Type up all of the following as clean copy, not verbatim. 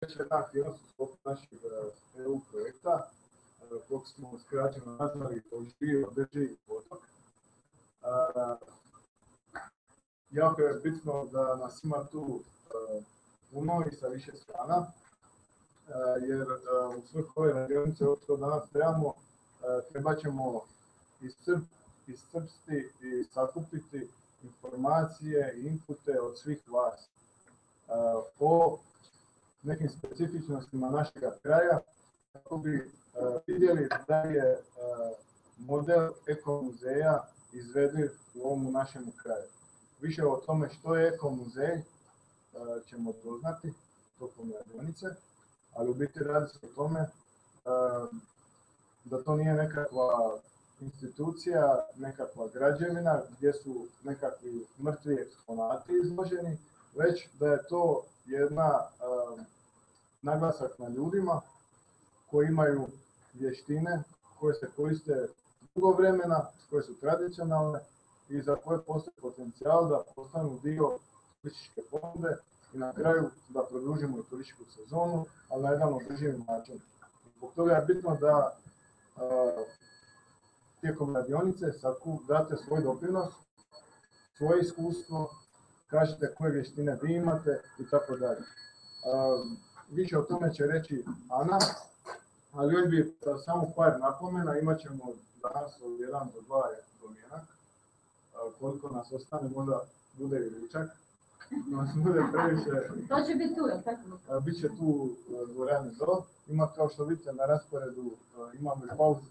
već jedna aktivnost u sklopu našeg EU projekta, kog smo skraćeno nazvali održivi potok. Jako je bitno da nas ima tu puno i sa više strana, jer u svrhu ove radionice, ovo što danas trebamo, treba ćemo iscrpsti i sakupiti informacije i inpute od svih vas po nekim specifičnostima našeg kraja, kako bi vidjeli da je model ekomuzeja izvediv u ovom našem kraju. Više o tome što je ekomuzej ćemo doznati tokom radionice, ali u biti radi se o tome da to nije nekakva institucija, nekakva građevina gdje su nekakvi mrtvi eksponati izloženi, već da je to jedna naglasak na ljudima koji imaju vještine koje se koriste dugo vremena, koje su tradicionalne i za koje postoji potencijal da postanu dio turističke ponude i na kraju da produžimo i turističku sezonu, ali na jedan održivi način. Zbog toga je bitno da tijekom radionice date svoj doprinos, svoje iskustvo, kažete koje vještine vi imate i tako dalje. Više o tome će reći Ana, ali još bi samo par napomena, imat ćemo danas od 1 do 2 domjenak. Koliko nas ostane, možda bude i ručak. Nas bude previše. To će biti tu, jel tako? Biće tu dvorani do. Ima, kao što vidite na rasporedu, imamo i pauzu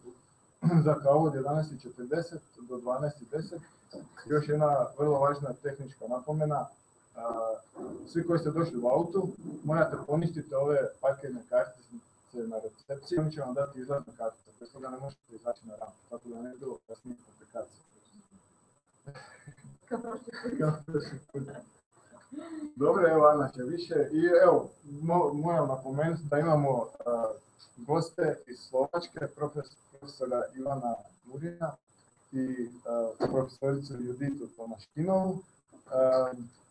za kavu od 11:40 do 12:10. Još jedna vrlo važna tehnička napomena. Svi koji ste došli u autu, morate poništiti ove parkirne kartice na recepciji. Oni će vam dati izlazne kartice, bez toga ne možete izaći na rampu, tako da ne bilo kasnije komplikacije. Dobro, evo Ana će više. I evo, moram napomenuti da imamo goste iz Slovačke, profesora Ivana Murina i profesoricu Juditu Tomaškinovu.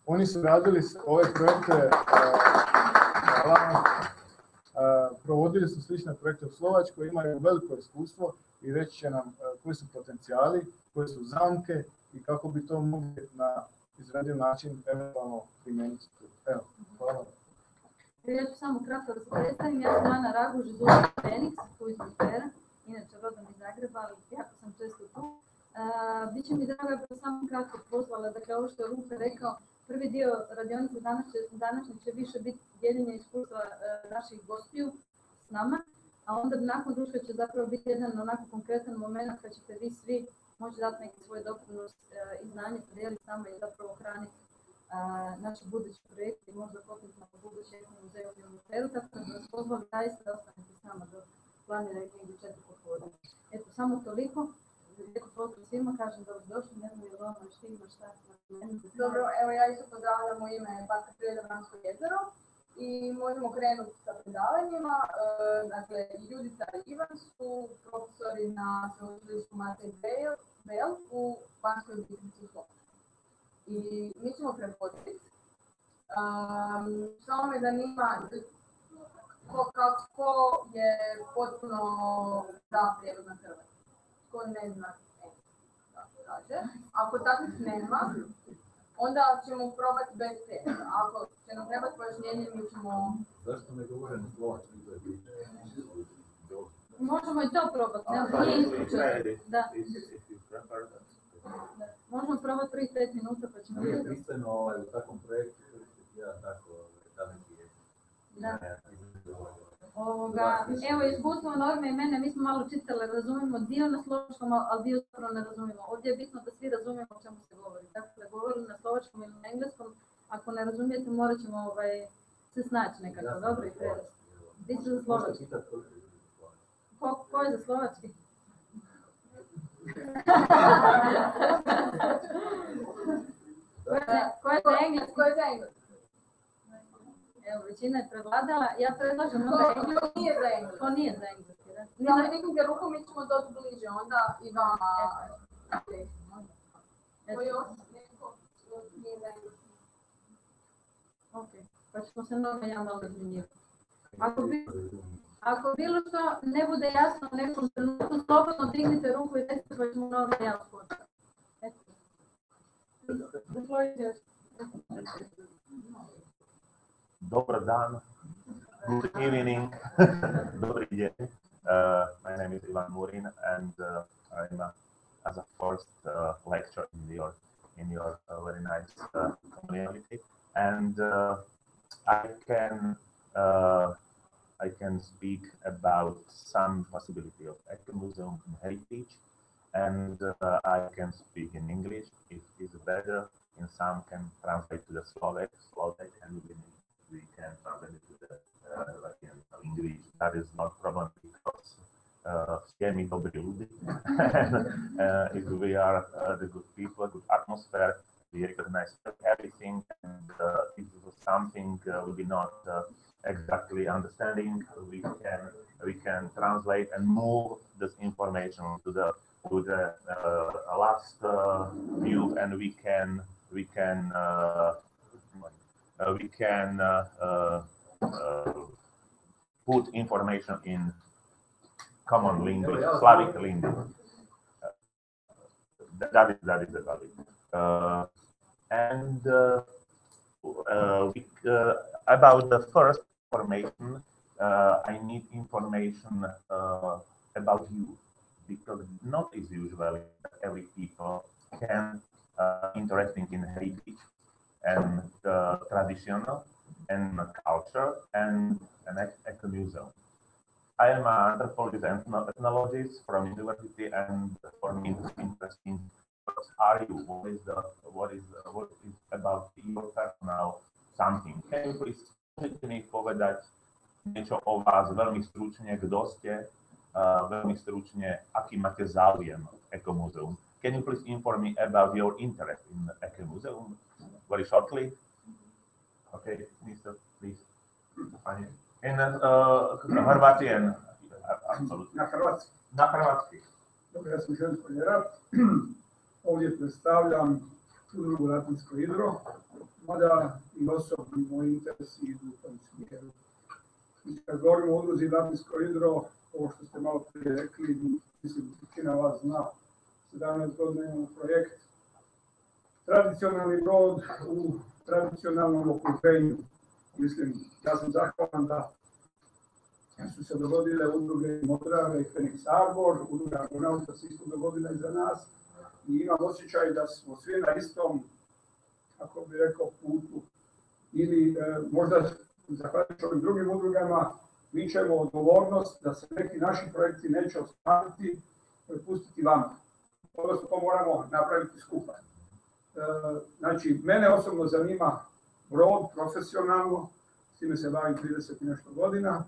Oni su radili ove projekte, provodili su slične projekte u Slovačkoj, imaju veliko iskustvo i reći će nam koji su potencijali, koje su zamke i kako bi to mogli na izradiv način eventualno primijeniti. Evo, hvala. Ja ću samo kratko da se predstavim. Ja sam Ana Raguž iz Udruge Feniks, tu iz Pera, inače rodom iz Zagreba, ali jako sam često tu. Biće mi drago da samo kratko pozvala, dakle ovo što je Luka rekao, prvi dio radionice današnje će više biti dijeljenje iskustva naših gostiju s nama, a onda nakon društva će zapravo biti jedan onako konkretan moment kad ćete vi svi moći dati neki svoj doprinos i znanje podijeliti samo i zapravo hraniti naše buduće projekte i možda potencijalno buduće ekomuzeje u Peru, tako da vas pozvam zaista da ostanete s nama do planiranih negdje 4 popodne. Eto, samo toliko. Lijepo pozdrav svima, kažem da vas došli, ne znam je li ono što ima šta. Dobro, evo ja isto pozdravljam u ime Parka prirode Vransko jezero i možemo krenuti sa predavanjima. Dakle, Judica i Ivan su profesori na sveučilištu Martin Bell u Banskoj Bystrici u Slovačkoj. I mi ćemo prevoditi. Samo me zanima kako je potpuno da prijevod na hrvatski. Ko ne zna da kaže. Ako takvih nema, onda ćemo probati bez prijevoda. Ako će nam trebati pojašnjenje, mi ćemo... Zašto ne govore na slovački? Možemo i to probati, nije isključeno. Da. Možemo probati prvih 5 minuta pa ćemo... Nije pristojno u takvom projektu, ja tako da neki je. Da. Evo, iskustvo Norme i mene, mi smo malo čitali, razumijemo dio na slovačkom, ali dio zapravo ne razumijemo. Ovdje je bitno da svi razumijemo o čemu se govori. Dakle, govorili na slovačkom ili na engleskom, ako ne razumijete, morat ćemo se snaći nekako, dobro i prevesti. Vi ste za slovački. Ko je za slovački? Ko je za engleski? Ko je za engleski? Evo, većina je prevladala. Ja predlažem onda engleski. To nije za engleski. To nije za engleski, da? Ja me dignite ruku, mi ćemo doći bliže, onda i vama. Ko još? Neko nije za engleski. Ok, pa ćemo se mnogo ja malo izminjivati. Ako bilo što ne bude jasno u nekom trenutku, slobodno dignite ruku i recite pa ćemo normalno ja skočiti. Dobar dan, good evening, dobri dan. My name is Ivan Murin, and I'm as a first lecture in your very nice community, and I can speak about some possibility of ecomuseum heritage, and I can speak in English if it's better. In some can translate to the Slovak, and we can translate it to the English. That is not problem because mi dobri ljudi. If we are the good people, good atmosphere, we recognize everything, and if something will be not exactly understanding, we can translate and move this information to the last view, and we can put information in common language, Slavic language. That is the valid. About the first information, I need information about you, because not as usual every people can interesting in heritage and traditional and culture and ecomuseum. I am an anthropologist and ethnologist from university, and for me it's interesting. What are you? What is about your personal something? Can you please mi povedať niečo o vás veľmi stručne, kto ste, veľmi stručne, aký máte záujem ecomuseum? Can you please inform me about your interest in ecomuseum very shortly? Okay, Mr. Please. In Hrvatian, absolutely. Na hrvatski. Dobro, ja sam Željko Ljerat. Ovdje predstavljam udrugu Latinsko hidro, mada i osobni moji interesi idu u tom smjeru. Kad govorimo o udruzi Latinsko hidro, ovo što ste malo prije rekli, mislim, većina vas zna, 17 godina imamo projekt tradicionalni brod u tradicionalnom okruženju. Mislim, ja sam zahvalan da su se dogodile udruge Modrave i Phoenix Arbor, udruga Argonauta se isto dogodila iza nas, i imam osjećaj da smo svi na istom, kako bi rekao, putu, ili možda zahvaljujući ovim drugim udrugama vičemo odgovornost da se neki naši projekti neće ostvariti, prepustiti vama. Odnosno, to moramo napraviti skupa. Znači, mene osobno zanima brod profesionalno, s time se bavim 30 i nešto godina,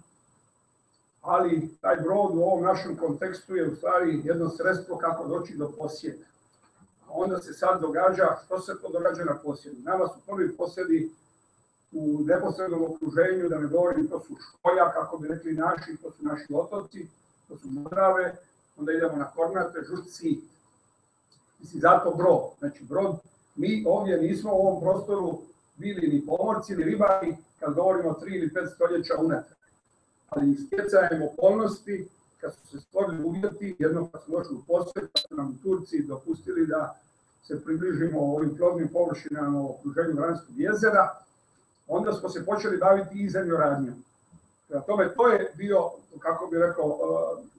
ali taj brod u ovom našem kontekstu je u stvari jedno sredstvo kako doći do posjeda. Onda se sad događa, što se to događa na posjedu? Nama su prvi posjedi u neposrednom okruženju, da ne govorim, to su Školja, kako bi rekli naši, to su naši otoci, to su Modrave, onda idemo na Kornate, Žut-Sit. Mislim, zato brod. Znači, brod, mi ovdje nismo u ovom prostoru bili ni pomorci, ni ribari, kad govorimo 3 ili 5 stoljeća unatrag. Ali stjecajem okolnosti, kad su se stvorili uvjeti, jednom kad smo došli u posjet, kad su nam Turci dopustili da se približimo ovim plovnim površinama u okruženju Vranskog jezera, onda smo se počeli baviti i zemljoradnjom. Prema tome, to je bio, kako bi rekao,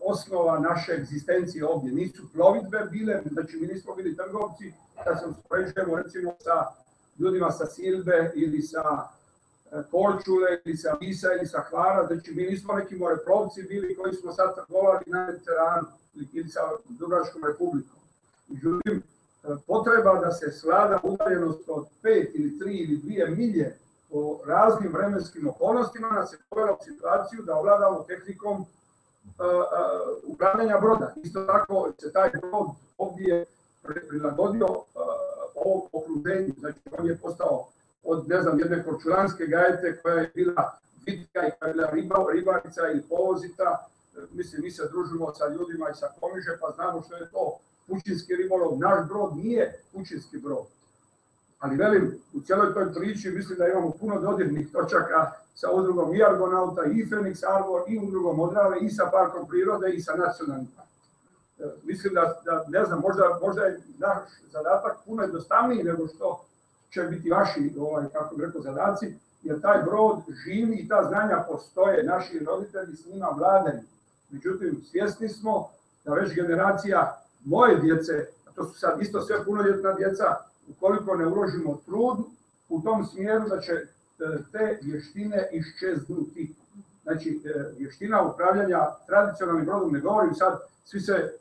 osnova naše egzistencije ovdje. Nisu plovidbe bile, znači mi nismo bili trgovci, kad se uspoređujemo recimo sa ljudima sa Silbe ili sa Korčule ili sa Visa ili sa Hvara, znači mi nismo neki moreplovci bili koji smo sad trgovali na Mediteranu ili sa Dubrovačkom republikom. Međutim, potreba da se svlada udaljenost od 5 ili 3 ili 2 milje po raznim vremenskim okolnostima nas je dovela u situaciju da ovladamo tehnikom upravljanja broda. Isto tako se taj brod ovdje prilagodio ovom okruženju, znači on je postao od, ne znam, jedne korčulanske gajete koja je bila vitka i koja je bila ribarica ili povozita. Mislim, mi se družimo sa ljudima i sa Komiže, pa znamo što je to pučinski ribolov. Naš brod nije pučinski brod. Ali velim, u cijeloj toj priči mislim da imamo puno dodirnih točaka sa udrugom i Argonauta, i Fenix Arbor, i udrugom Odrave, i sa parkom prirode, i sa nacionalnim parkom. Mislim da, ne znam, možda je naš zadatak puno jednostavniji nego što će biti vaši, kako bih rekao, zadaci, jer taj brod živi i ta znanja postoje, naši roditelji s njima vladaju. Međutim, svjesni smo da već generacija moje djece, a to su sad isto sve punoljetna djeca, ukoliko ne uložimo trud u tom smjeru da će te vještine iščeznuti. Znači, vještina upravljanja tradicionalnim brodom, ne govorim sad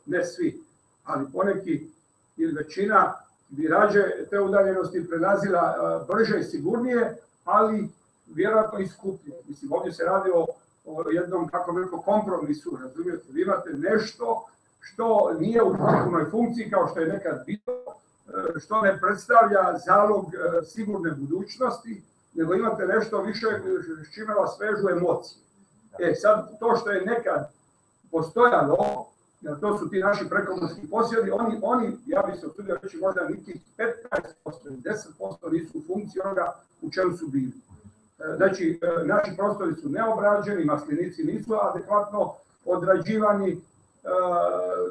ne svi, ali poneki ili većina bi rađe te udaljenosti prelazila brže i sigurnije, ali vjerojatno i skuplje. Mislim, ovdje se radi o jednom, kako bih rekao, kompromisu, razumijete, vi imate nešto što nije u potpunoj funkciji kao što je nekad bilo, što ne predstavlja zalog sigurne budućnosti, nego imate nešto više s čime vas vežu emocije. Sad, to što je nekad postojalo, jer to su ti naši prekomorski posjedi, oni, ja bih se usudio reći, možda niti 15% ili 10% nisu u funkciji onoga u čemu su bili. Znači, naši prostori su neobrađeni, maslinici nisu adekvatno odrađivani,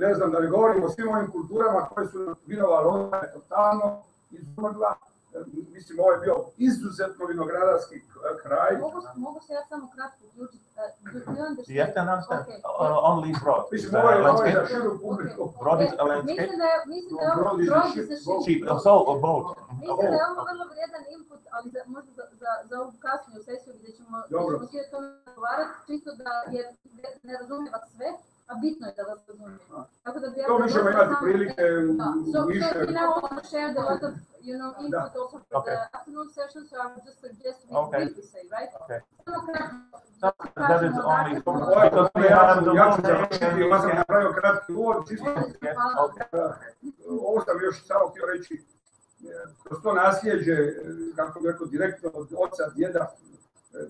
ne znam da ne govorim o svim ovim kulturama koje su vinova loza totalno izumrla. Mislim, ovo je bio izuzetno vinogradarski kraj. Mogu se ja samo kratko uključiti? You have to understand only broad. Mislim, ovo je za širu publiku. Broad is a landscape. Mislim da je ovo broad is a ship. So, a boat. Mislim da je ovo vrlo vrijedan input, ali možda za ovu kasniju sesiju gdje ćemo svi o tome govoriti, čisto da jer ne razumijeva sve, a bitno je da vas razumije. To mi ćemo imati prilike više. So we now also shared a lot of, input also for the afternoon session, so I would just suggest we briefly say, right? Okay. That is only because we have the ja ću završiti, ja sam napravio kratki uvod, čisto. Ovo sam još samo htio reći, kroz to nasljeđe, kako bih rekao, direktno od oca, djeda,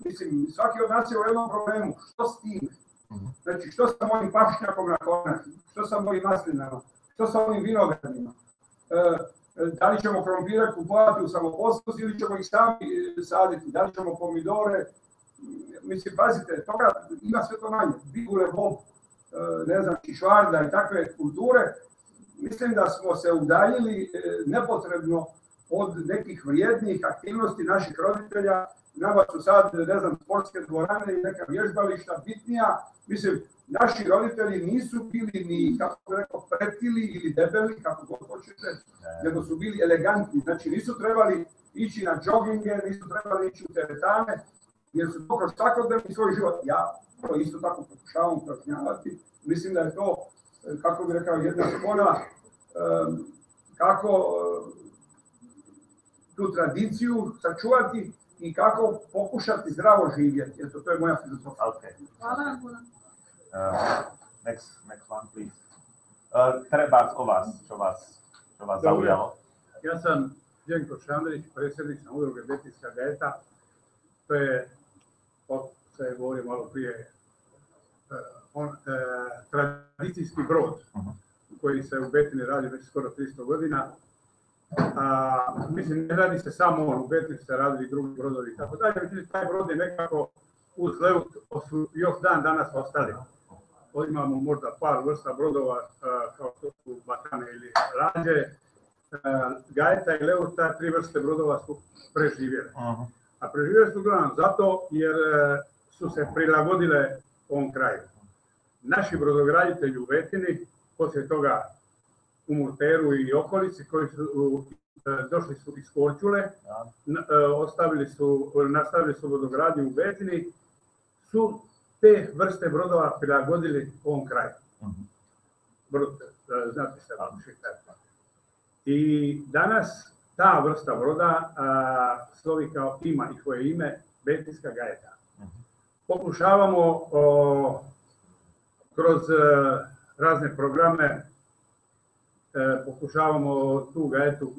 mislim, svaki od nas je u jednom problemu, što s tim? Znači, što sa mojim pašnjakom na kornati, što sa mojim maslinama, što sa ovim vinogradima, da li ćemo krompire kupovati u samoposluzi ili ćemo ih sami saditi, da li ćemo pomidore, mislim, pazite, toga ima sve to manje, bigule, bob, ne znam, kišvarda i takve kulture, mislim da smo se udaljili nepotrebno od nekih vrijednih aktivnosti naših roditelja. Nama su sad, ne znam, sportske dvorane i neka vježbališta bitnija. Mislim, naši roditelji nisu bili ni, kako bih rekao, pretili ili debeli, kako god hoćete, nego su bili elegantni. Znači, nisu trebali ići na džoginge, nisu trebali ići u teretane, jer su to kroz svakodnevni svoj život. Ja to isto tako pokušavam kažnjavati. Mislim da je to, kako bih rekao, jedna spona, kako tu tradiciju sačuvati i kako pokušati zdravo živjeti. Eto, to je moja filozofija. Okay. Hvala vam puno. Next one, please. Treba što vas zaujalo. Ja sam Đenko Šandrić, predsjednik sam udruge Betinska gajeta. To je, što je govorio malo prije, tradicijski brod koji se u Betini radi već skoro 300 godina. Mislim, ne radi se samo on, u Betini se radi i drugi brodovi i tako dalje. Međutim, taj brod je nekako uz Leut su još dan danas ostali. Imamo možda par vrsta brodova kao što su Batane ili Rađe. Gajeta i Leut, ta tri vrste brodova su preživjele. A preživjele su uglavnom zato jer su se prilagodile ovom kraju. Naši brodograditelji u Betini, poslije toga u Murteru i okolici, koji su došli su iz Korčule, nastavili su brodogradnju u Betini, su te vrste brodova prilagodili ovom kraju. Znate se, i danas ta vrsta broda slovi kao ima i koje ime Betinska gajeta. Pokušavamo kroz razne programe, pokušavamo tu gajetu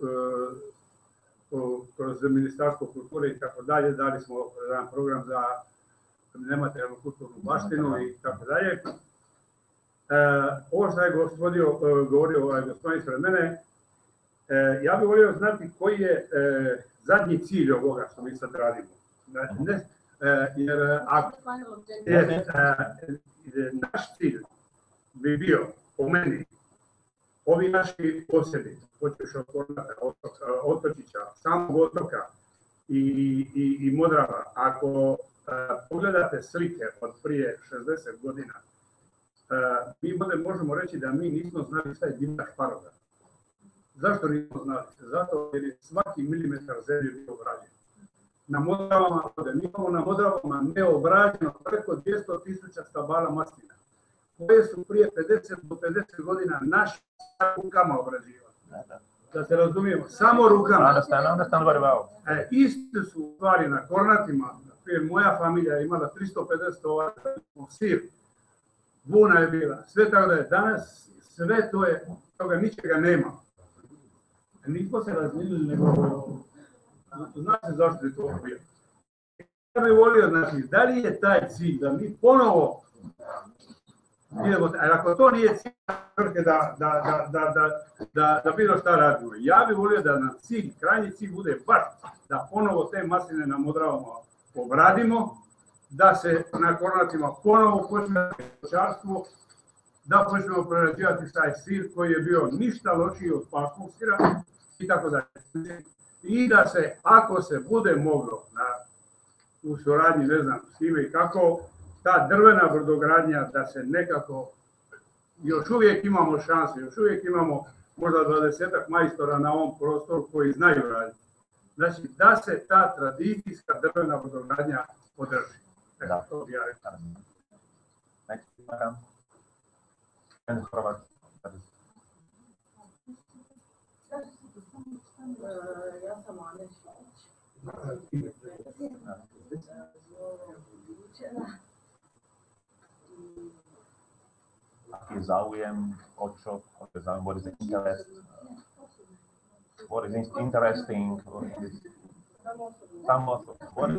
kroz Ministarstvo kulture i tako dalje, dali smo jedan program za nematerijalnu kulturnu baštinu i tako dalje. Ovo što je govorio gospodin ispred mene, ja bih volio znati koji je zadnji cilj ovoga što mi sad radimo. Jer ako naš cilj bi bio, po meni, ovi naši posjedi, počeš od Kornata, otočića, samog otoka i Modrava, ako pogledate slike od prije 60 godina, mi možemo reći da mi nismo znali šta je divlja šparoga. Zašto nismo znali? Zato jer je svaki milimetar zemlje bio obrađen. Na Modravama, mi imamo na Modravama neobrađeno preko 200.000 stabala maslina, koje su prije 50 do 50 godina naši rukama obrađivali. Da se razumijemo, samo rukama. Iste su stvari na Kornatima. Moja familija je imala 350 ovaca, sir, buna je bila, sve tako da je danas, sve to je, toga ničega nema. Nismo se razmijenili, nego zna se zašto je to bio. Ja bih volio, znači, da li je taj cilj da mi ponovo idemo, jer ako to nije cilj da bilo šta radimo, ja bih volio da nam cilj, krajnji cilj bude baš da ponovo te masline na Modravama obradimo, da se na Kornatima ponovo počne stočarstvo, da počnemo prerađivati taj sir koji je bio ništa lošiji od paškog sira i tako dalje. I da se, ako se bude moglo u suradnji, ne znam, s time i kako, ta drvena brodogradnja, da se nekako, još uvijek imamo šanse, još uvijek imamo možda 20-ak majstora na ovom prostoru koji znaju raditi. Znači, da se ta tradicijska drvena brodogradnja podrži. Da. To bi ja rekao. Ja sam Anja Šlić. Aký záujem, o čo, what is the interest, what is interesting, what is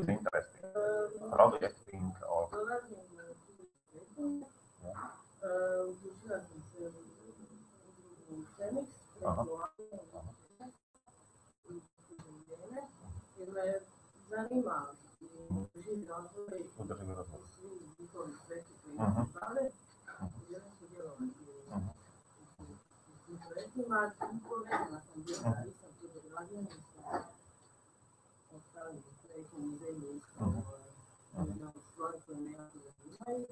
interesting, projecting, or jer me zanima održivi razvoj njihovih projekti koji se bave, želim sudjelovati u projektima, povezana sam bila, nisam tu dograđena sa ostalim projektima u zemlji, jedna od stvari koje me jako zanimaju.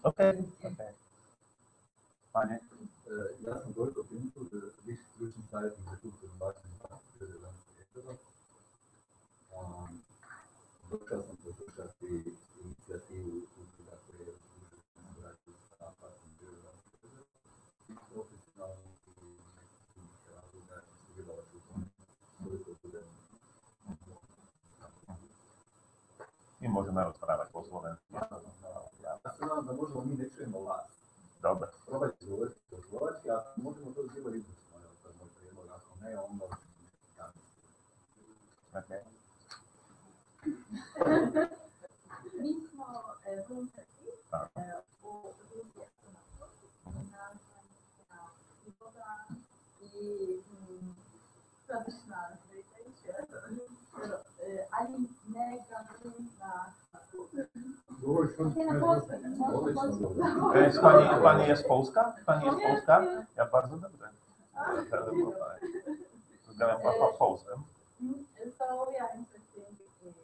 Okay. Fine. Ja sam Gojko Pintur, viši stručni savjetnik za kulturnu baštinu došao sam podržati inicijativu udruga koje je udruženo sa partijom prirodom i profesionalno i nekih razloga sudjelovati u tome koliko bude. I možemo raspravati po slovenski. Ja se nadam da možemo mi ne čujemo vas. Dobro. Probajte govoriti po slovački, a možemo to ziva izvršno, to je moj prijedlog, ako ne, onda Okay. Mi smo voluntari u Rusiji i tradična tradicija, ali ne na Pani jest Polska? Pani jest Polska? Ja bardzo dobrze. Zgadam po polsku. So we are interested in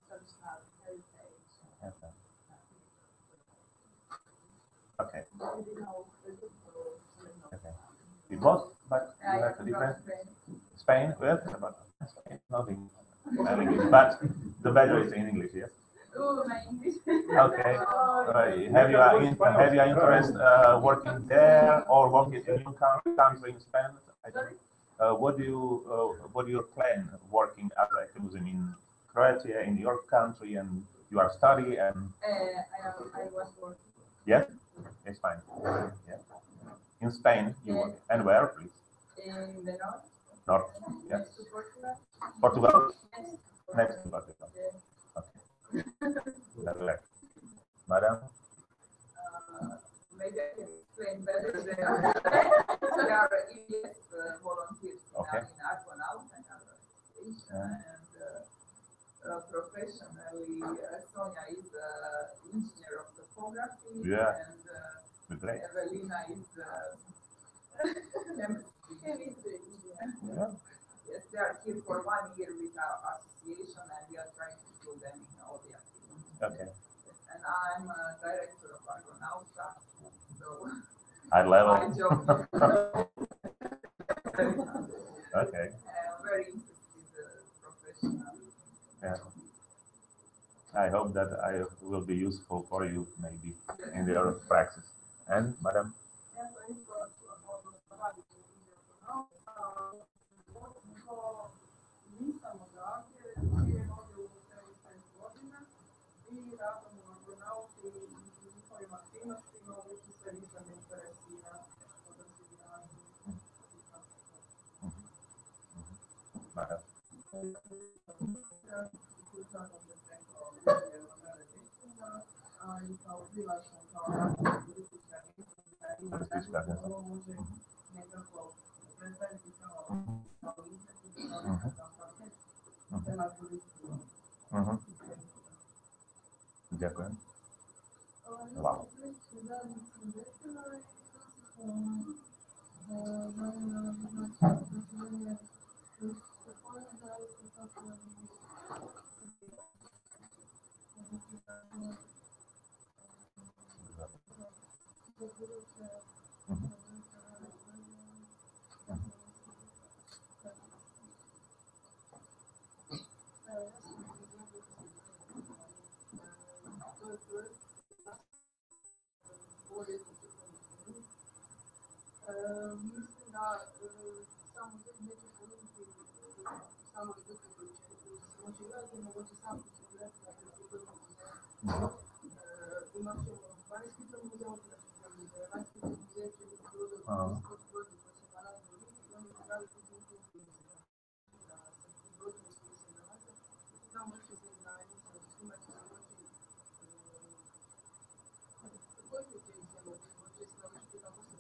traditional heritage. Okay. Okay. It was, but you have a different Spain, well, but Spain, nothing. But the better is in English, yes. My English. Okay. Have you interest working there or working in your country in Spain? What do you plan working as a tourism in Croatia, in your country, and you are studying and? I was working. Yes, it's fine. Yeah. In Spain, you work. And where, please? In the north. North. Yes. Next to Portugal. Portugal. Next. Next to Portugal. Yeah. Okay. Right. Madam. Maybe I can explain better. There are EDS volunteers in Argonaut and other stations, and professionally. Sonja is engineer of topography, Yeah. and Great. Evelina is chemistry. Yeah. Yes, they are here for 1 year with our association, and we are trying to do them in all the activities. Okay. Yes, and I'm a director of Argonauta, so High level. my job is Okay. very interested professional. Yeah. I hope that I will be useful for you maybe in your practice. And Madam? Ja sam isto radim nisam odavde, živim ovdje u 15 godina i radim u Argonauti i njihovim aktivnostima, uvijek se nisam interesira održivi razvoj. Madam? I kao prilačna, kao razvoj turistička agencija, ovo može nekako predstaviti kao izvješće, kao nekakav paket prema turistima. Ďakujem. Wow. Mislim da samo neće ponuditi samo ljudi koji će moći gledati, nego će sam gledati na imat ćemo vanjski muzej, vanjski muzej će biti brodovi koji se nalaze u Rigi i oni će raditi kulturni muzej. Da se ti brodovi koji se nalaze, tamo će se zajednica, svima će se moći koji će ih se moći se naučiti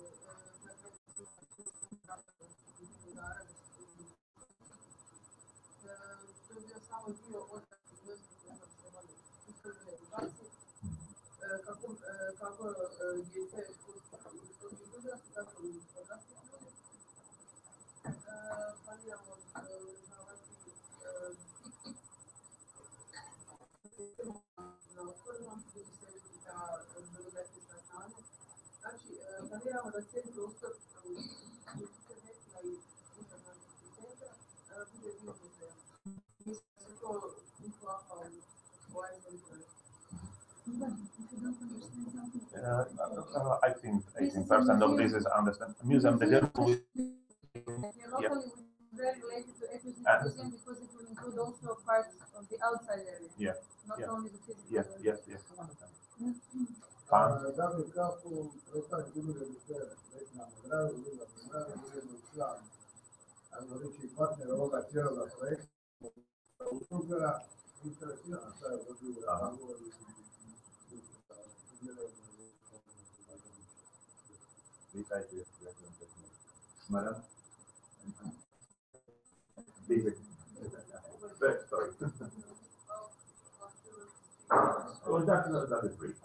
kako se to je bio samo dio od aktivnosti koje smo se bavili u stručnoj edukaciji, kako djece školskih uzrasta, tako i odraslih ljudi. Planiramo održavati na otvorenom, gdje će se vidjeti ta brodograditeljska stanje. Znači, planiramo da cijeli prostor interneta i informacijskih centra bude dio muzeja. Mislim da se to uklapa u ovaj projekt. I think 80% of this is understand. Museum, the girl who Locally, very related to ecosystem museum because it will include also parts of the outside area. Yeah. Not only the physical Yes. Da bi kako ostali ljudi sve već na nagradu, ujedno član, ajmo reći partner ovoga cijeloga projekta, usluga, interesirana šta je održivo razvoj Madam? Basic. Sorry. Well, that is great.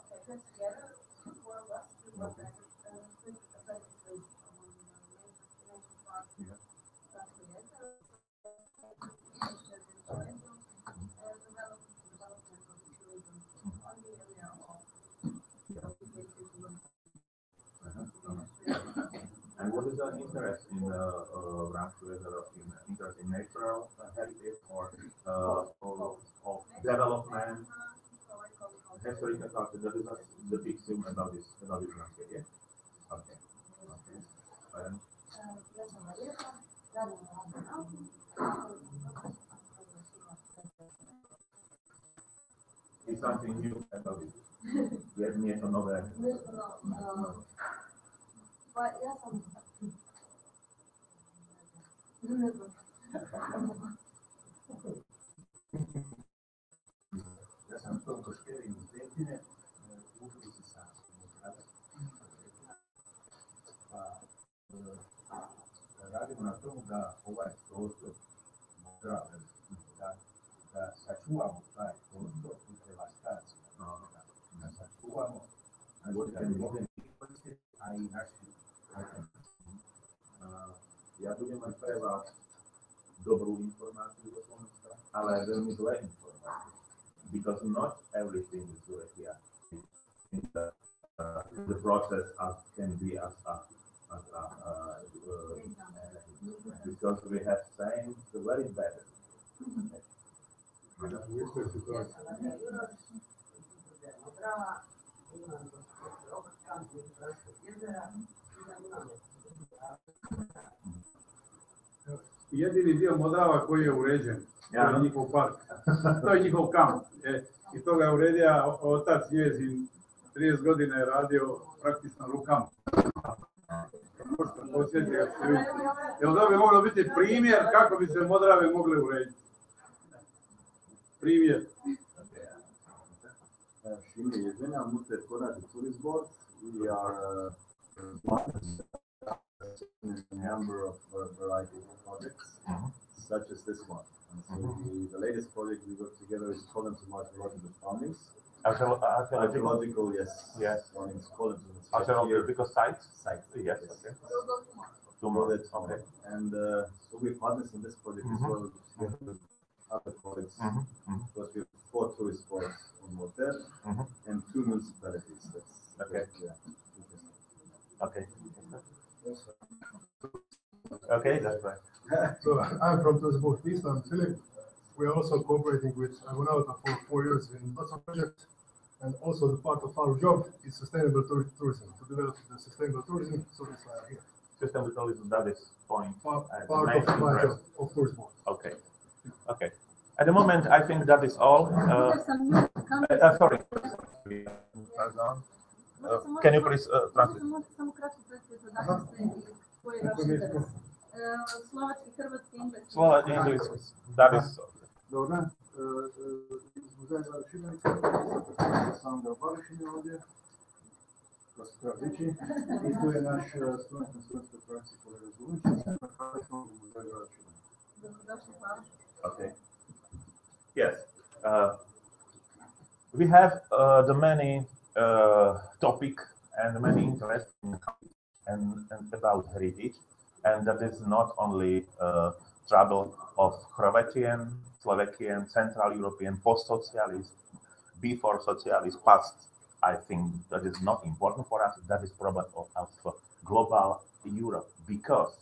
And what is the interest in interest in natural heritage or development, historical culture? That is the big thing about this landscape, yeah? Okay. It's something new about it. Get me to know that. Pa ja sam... Ja sam toliko škeri iz Petine, ušli se sam pa radimo na tomu da ovaj prostor zdrav, da sačuvamo taj prostor u devastaciji, da sačuvamo a i naši ja budem mať pre vás dobrú informáciu do Slovenska, ale veľmi zlé informácie. Because not everything is good here. The process can be as because we have seen the very bad. Jedini dio Modrava koji je uređen, to je njihov park, to je njihov kamp. I to ga je uredio otac njezin, 30 godina je radio praktično rukama. Možete posjetiti ga se vidjeti. Jer to bi moglo biti primjer kako bi se Modrave mogle urediti. Primjer. Šime Jedzenja, Mute Koradi Turizbord. We are a number of variety of projects, such as this one. And so the latest project we work together is Scotland to Archaeological Foundings. Archaeological, yes. One in Scotland. Archaeological sites? Sites, yes. Okay. Tomorrow. Okay. And so we're partners in this project as well with other projects. Because we have 4 tourist spots on Motel and 2 municipalities. That's okay. Yeah. Okay. Okay, that's right. So I'm from Trazi, East. I'm Philip. We are also cooperating with Agonauta for 4 years in lots of projects, and also the part of our job is sustainable tourism, to develop the sustainable tourism. So that's why I'm here. Sustainable tourism, that is point. Part of my job of tourism. Okay. Okay. At the moment, I think that is all. Sorry. Can you please translate? Slovački, hrvatski, engleski. Slovački, engleski. That is. Dobar dan. Muzej Varošinika, sam ga u Varošini ovdje, Trazi, i tu je naš student na studentskoj praksi kolega Zunić, na kraju smo u Muzeju Varošinika. Dobrodošli, hvala. Okay. Yes. We have the many topic and many interesting and about heritage, and that is not only trouble of Croatian, Slovakian, Central European, post-socialist, before socialist, past. I think that is not important for us. That is problem of global Europe, because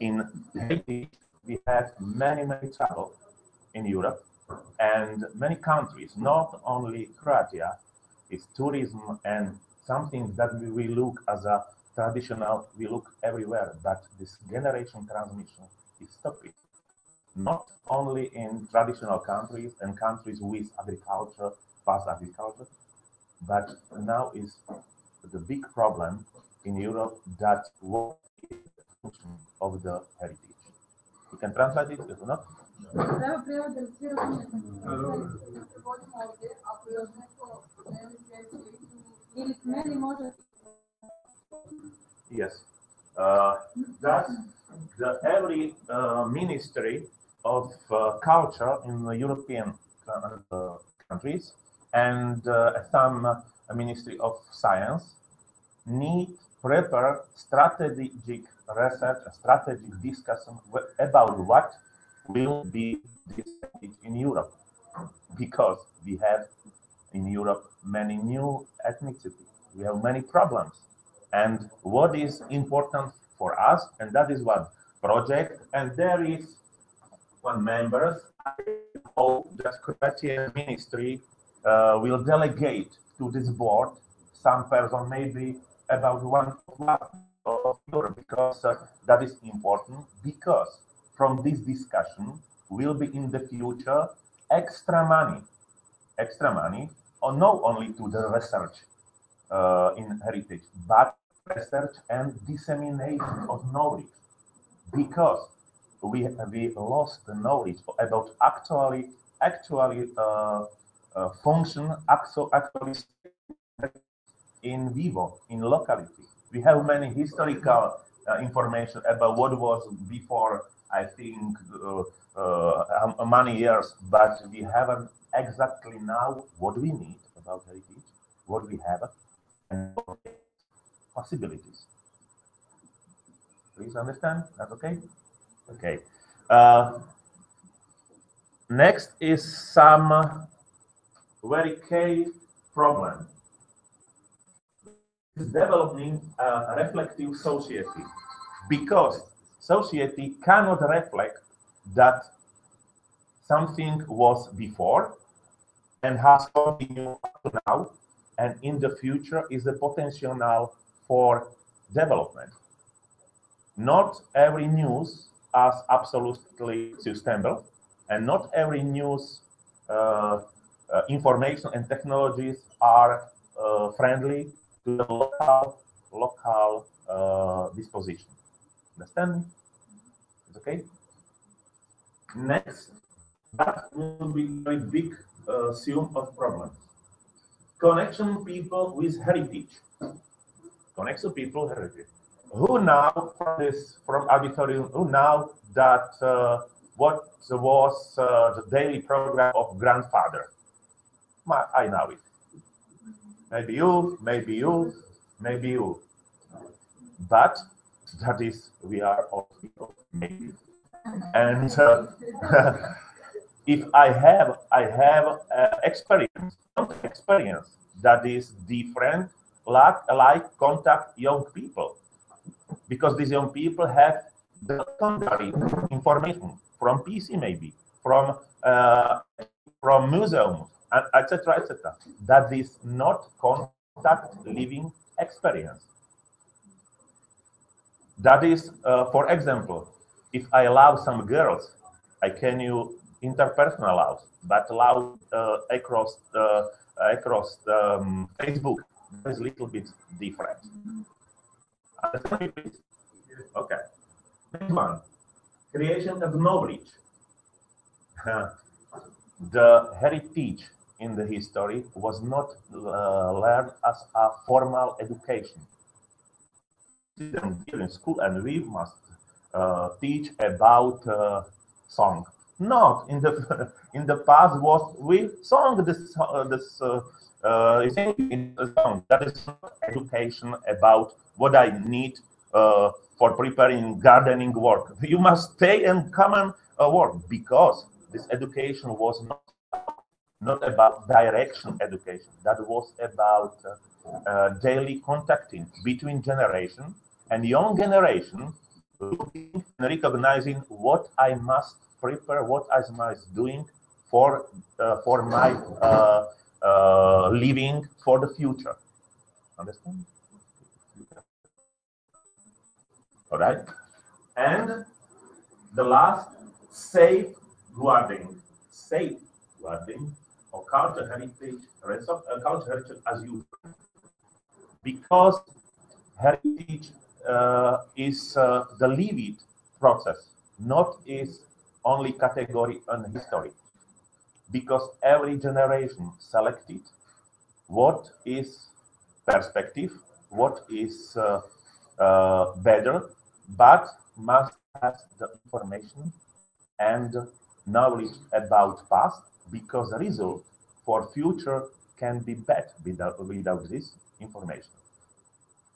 in heritage we have many trouble in Europe, and many countries, not only Croatia, is tourism and something that we look as a traditional, we look everywhere, but this generation transmission is stopping. Not only in traditional countries and countries with agriculture, past agriculture, but now is the big problem in Europe that what is the function of the heritage. You can translate it, if not? Treba prijevod da li svi razumijete? Ili meni može... Yes. That every ministry of culture in the European countries and some ministry of science need prepare strategic research, strategic discussion about what will be this in Europe, because we have in Europe many new ethnicities, we have many problems, and what is important for us, and that is one project, and there is one member of the Croatian ministry will delegate to this board some person, maybe about 1 of Europe, because that is important, because from this discussion will be in the future extra money, or not only to the research in heritage, but research and dissemination of knowledge, because we lost the knowledge about actually function actually in vivo, in locality. We have many historical information about what was before, I think, many years, but we haven't exactly now what we need about heritage, what we have, and what possibilities. Please understand? That's okay? Okay. Next is some very key problem. Developing a reflective society, because society cannot reflect that something was before and has continued up to now, and in the future is the potential now for development. Not every news is absolutely sustainable, and not every news information and technologies are friendly to the local disposition. Understand me? It's okay. Next, that will be a very big sum of problems. Connection people with heritage. Connection people heritage. Who now from auditorium? Who now that what was the daily program of grandfather? I know it. Maybe you, maybe you, maybe you. But that is, we are all people, maybe. And if I have experience that is different, like contact young people, because these young people have the secondary information from PC, maybe from museums, etc., etc. That is not contact living experience. That is, for example, if I allow some girls, I can use interpersonal laws, but allow across Facebook is a little bit different. Understand me, please? Okay. Next one, creation of knowledge. The heritage in the history was not learned as a formal education. In school, and we must teach about song. Not in the past was we sung this in a song. That is not education about what I need for preparing gardening work. You must stay and come and work, because this education was not about direction education. That was about daily contacting between generation and young generation, looking and recognizing what I must prepare, what I must doing for my living for the future. Understand? All right. And the last, safeguarding of cultural heritage, as usual, because heritage is the lived process, not is only category and history. Because every generation selected what is perspective, what is better, but must have the information and knowledge about past, because the result for future can be bad without this information.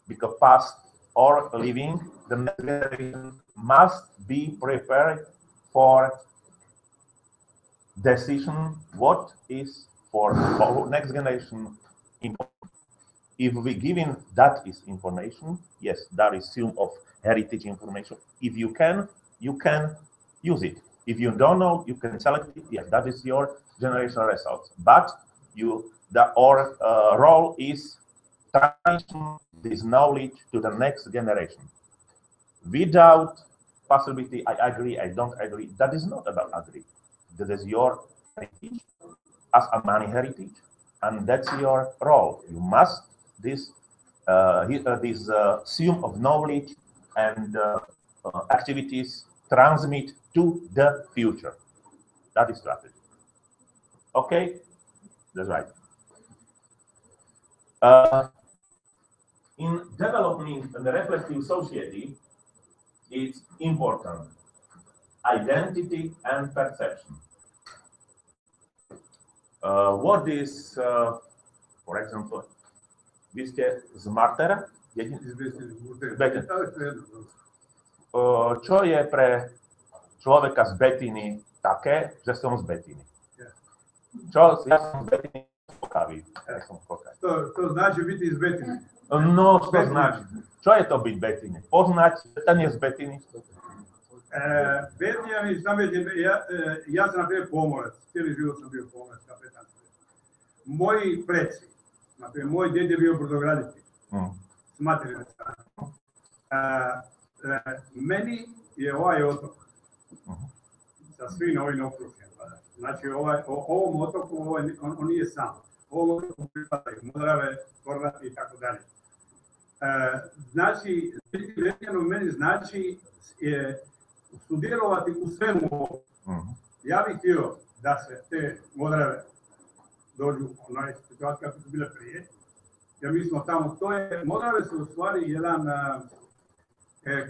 Because past or living, the next generation must be prepared for decision what is for next generation important. If we giving that is information, yes, that is sum of heritage information. If you can use it. If you don't know, you can select it. Yes, that is your generation results. But our role is transmission this knowledge to the next generation. Without possibility, I agree, I don't agree. That is not about agree. That is your heritage as a money heritage, and that's your role. You must this sum of knowledge and activities transmit to the future. That is strategy. Okay, that's right. In developing the reflective society, it's important. Identity and perception. What is, for example, vi ste z Martera? Čo je pre človeka z Betiny také, že som z Betiny? Čo, ja som z Betiny pokavý. To znači biti iz Betine. No, što znači? Čo je to byť v Betine? Poznať, že tam je z Betiny? Betina mi ja sam na primjer pomorac, cijeli život sam bio pomorac, kapetan. Moji preci, na primjer, moj djed je bio brodograditelj, s materijalne strane. Meni je ovaj otok, sa svim ovim okružjem, znači ovom otoku, on nije sam. Ovom otoku pripadaju Modrave, Korvati i tako dalje. Znači, Betinu meni znači sudjelovati u svemu ovom. Ja bih htio da se te Modrave dođu u onaj situaciju kako su bile prije. Jer mi smo tamo, Modrave su u stvari jedan,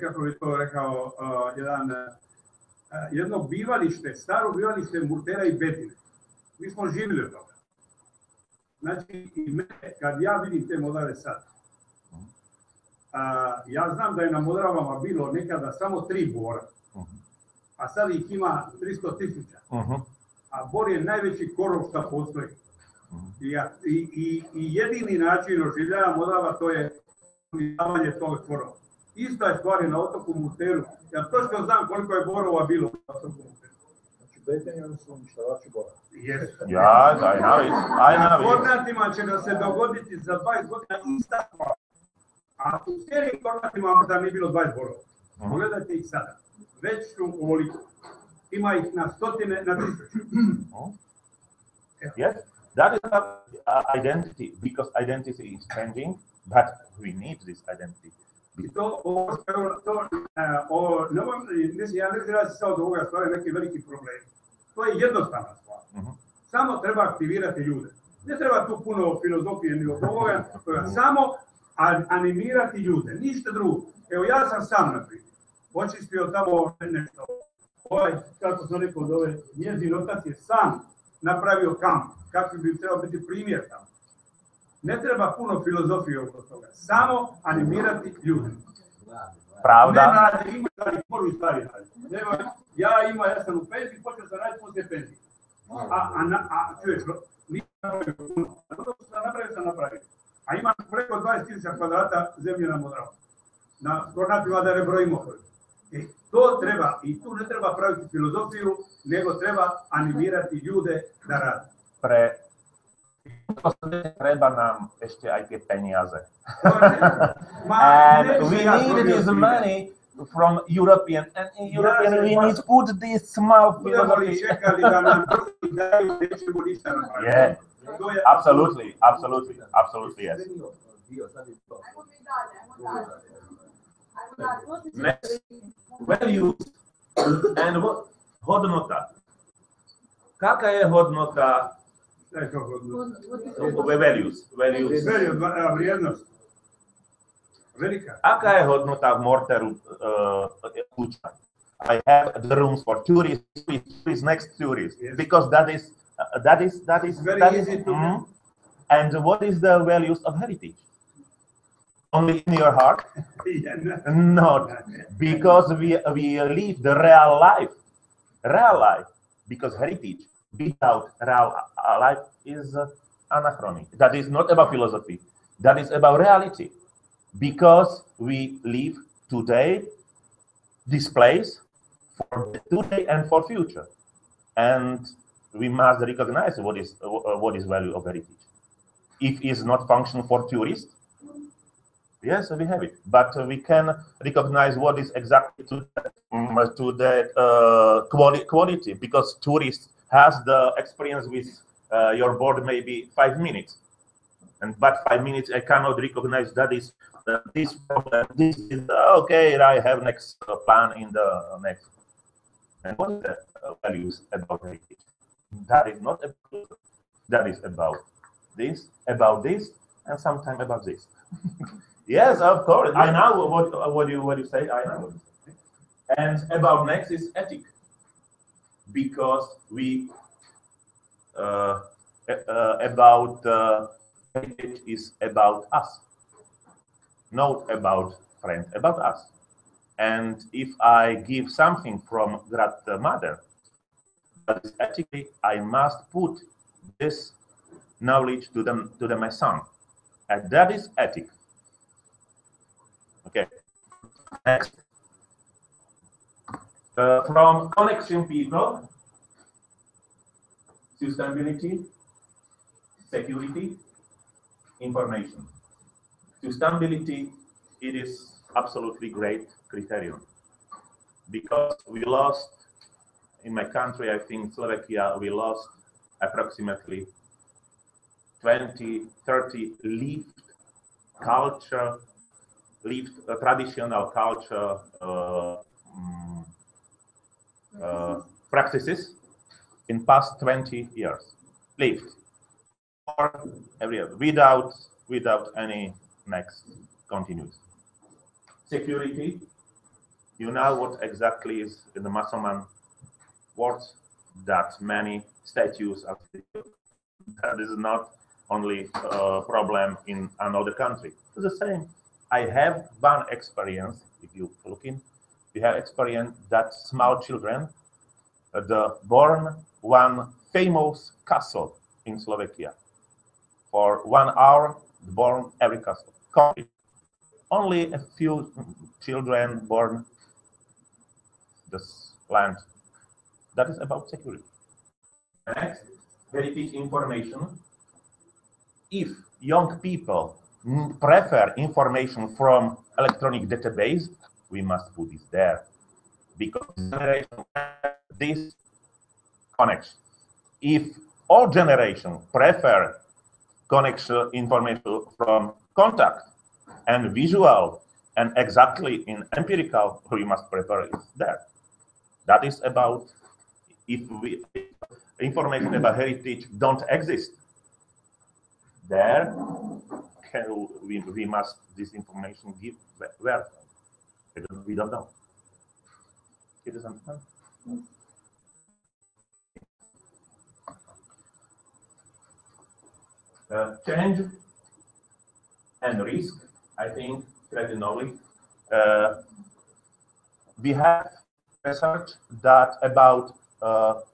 kako bi to rekao, jedno bivalište, staro bivalište Murtera i Betine. Mi smo živjeli od toga. Znači, i mene, kad ja vidim te Modrave sad, ja znam da je na Modravama bilo nekada samo 3 bora, a sad ih ima 300.000. A bor je najveći korov što postoji. I jedini način oživljavanja Modrava to je uništavanje tog korova. Ista je stvar na otoku Murteru. Ja točno znam koliko je borova bilo na otoku Murteru. Znači, Betini su uništavači bora. Jesu. Ja, I know it. Na Kornatima će da se dogoditi za 20 godina ista stvar. A u cijelim Kornatima možda nije bilo 20 borova. Pogledajte ih sada. Već su ovoliko. Ima ih na stotine, na tisuće. Yes, that is identity, because identity is changing, but we need this identity. Ja ne znam sad od ovoga stvari neki veliki problem. To je jednostavna stvar. Samo treba aktivirati ljude. Ne treba tu puno filozofije ni od ovoga, samo animirati ljude, ništa drugo. Evo ja sam sam naprijed, očistio tamo nešto. Kako sam rekao od ove, njezin otac je sam napravio kamp, kako bi trebao biti primjer tamo. Ne treba puno filozofije oko toga, samo animirati ljude. Pravda. Ne radi, ima stvari, moru stvari radi. Ja sam u penziji, počeo sam raditi poslije penzije. Čuješ, nisam napravio puno. Ono što sam napravio. A imam preko 20.000 kvadrata zemlje na Modravu. Na Kornatima da ne brojimo. To treba, i tu ne treba praviti filozofiju, nego treba animirati ljude da rade. Treba nam ešte aj tie peniaze. And we need this money from European, and in European we need to put this small philosophy. Yeah, absolutely, yes. Next, values and hodnota. Kaka je hodnota? Values. Vrijednost. Velika. Aka je hodnota v Morteru kuća? I have the rooms for tourists, next tourists, because that is very easy to do. And what is the values of heritage? Only in your heart? Not, because we live the real life, because heritage without real life is anachronic. That is not about philosophy. That is about reality. Because we live today, this place, for today and for future. And we must recognize what is value of heritage. If it's not function for tourists, yes, we have it. But we can recognize what is exactly to that quality, because tourists has the experience with your board maybe 5 minutes, but 5 minutes I cannot recognize that is this problem. This is okay. I have next plan in the next. And what is the values about heritage? That is not about. That is about this, and sometimes about this. Yes, of course. I know what you say. I know. And about next is ethic, because we about heritage is about us, not about friend, about us. And if I give something from grandmother, that is ethically, I must put this knowledge to my son, and that is ethic. Okay. Next, from connection people, sustainability, security, information. Sustainability, it is absolutely great criterion, because we lost, in my country, I think Slovakia, we lost approximately 20, 30 lived culture, lived traditional culture practices in past 20 years, lived or every year, without any next continuous. Security, you know what exactly is in the Muslim words, that many statues are secured. That is not only a problem in another country. It's the same. I have one experience, if you look in, we have experience that small children, born one famous castle in Slovakia. For 1 hour, born every castle. Only a few children born this land. That is about security. Next, heritage information. If young people prefer information from electronic database, we must put this there, because generation this connection. If all generation prefer connection information from contact and visual and exactly in empirical, we must prefer it there. That is about, if information about heritage don't exist, there we must this information give where we don't know. It is understand. Change and risk, I think, traditionally. We have research that about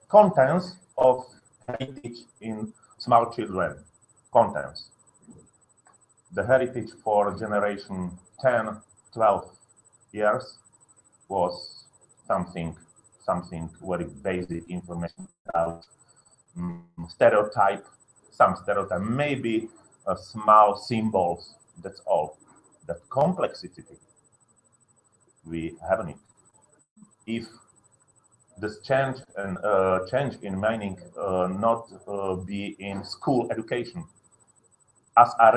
contents of heritage in small children. Contents. The heritage for generation 10, 12 years was something very basic information about stereotype, some stereotype, maybe small symbols, that's all. That complexity we haven't it. If this change in meaning not be in school education as a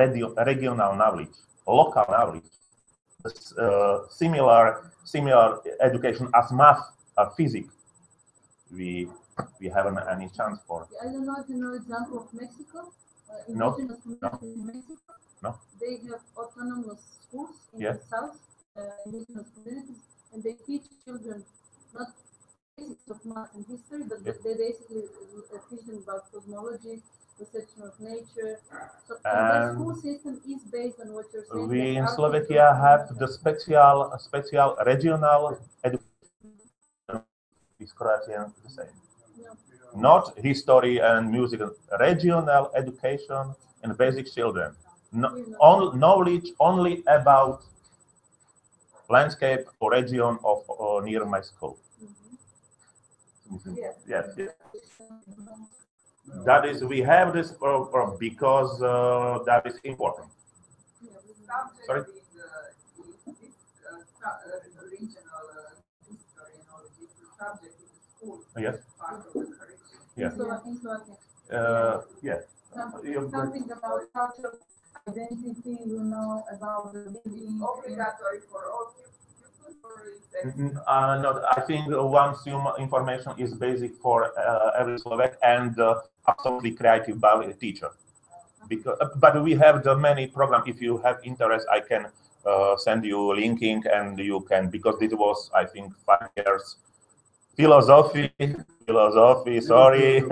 regional knowledge, local knowledge, similar education as math or physics, we haven't any chance for. I don't know if you know example of Mexico. No. Indigenous communities in Mexico. No. They have autonomous schools in the south, indigenous communities, and they teach children not basics of math and history, but they basically teach them about cosmology, perception of nature. So the school system is based on what you're saying. We in Slovakia have the special regional education. Is Croatian the same? No. Not history and music. Regional education in basic children. No, knowledge only about landscape or region of near my school. Yes. That is, we have this because that is important. Sorry? Regional history and all this subject in the school. Yes. Part of the curriculum. Yes. Yes. Yeah. Something about cultural identity, you know, about the living. Obligatory for all pupils, no, I think one information is basic for every Slovak and absolutely creative by a teacher. Because, but we have the many programs. If you have interest, I can send you linking, and you can, because it was, I think, 5 years philosophy. Sorry.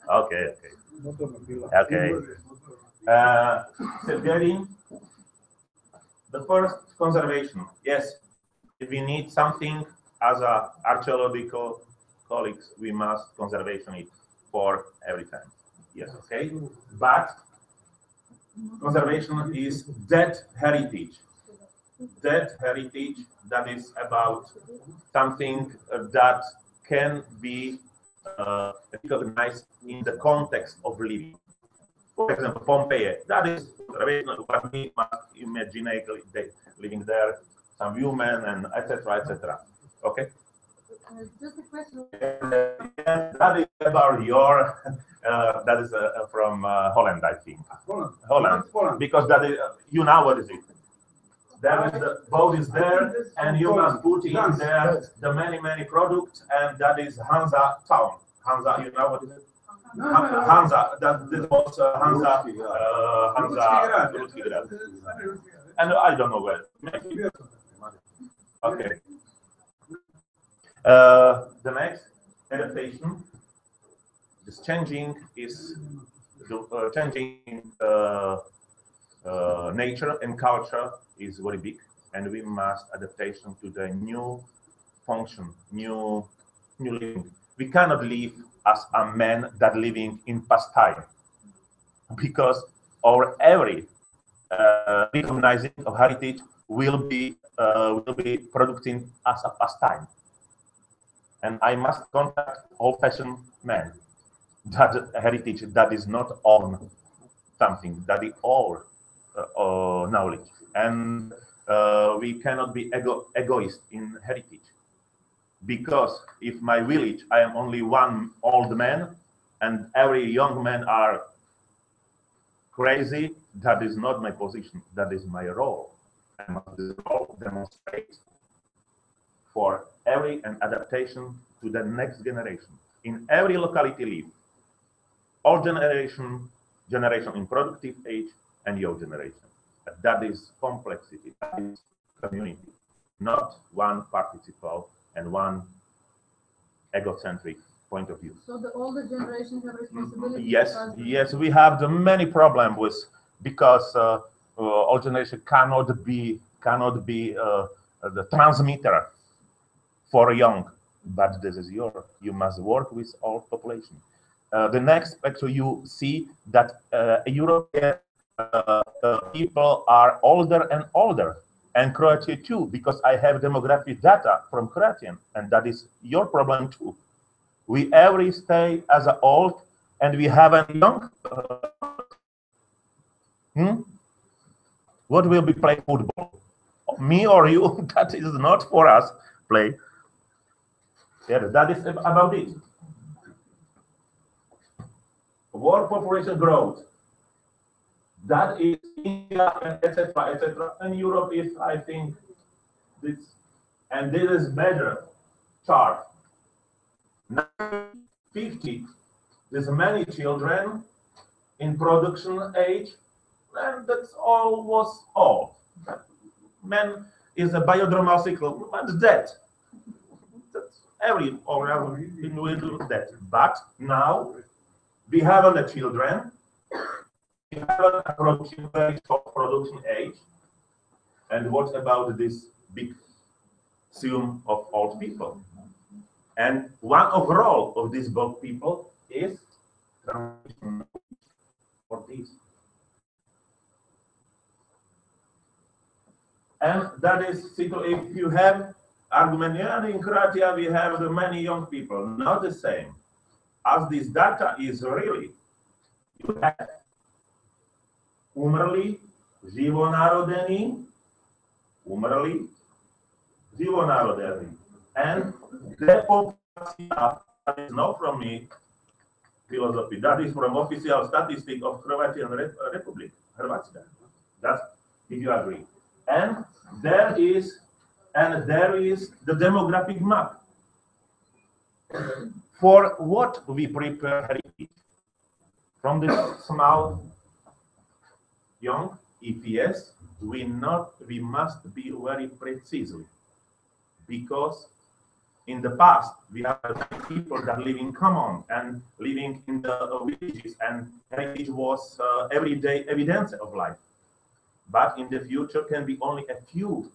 Okay. Getting the first conservation. Yes, if we need something as a archaeological colleagues, we must conservation it for every time. Yes, okay. But conservation is dead heritage. Dead heritage that is about something that can be recognized in the context of living. For example, Pompeii, that is what we must imagine living there, some human and etc. Okay. Just a question. That is about your. That is from Holland, I think. Holland, because that is you know what is it? There is the boat is there, and you must put in there the many products, and that is Hansa town. Hansa, you know what is it? Hansa, that was Hansa. And I don't know where. Okay. The next adaptation is changing nature and culture is very big, and we must adaptation to the new function, new living. We cannot live as a man that living in past time, because our every recognizing of heritage will be producing as a pastime. And I must contact old-fashioned man. That heritage that is not on something, that is all knowledge. And we cannot be egoist in heritage. Because if my village, I am only one old man, and every young man are crazy, that is not my position, that is my role. I must demonstrate for every and adaptation to the next generation. In every locality live, all generation in productive age and young generation. That is complexity, that is community, not one participant and one egocentric point of view. So the older generations have responsibility. Yes, we have the many problems with, because old generation cannot be the transmitter for young, but this is you must work with all population. The next picture you see that European people are older and older, and Croatia too, because I have demographic data from Croatian, and that is your problem too. We every stay as a old, and we have a young. What will be play football? Me or you? That is not for us play. Yeah, that is about it. World population growth. That is India and etc. And Europe is, I think, this, and this is better chart. 1950, there's many children in production age, and that's all was all. Man is a biodromal cycle, and that's every organism will do that. But now we have the children, we have approaching very short production age, and what about this big sum of old people? And one of role of these both people is for this. And that is, if you have argument, yeah, in Croatia we have the many young people, not the same. As this data is really, you have umrli, živonarodeni, and depopulacija, that is not from me philosophy, that is from official statistic of Croatian Republic, Hrvatska. That's if you agree. And there is the demographic map. For what we prepare heritage? From this small young If yes, we must be very precisely, because in the past we have people that live in common and living in the villages, and heritage was everyday evidence of life. But in the future can be only a few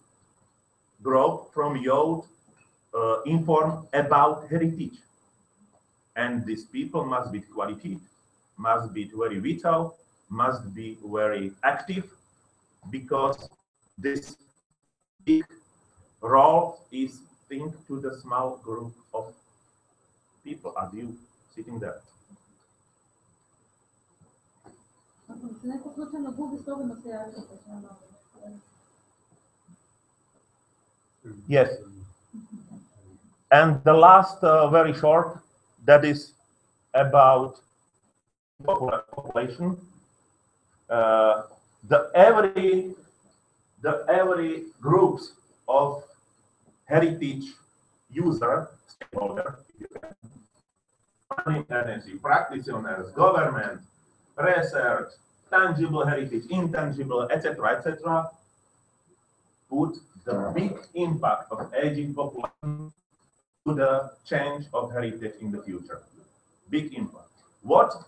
group from youth informed about heritage, and these people must be quality, must be very vital, must be very active, because this big role is think to the small group of people as you sitting there. Ako se neko slučajno gubi, slobodno se javite. Yes. And the last, very short, that is about population. The every groups of heritage user, stakeholder, energy, practitioners, government, research, tangible heritage, intangible, etc., put the big impact of aging population to the change of heritage in the future. Big impact. What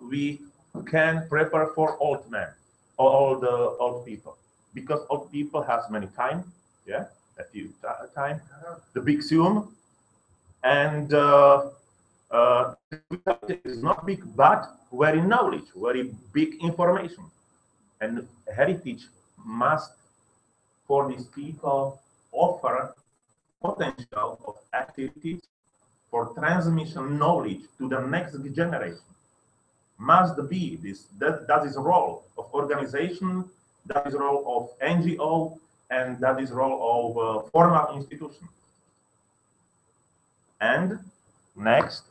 we can prepare for old men or all the old people, because old people has many time, yeah, a few time, the big sum, and is not big, but very knowledge, very big information, and heritage must for these people offer potential of activities for transmission knowledge to the next generation. Must be this, that is role of organization, that is role of NGO, and that is role of formal institution. And next,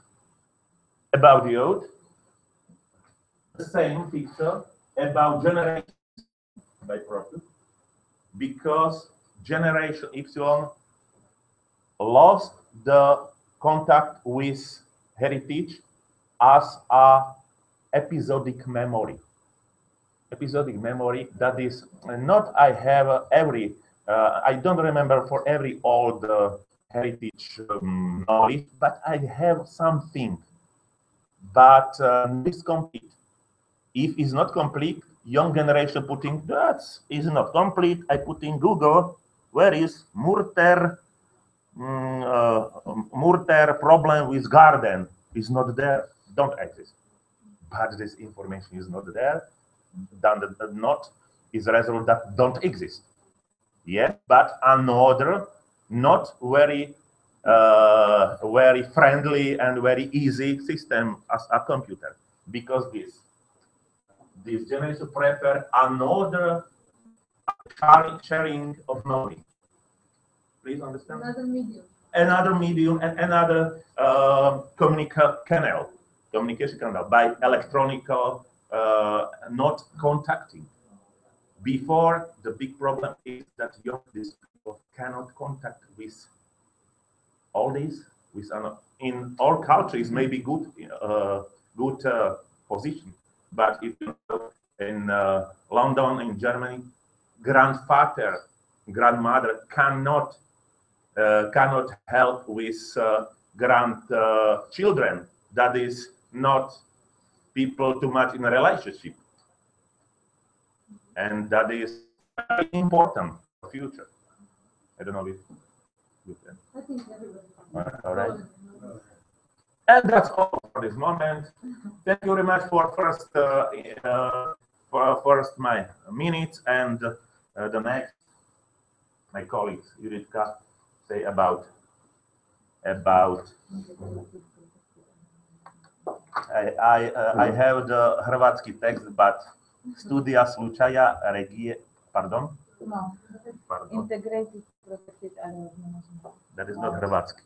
about youth, the same picture about generations by profit, because generation Y lost the contact with heritage as a episodic memory. Episodic memory, that is not I have every, I don't remember for every old heritage knowledge, but I have something, but it's complete. If it's not complete, young generation putting that is not complete. I put in Google, where is mrtva problem with garden is not there, don't exist. But this information is not there, then not is a result that don't exist. Yes, but another not very very friendly and very easy system as a computer, because this generation prefer another sharing of knowledge. Please understand. Another medium and another communication channel by electronic, not contacting. Before, the big problem is that these people cannot contact with all these. In all cultures, maybe good position, but if you know, in London, in Germany, grandfather, grandmother cannot help with grandchildren. That is not people too much in a relationship, and that is very important for the future. I don't know if you can. I think everybody. All right. And that's all for this moment. Thank you very much for first my minutes, and the next my colleagues Juritka say about I have the hrvatski text, but studia slučaja regije, pardon? No. Pardon. Integrated protected area of management. That is not hrvatski.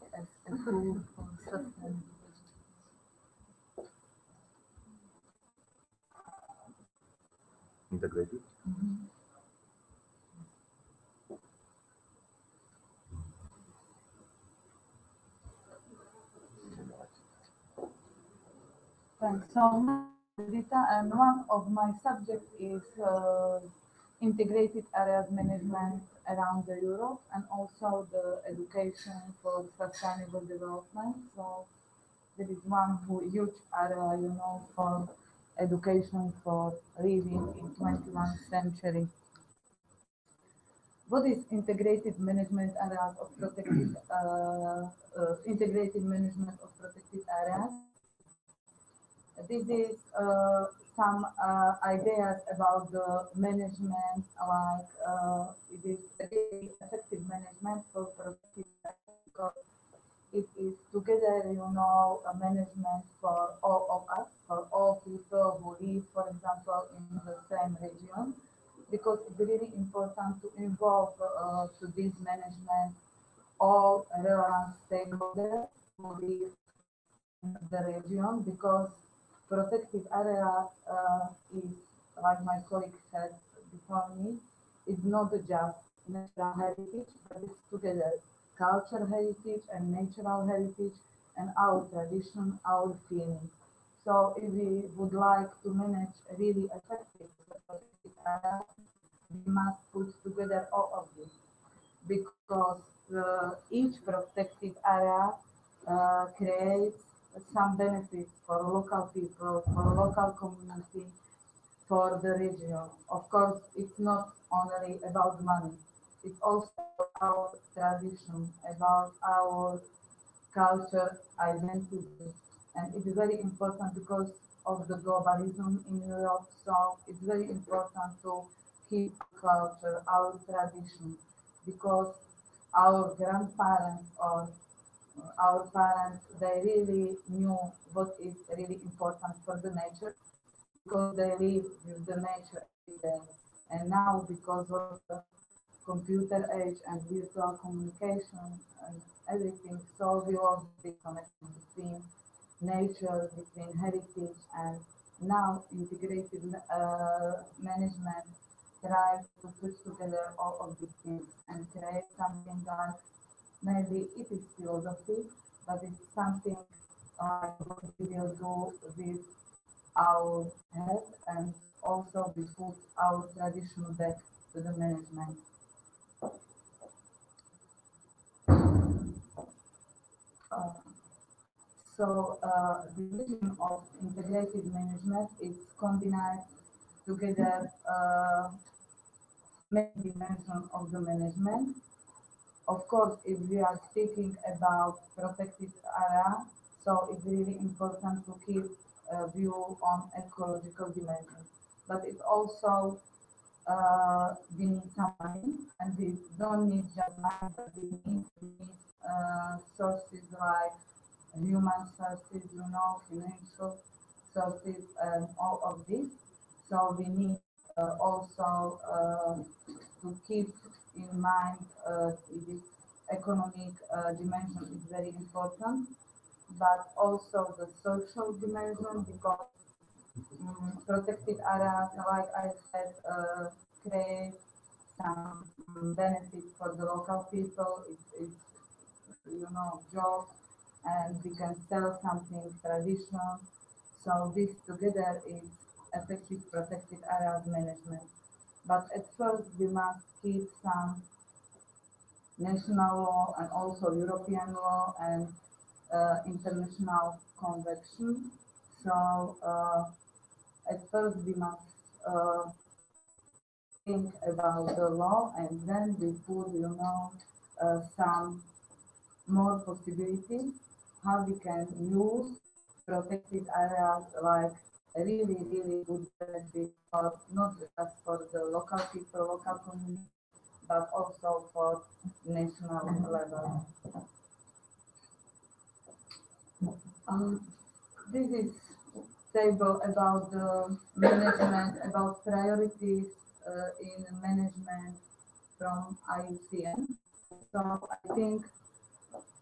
Integrated. Thanks so much. Edita, and one of my subjects is integrated areas management around the Europe and also the education for sustainable development. So there is one huge area, for education for living in 21st century. What is integrated management areas of protected integrated management of protected areas? This is some ideas about the management, like it is really effective management for protected areas because it is together, a management for all of us, for all people who live, for example, in the same region, because it's really important to involve to this management all relevant stakeholders who live in the region, because protected area is, like my colleague said before me, is not just natural heritage, but it's together cultural heritage and natural heritage and our tradition, our feeling. So if we would like to manage really effective protected area, we must put together all of this, because each protected area creates some benefits for local people, for local community, for the region. Of course, it's not only about money. It's also our tradition, about our culture, identity. And it is very important because of the globalism in Europe. So it's very important to keep culture, our tradition, because our grandparents or our parents, they really knew what is really important for the nature, because they live with the nature every day. And now, because of the computer age and virtual communication and everything, so we lost the connection between nature, between heritage, and now integrated management tries to put together all of these things and create something like, maybe it is philosophy, but it's something like what we will do with our head, and also we put our tradition back to the management. The vision of integrated management is combined together many dimensions of the management. Of course, if we are speaking about protected area, so it's really important to keep a view on ecological dimension. But it's also we need some money, and we don't need just money, but we need sources like human sources, financial sources, and all of this. So we need also to keep in mind this economic dimension is very important, but also the social dimension, because protected areas, like I said, create some benefits for the local people. It's jobs, and we can sell something traditional. So this together is effective protected areas management. But at first we must keep some national law and also European law and international convention. So at first we must think about the law, and then we put, some more possibilities how we can use protected areas like a really, really good benefit for not just for the local people, local community, but also for national level. This is table about the management, about priorities in management from IUCN. So I think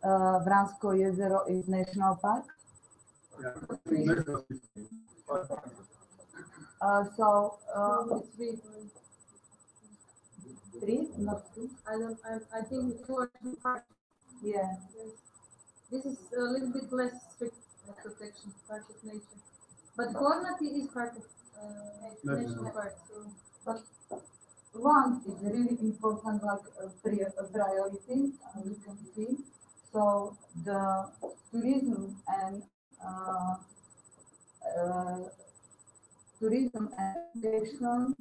Vransko Jezero is national park. It's three, not two. I think two or three parts. Yeah. Yes. This is a little bit less strict protection, part of nature. But Kornati is part of national park, so. But one is really important, like a priority, you can see. So the tourism and uh, education,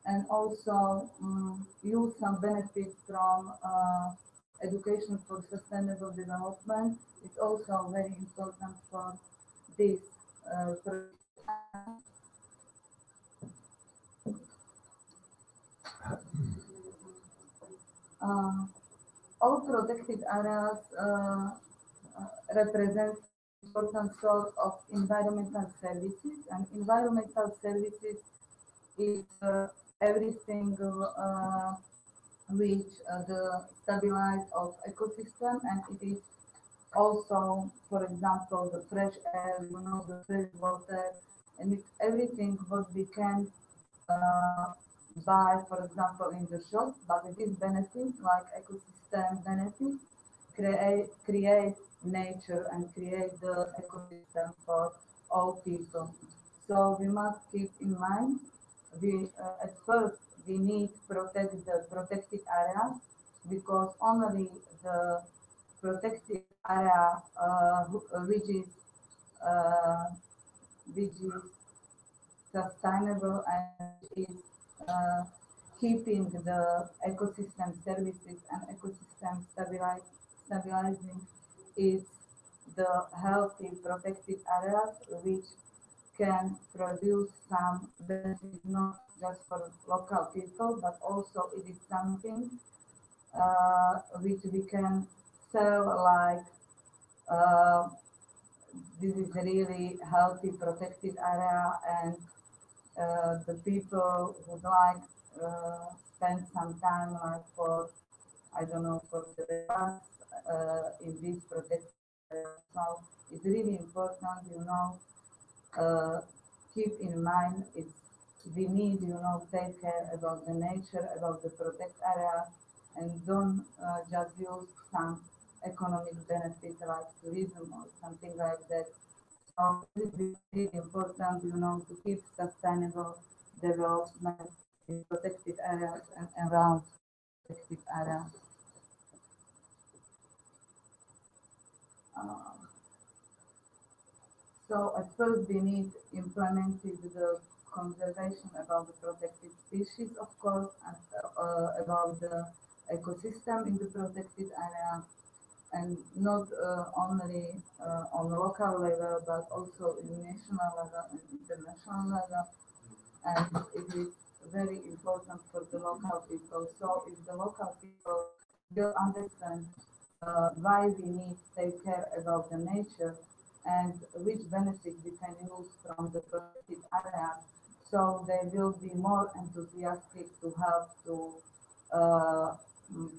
and also use some benefits from education for sustainable development. It's also very important for this all protected areas represent important source of environmental services, and environmental services is everything which the stabilize of ecosystem, and it is also, for example, the fresh air, the fresh water, and it's everything what we can buy, for example, in the shop, but it is benefit, like ecosystem benefit, create nature and create the ecosystem for all people. So we must keep in mind, we at first we need protect the protected areas, because only the protected area uh, which is sustainable and is uh, keeping the ecosystem services and ecosystem stabilizing is the healthy protected areas which can produce some benefit not just for local people, but also it is something which we can sell, like this is a really healthy protected area, and the people would like spend some time, like for, I don't know, for the relax in this protected area. So it's really important, keep in mind, it's we need, take care about the nature, about the protect area, and don't just use some economic benefit like tourism or something like that. So it is really important, to keep sustainable development in protected areas and around protected areas. So at first we need implemented the conservation about the protected species, of course, and about the ecosystem in the protected area, and not only on local level, but also in national level and international level. And it is very important for the local people. So if the local people will understand why we need to take care about the nature and which benefit we can use from the protected area, so they will be more enthusiastic to help uh, mm,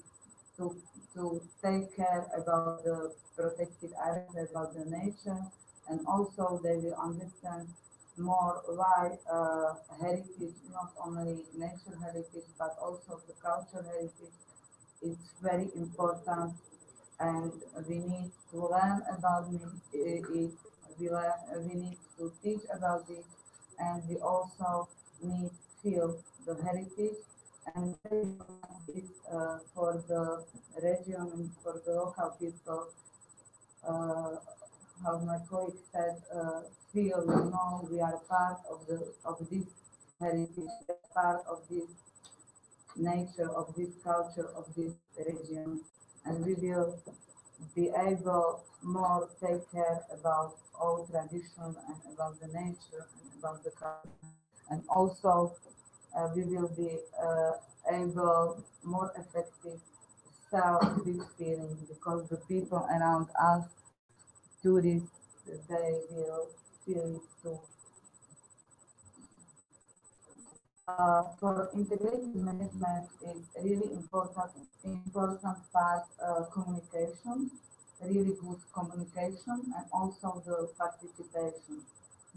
to to take care about the protected areas, about the nature, and also they will understand more why heritage, not only nature heritage, but also the cultural heritage, is very important, and we need to learn about it. We need to teach about it, and we also need to feel the heritage, and very important is for the region and for the local people. Uh, how my colleague said, feel, we are part of this heritage, we are part of this nature, of this culture, of this region, and we will be able more take care about all tradition and about the nature and about the culture, and also we will be able more effective sell this feeling, because the people around us tourists, they will feel it too. For integrated management is really important part communication, really good communication, and also the participation.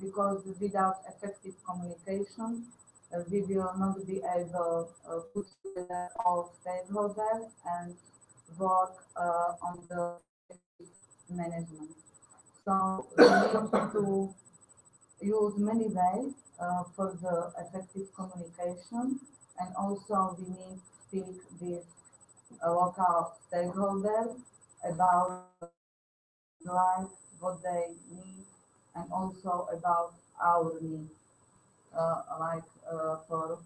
Because without effective communication, we will not be able to put together all stakeholders and work on the management. So we need to use many ways for the effective communication, and also we need to speak with local stakeholders about life, what they need, and also about our needs, for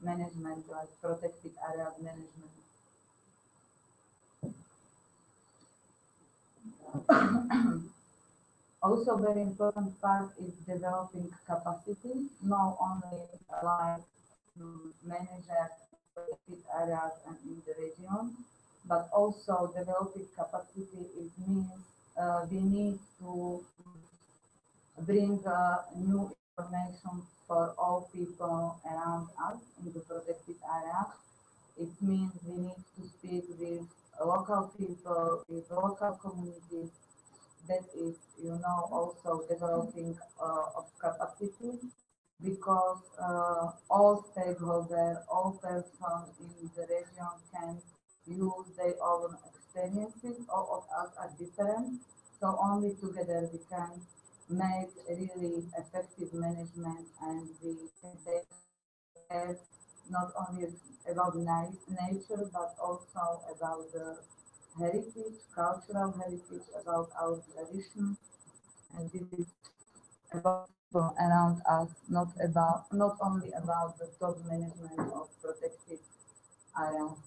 management, like protected area management. Also, very important part is developing capacity, not only like manager protected areas and in the region, but also developing capacity. It means we need to bring new information for all people around us in the protected area. It means we need to speak with local people, with local communities. That is, also developing of capacity, because all stakeholders, all persons in the region can use their own experiences. All of us are different, so only together we can make really effective management, and we can take care not only about nature, but also about the heritage, cultural heritage, about our tradition, and this is about people around us, not only about the top management of protected areas.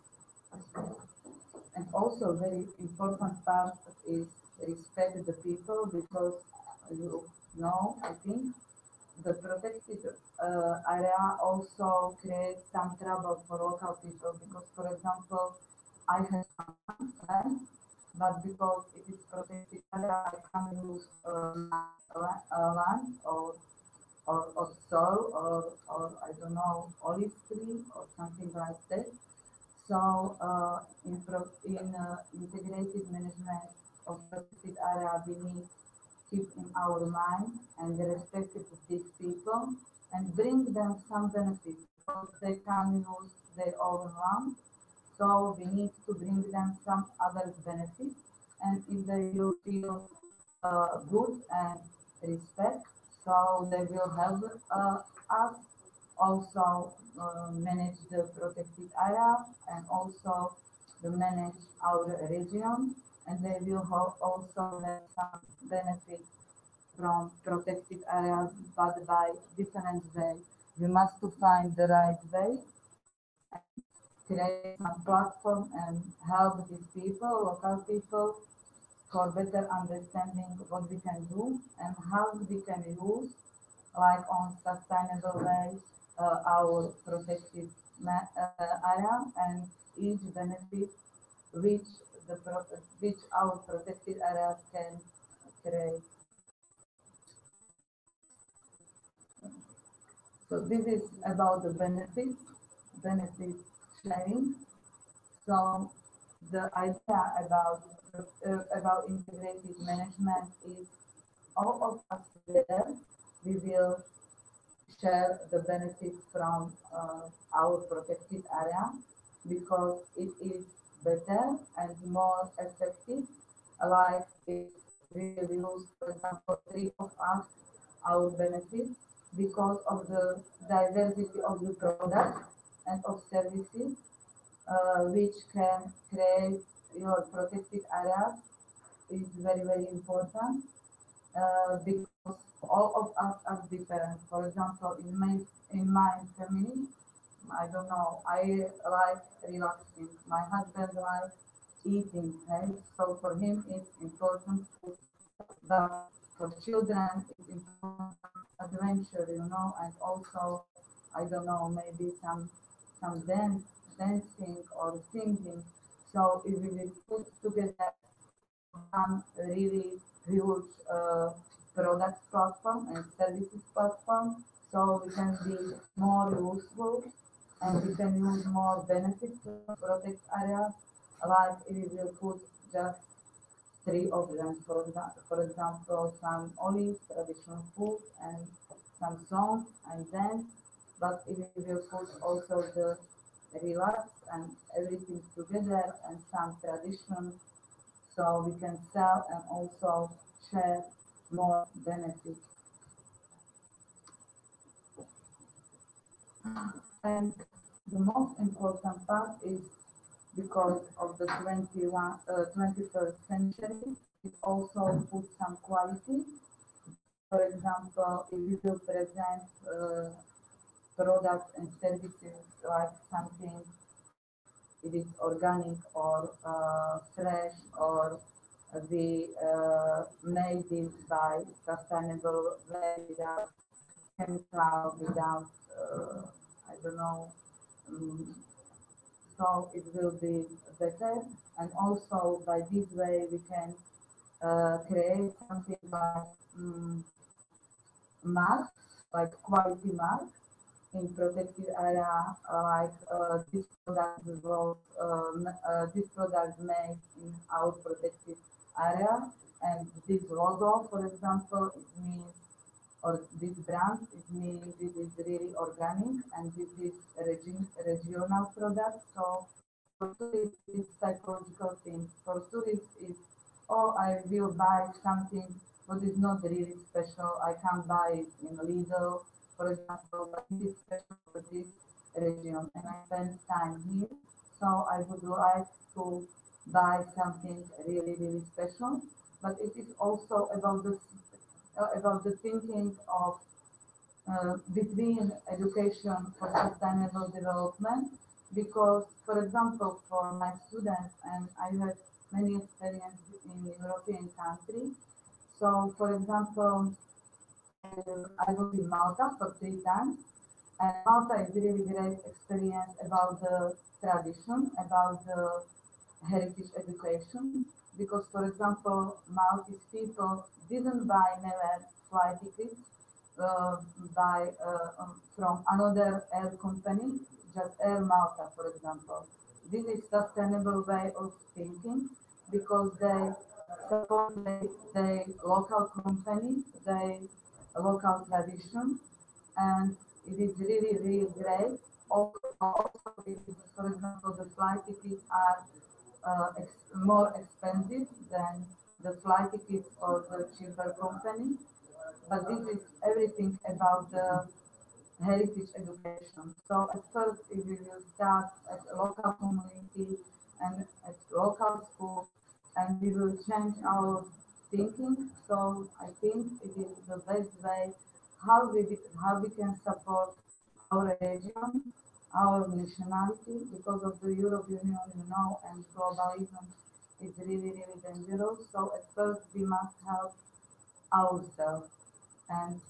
And also very important part is respect the people, because I think the protected area also creates some trouble for local people, because, for example, I have some land, but because it is protected area, I can't use land or soil or I don't know, olive tree or something like that. So in integrated management of protected area, we need keep in our mind and the respect of these people and bring them some benefits, because they can use their own land. So we need to bring them some other benefits, and if they will feel good and respect, so they will help us also manage the protected area, and also to manage our region, and they will also have some benefits from protected areas, but by different way. We must to find the right way and create some platform and help these people, local people, for better understanding what we can do and how we can use, like on sustainable way, our protected area, and each benefit which which our protected areas can create. So this is about the benefit sharing. So the idea about integrated management is all of us together, we will share the benefits from our protected area, because it is better and more effective. Like if we will use, for example, three of us, our benefits, because of the diversity of the products and of services which can create your protected areas is very, very important, because all of us are different. For example, in my family, I don't know, I like relaxing. My husband likes eating, right? So for him it's important food, but for children it's important adventure, and also, I don't know, maybe some dancing or singing. So if we will put together some really huge product platform and services platform, so we can be more useful and we can use more benefits to protect areas, like if we will put just three of them, for example, some olives, traditional food, and some songs and dance, but if we will put also the relax and everything together and some tradition, so we can sell and also share more benefits. And the most important part is because of the 21st century, it also puts some quality. For example, if you will present products and services like something, it is organic or fresh, or we made it by sustainable way without chemical, without I don't know. Um, so it will be better, and also by this way we can create something like marks, like quality marks in protected area, like this product made in our protected area, and this logo, for example, it means, or this brand, it means this is really organic and this is regional product. So for tourists, it's psychological thing. For tourists, it's, oh, I will buy something but it's not really special. I can't buy it in Lidl, for example, but it is special for this region, and I spend time here. So I would like to buy something really, really special. But it is also about the thinking of between education for sustainable development, because, for example, for my students, and I have many experience in European countries. So, for example, I was in Malta for 3 times, and Malta is really great experience about the tradition, about the heritage education, because, for example, Maltese people didn't buy never flight tickets uh, from another air company, just Air Malta, for example. This is sustainable way of thinking because they support the local company, the local tradition, and it is really, really great. Also, for example, the flight tickets are more expensive than the flight tickets of the cheaper company, but this is everything about the heritage education. So at first we will start at a local community and at local school, and we will change our thinking. So I think it is the best way how we can support our region, our nationality, because of the European Union, and globalism is really, really dangerous. So at first we must help ourselves, and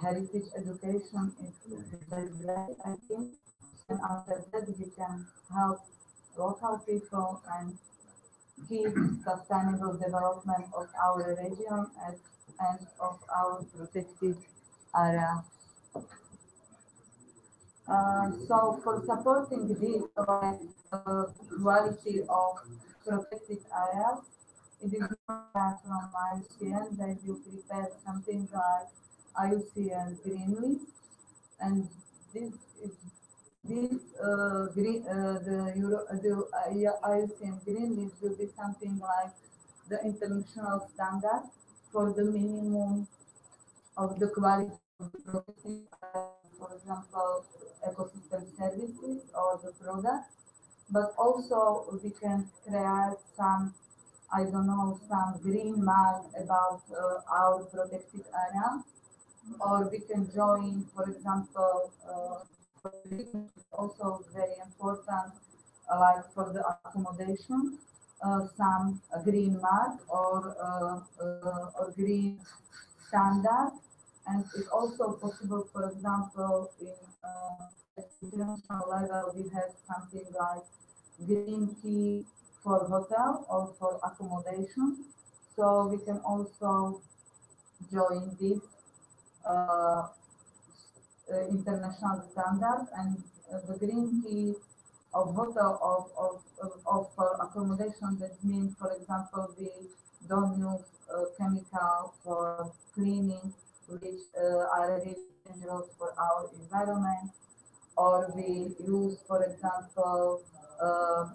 heritage education is the best way, I think. And after that we can help local people and keep sustainable development of our region and of our protected area. So for supporting this quality of protected areas, it is not that from IUCN they will prepare something like IUCN green list, and this is this green the Euro the IUCN green list will be something like the international standard for the minimum of the quality of the protected, for example, ecosystem services or the products, but also we can create some, I don't know, some green mark about our protected area, or we can join, for example, also very important, like for the accommodation, some green mark or green standard, and it's also possible, for example, in at international level, we have something like green key for hotel or for accommodation. So we can also join this uh, international standard, and the green key of hotel of for accommodation. That means, for example, we don't use chemical for cleaning, which are really dangerous for our environment, or we use, for example, uh,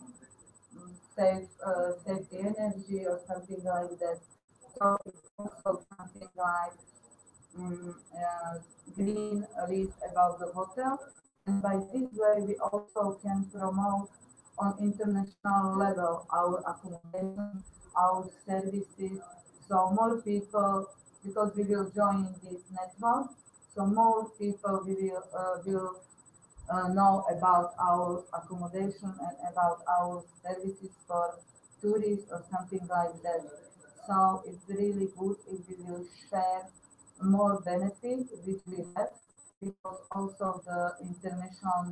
save the energy or something like that. So it's also something like green list about the hotel. And by this way, we also can promote on international level our accommodation, our services. So more people, because we will join this network, so more people will know about our accommodation and about our services for tourists or something like that. So it's really good if we will share more benefits which we have, because also the international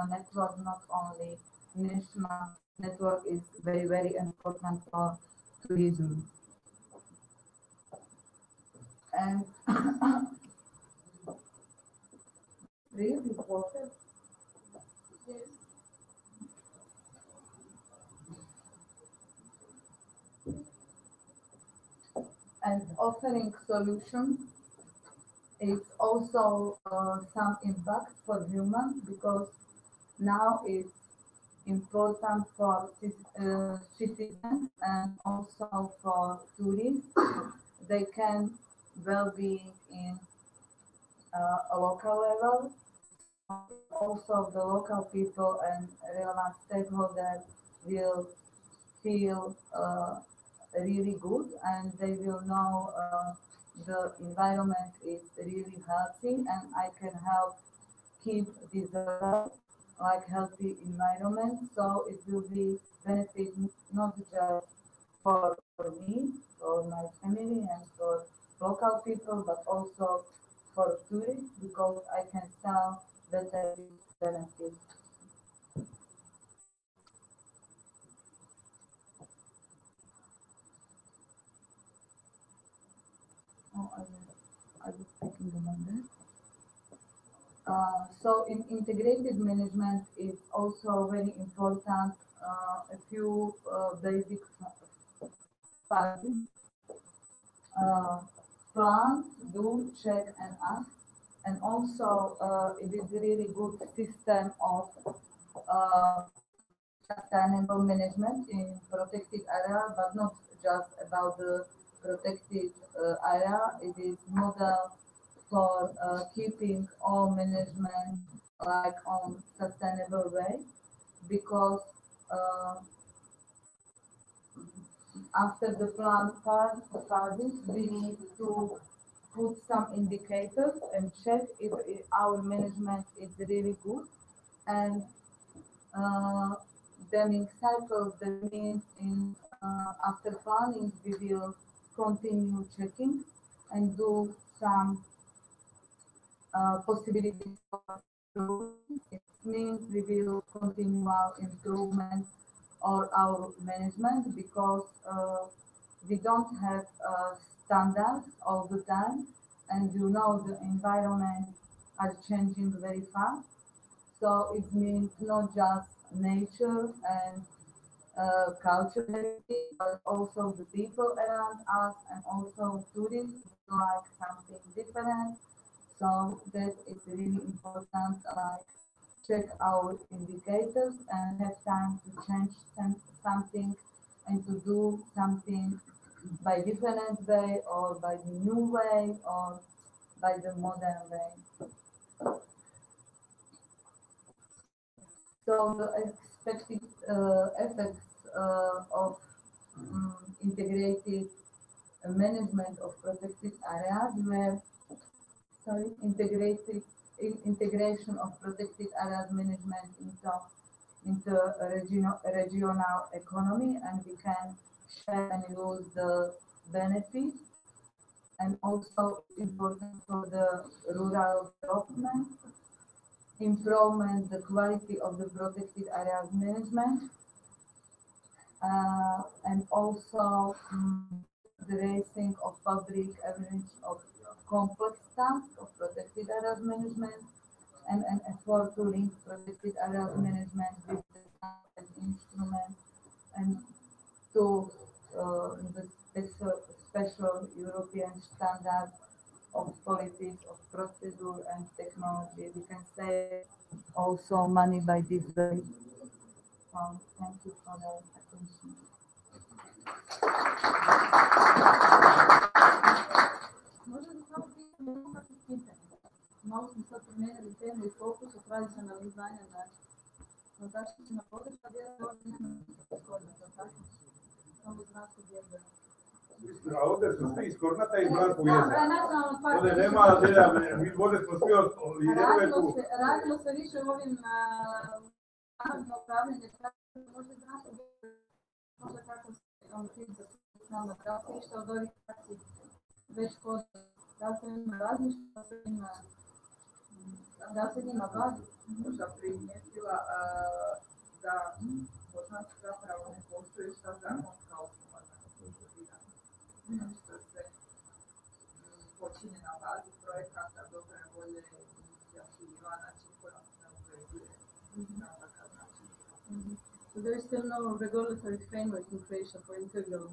network, not only national network, is very, very important for tourism. And really water. And offering solution is also some impact for humans, because now it's important for citizens and also for tourists. They can well-being in a local level. Also, the local people and relevant stakeholders will feel really good, and they will know the environment is really healthy, and I can help keep this like healthy environment. So it will be benefit not just for me, for my family, and for local people, but also for tourists, because I can sell better benefits. Oh, I was speaking about that. So in integrated management is also very important. A few basic facts. Plan, do, check, and act. And also it is a really good system of sustainable management in protected area, but not just about the protected area. It is model for keeping all management like on sustainable way, because after the plan phases, we need to put some indicators and check if our management is really good. And Deming cycles, that means in after planning we will continue checking and do some possibilities for improvement. It means we will continue our improvement or our management, because we don't have standards all the time, and you know the environment are changing very fast. So it means not just nature and culture, but also the people around us, and also tourists like something different. So that is really important, like check our indicators and have time to change something and to do something by different way, or by the new way, or by the modern way. So the expected effects of integrated management of protected areas were, integration of protected areas management into regional economy, and we can share and use the benefits. And also important for the rural development, improvement the quality of the protected areas management, and also the raising of public awareness of complex tasks of protected areas management, and an effort to link protected areas management with the instrument, and to the special European standard of politics, of procedure and technology. We can save also money by this way. So thank you for the attention. malo smo sad promijenili temu i fokus od tradicionalnih znanja na zaštićena područja, vjerujem ovdje nema skorna, tako? Samo značko djeluje. A ovdje su svi iz Kornata i Blanskog jezera. Nacionalno park. Ovdje nema, mi ovdje smo svi od liderove tu. Radilo se više o ovim naravno upravljanje, možda značko djeluje, možda kako se tim za nama trafilišta od ovih taksi već kod, da se ima različito, da se njima bavi. Možda primijetila da Bosanci zapravo ne postoji šta zakonska osnova za konstituiranje. Znači to se počinje na bazi projekata dobre volje inicijativa, znači koja se obvezuje na takav način. So there is still no regulatory framework in Croatia for integral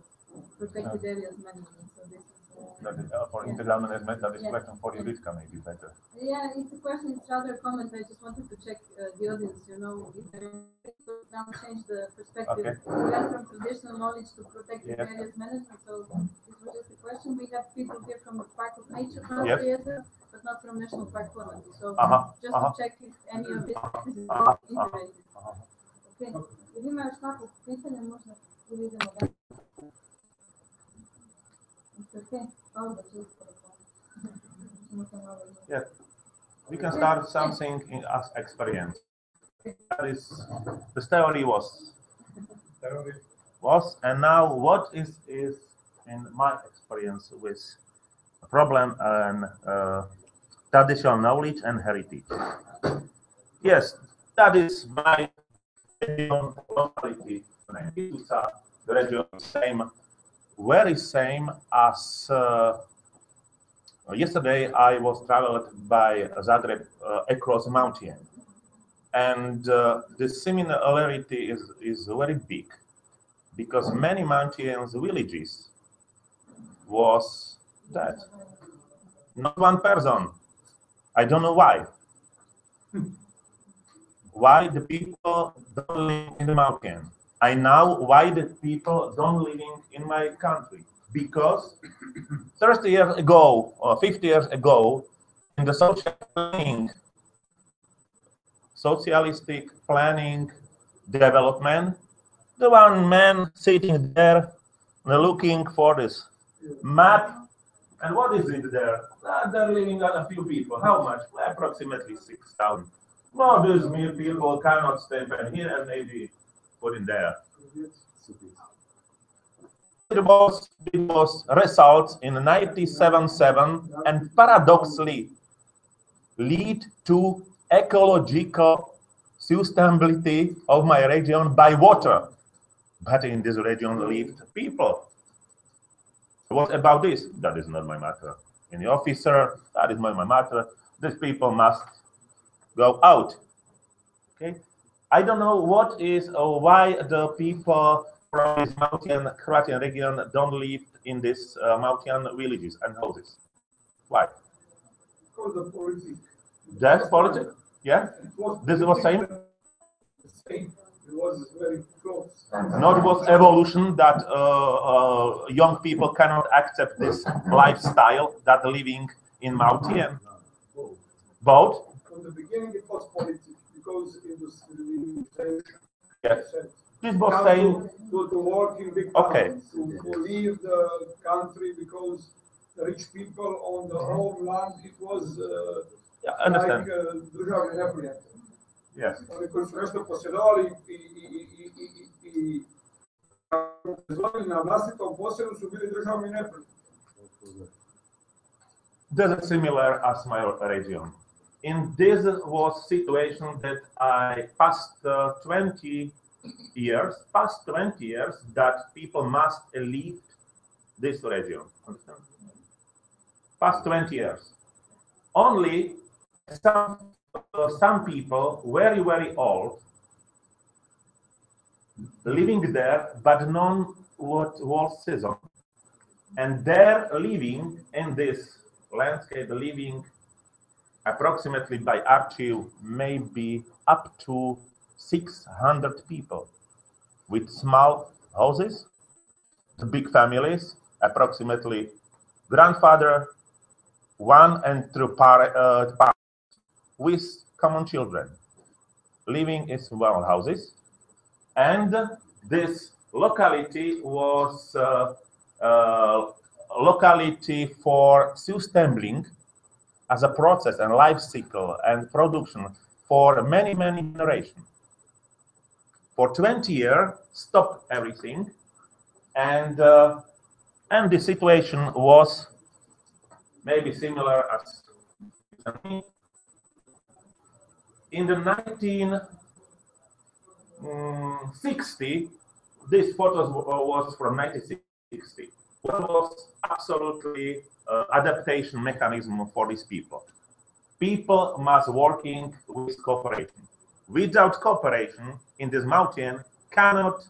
protected areas management. So this is for integral management, that is question for Judithka maybe better. Yeah, it's a question, it's rather a comment. I just wanted to check the audience, you know, if there now change the perspective. Okay. We went from traditional knowledge to protected areas management, so this was just a question. We have people here from the Park of Nature, but not from National Park Poland. So just to check if any of this is integrated. Okay. If ima još nekog pitanja, možda vidimo da. Okay. Yeah, we can start something as experience. That is, the theory was, and now what is in my experience with problem and traditional knowledge and heritage. Yes, that is my region locality. The region same, very same as. Yesterday, I was traveled by Zagreb across mountain, and the similarity is very big, because many mountains villages was dead. Not one person. I don't know why. Why the people don't live in the mountain? I know why the people don't live in my country. Because 30 years ago or 50 years ago, in the socialistic planning development, the one man sitting there looking for this map, and what is it there? They're living on a few people. How much? Approximately 6,000. No, these people cannot stay here and maybe put in there. It was results in 1977 and paradoxically lead to ecological sustainability of my region by water. But in this region lived people. What about this? That is not my matter. In the officer, that is not my matter. These people must go out. Okay, I don't know what is or why the people from this mountain Croatian region don't live in these mountain villages and houses. Why? Because of politics. That's politics? Yeah? This was same? Same. It was very close. Not was evolution that young people cannot accept this lifestyle that living in mountain? Both? From the beginning it was politics, because it was Yes. This was saying to work in big towns, to leave the country because the rich people on the homeland, it was like državni neprijatelj. Yes. Oni koji su nešto posjedovali i na vlastitom posjedu su bili državni neprijatelji. This is similar as my region. In this was situation that I passed 20 years that people must leave this region. Understand? Past 20 years. Only some people, very, very old, living there, but non what was season. And they're living in this landscape, living approximately by archive, maybe up to 600 people with small houses, the big families, approximately grandfather, one and two parents, with common children, living in small houses, and this locality was locality for sustaining as a process and life cycle and production for many generations. For 20 years, stopped everything, and the situation was maybe similar as in the 1960. This photo was from 1960. What was absolutely adaptation mechanism for these people? People must working with cooperation. Without cooperation in this mountain cannot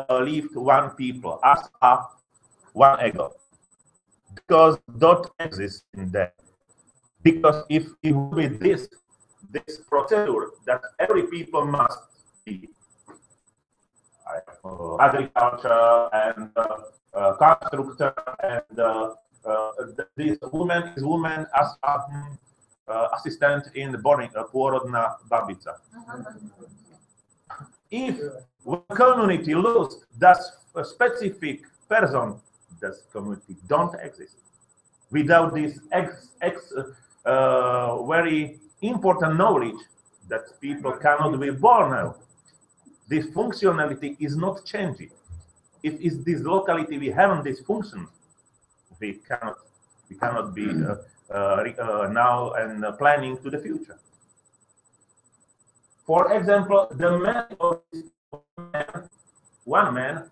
live one people as one ego, because don't exist in there. Because if it would be this procedure that every people must be agriculture and constructor and this woman is woman as assistant in the boarding porodna babica. If one community loses that specific person, this community don't exist. Without this very important knowledge that people cannot be born out, this functionality is not changing. If it's this locality we haven't this function, we cannot be now and planning to the future. For example, the man or one man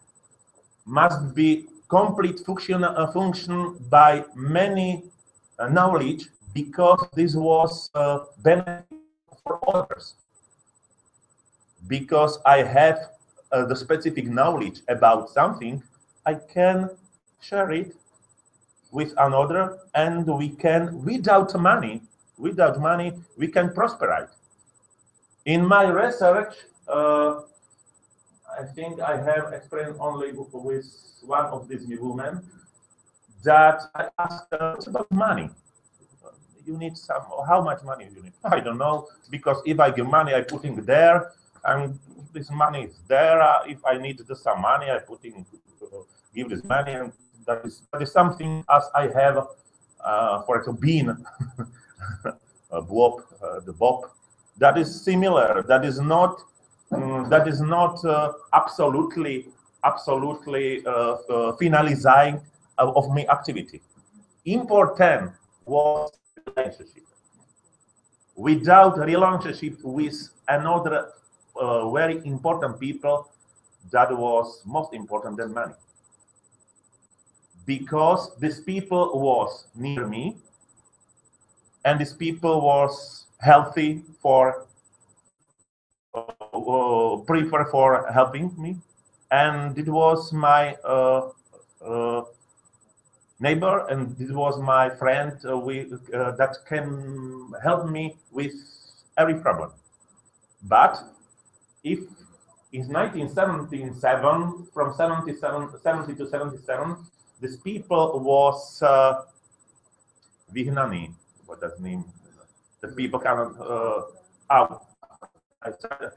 must be complete function by many knowledge, because this was benefit for others. Because I have the specific knowledge about something, I can share it with another, and we can, without money, we can prosper. In my research, I think I have explained only with one of these women that I asked her about money. You need some, how much money you need? I don't know, because if I give money, I put in there, and this money is there. If I need some money, I put in, give this money, and that is something as I have, for example, bean, the bob. That is similar. That is not absolutely finalizing of my activity. Important was relationship. Without relationship with another very important people, that was most important than money. Because these people was near me, and these people was healthy for prefer for helping me, and it was my neighbor, and it was my friend that can help me with every problem. But if in 1977, from 70 to 77, these people was vyhnani. What does it mean? The people cannot out. The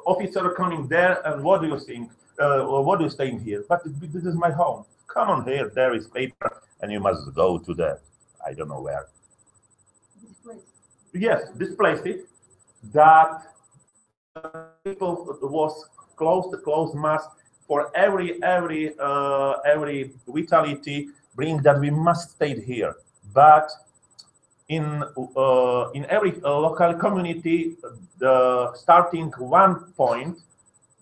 officer coming there, and what do you think? What do you staying here? But this is my home. Come on here. There is paper, and you must go to the, I don't know where. Yes, displaced it. That people was close mass for every vitality bring that we must stay here. But in every local community, the starting one point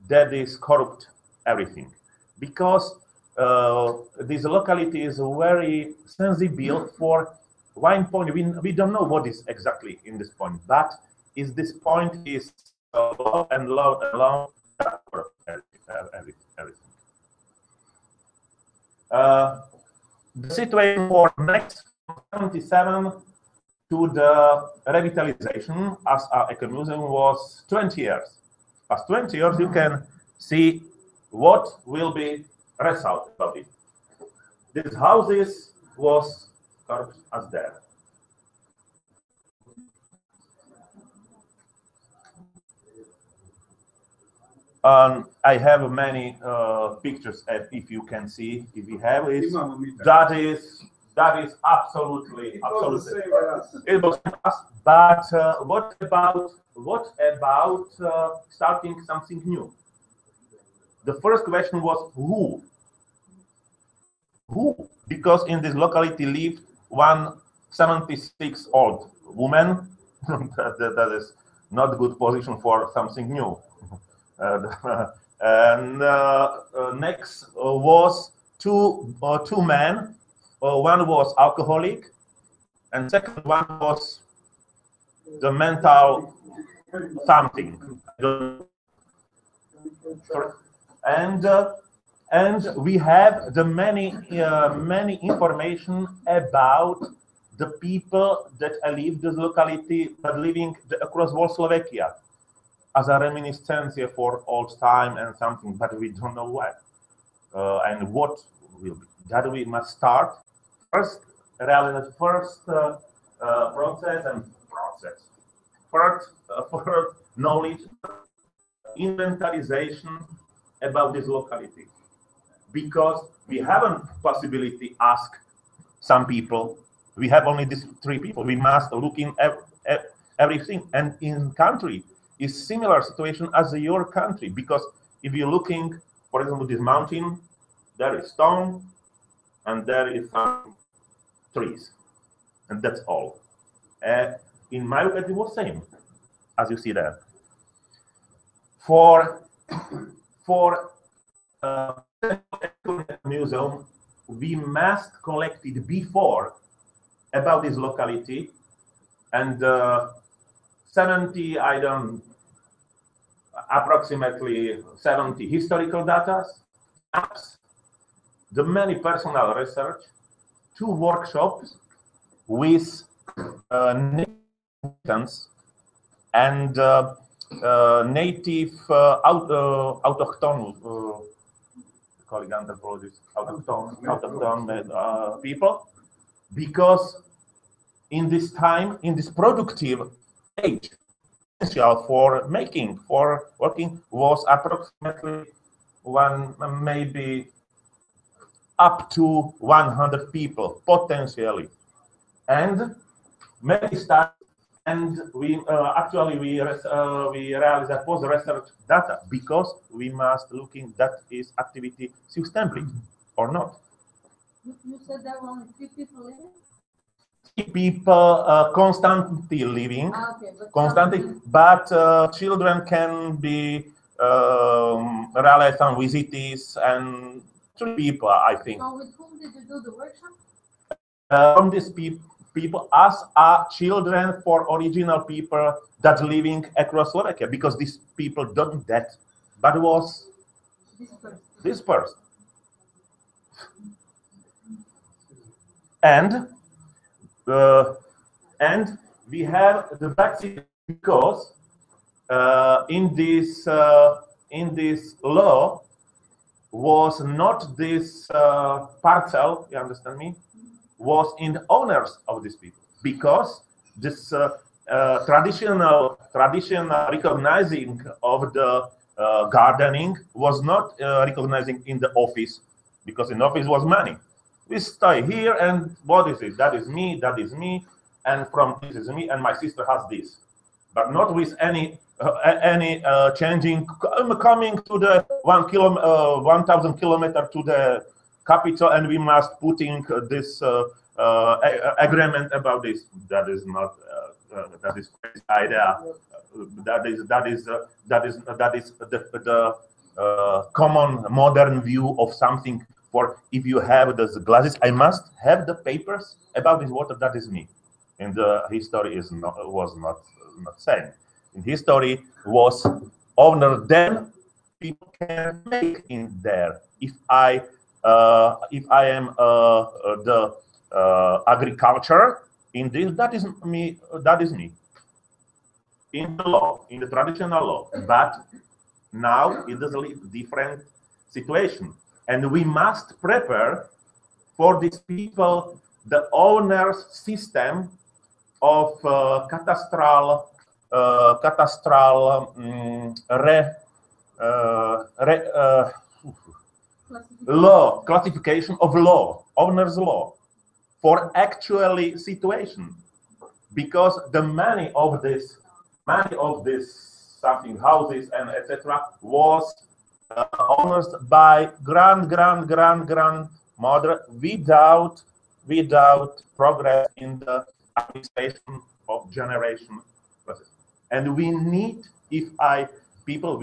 that is corrupt everything, because this locality is very sensible for one point. We don't know what is exactly in this point, but is this point is low and low and low for everything. The situation for next 77 to the revitalization as our ecomuseum was 20 years. As 20 years, you can see what will be result of it. These houses was as there. I have many pictures, if you can see, if you have it. That is absolutely. It was us. But what about starting something new? The first question was who? Who? Because in this locality lived one 76-old woman. that is not a good position for something new. And next was two men. One was alcoholic, and second one was the mental something. And we have the many information about the people that live this locality, but living across whole Slovakia, as a reminiscence for old time and something, but we don't know what and what will be. That we must start first, really the first first knowledge, inventarization about this locality, because we haven't possibility ask some people. We have only these three people. We must look in everything, and in country is similar situation as your country, because if you're looking, for example, this mountain, there is stone and there is some trees, and that's all. In my opinion, it was same as you see there. For museum, we must collect it before about this locality, and 70, approximately 70 historical data, maps, the many personal research, 2 workshops with natives and native autochthon people, because in this time, in this productive age, potential for working was approximately maybe up to 100 people potentially, and many studies. And we actually we realize that was research data, because we must looking that is activity sustainable or not. You said there were only 3 people living? 3 people constantly living, but children can be realized on visits, and 3 people, I think. So with whom did you do the workshop? From these people as are children for original people that living across Slovakia, because these people don't that, but was dispersed. And we have the vaccine, because in this law was not this parcel, you understand me, was in the owners of these people, because this traditional recognizing of the gardening was not recognizing in the office, because in office was money. We stay here, and what is it? That is me, and from this is me, and my sister has this, but not with any changing, coming to the 1,000 kilometers to the capital, and we must putting this agreement about this. That is not that is crazy idea. That is the common modern view of something. For if you have those glasses, I must have the papers about this water. That is me. In the history was not same. In history was owner, then people can make in there. If I am the agriculture in this, that is me. That is me. In the law, in the traditional law, but now it is a different situation, and we must prepare for these people the owner's system of law, classification of law, owner's law, for actually situation, because the money of this something houses and etc. was owned by grandmother without progress in the administration of generation process. And we need, we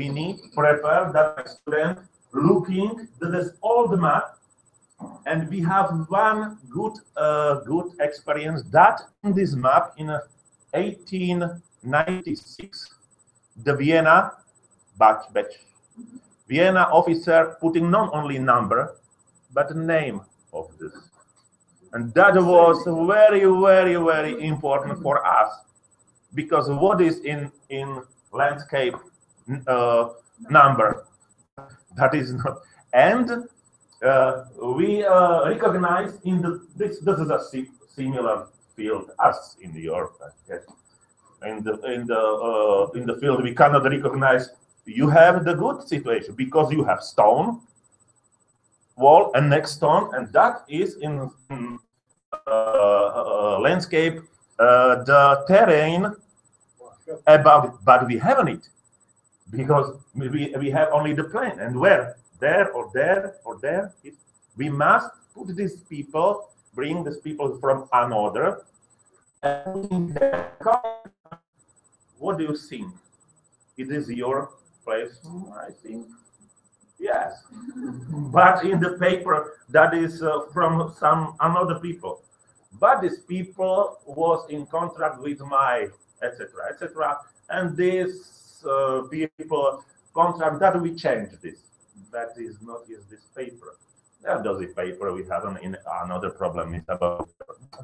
need prepare that student looking at this old map, and we have one good experience that in this map in 1896, the Vienna officer putting not only number but name of this, and that was very important for us, because what is in landscape number, that is not, and we recognize in this is a similar field as in Europe. Yes. In the field we cannot recognize. You have the good situation because you have stone wall and next stone, and that is in landscape the terrain about it, but we haven't it because we have only the plain, and where there or there or there we must put these people, bring these people from another, and what do you think? It is your place? I think yes, but in the paper that is from some another people, but this people was in contract with my etc., and this people contract that we change this. That is not is this paper. That does the paper we have in another problem is about,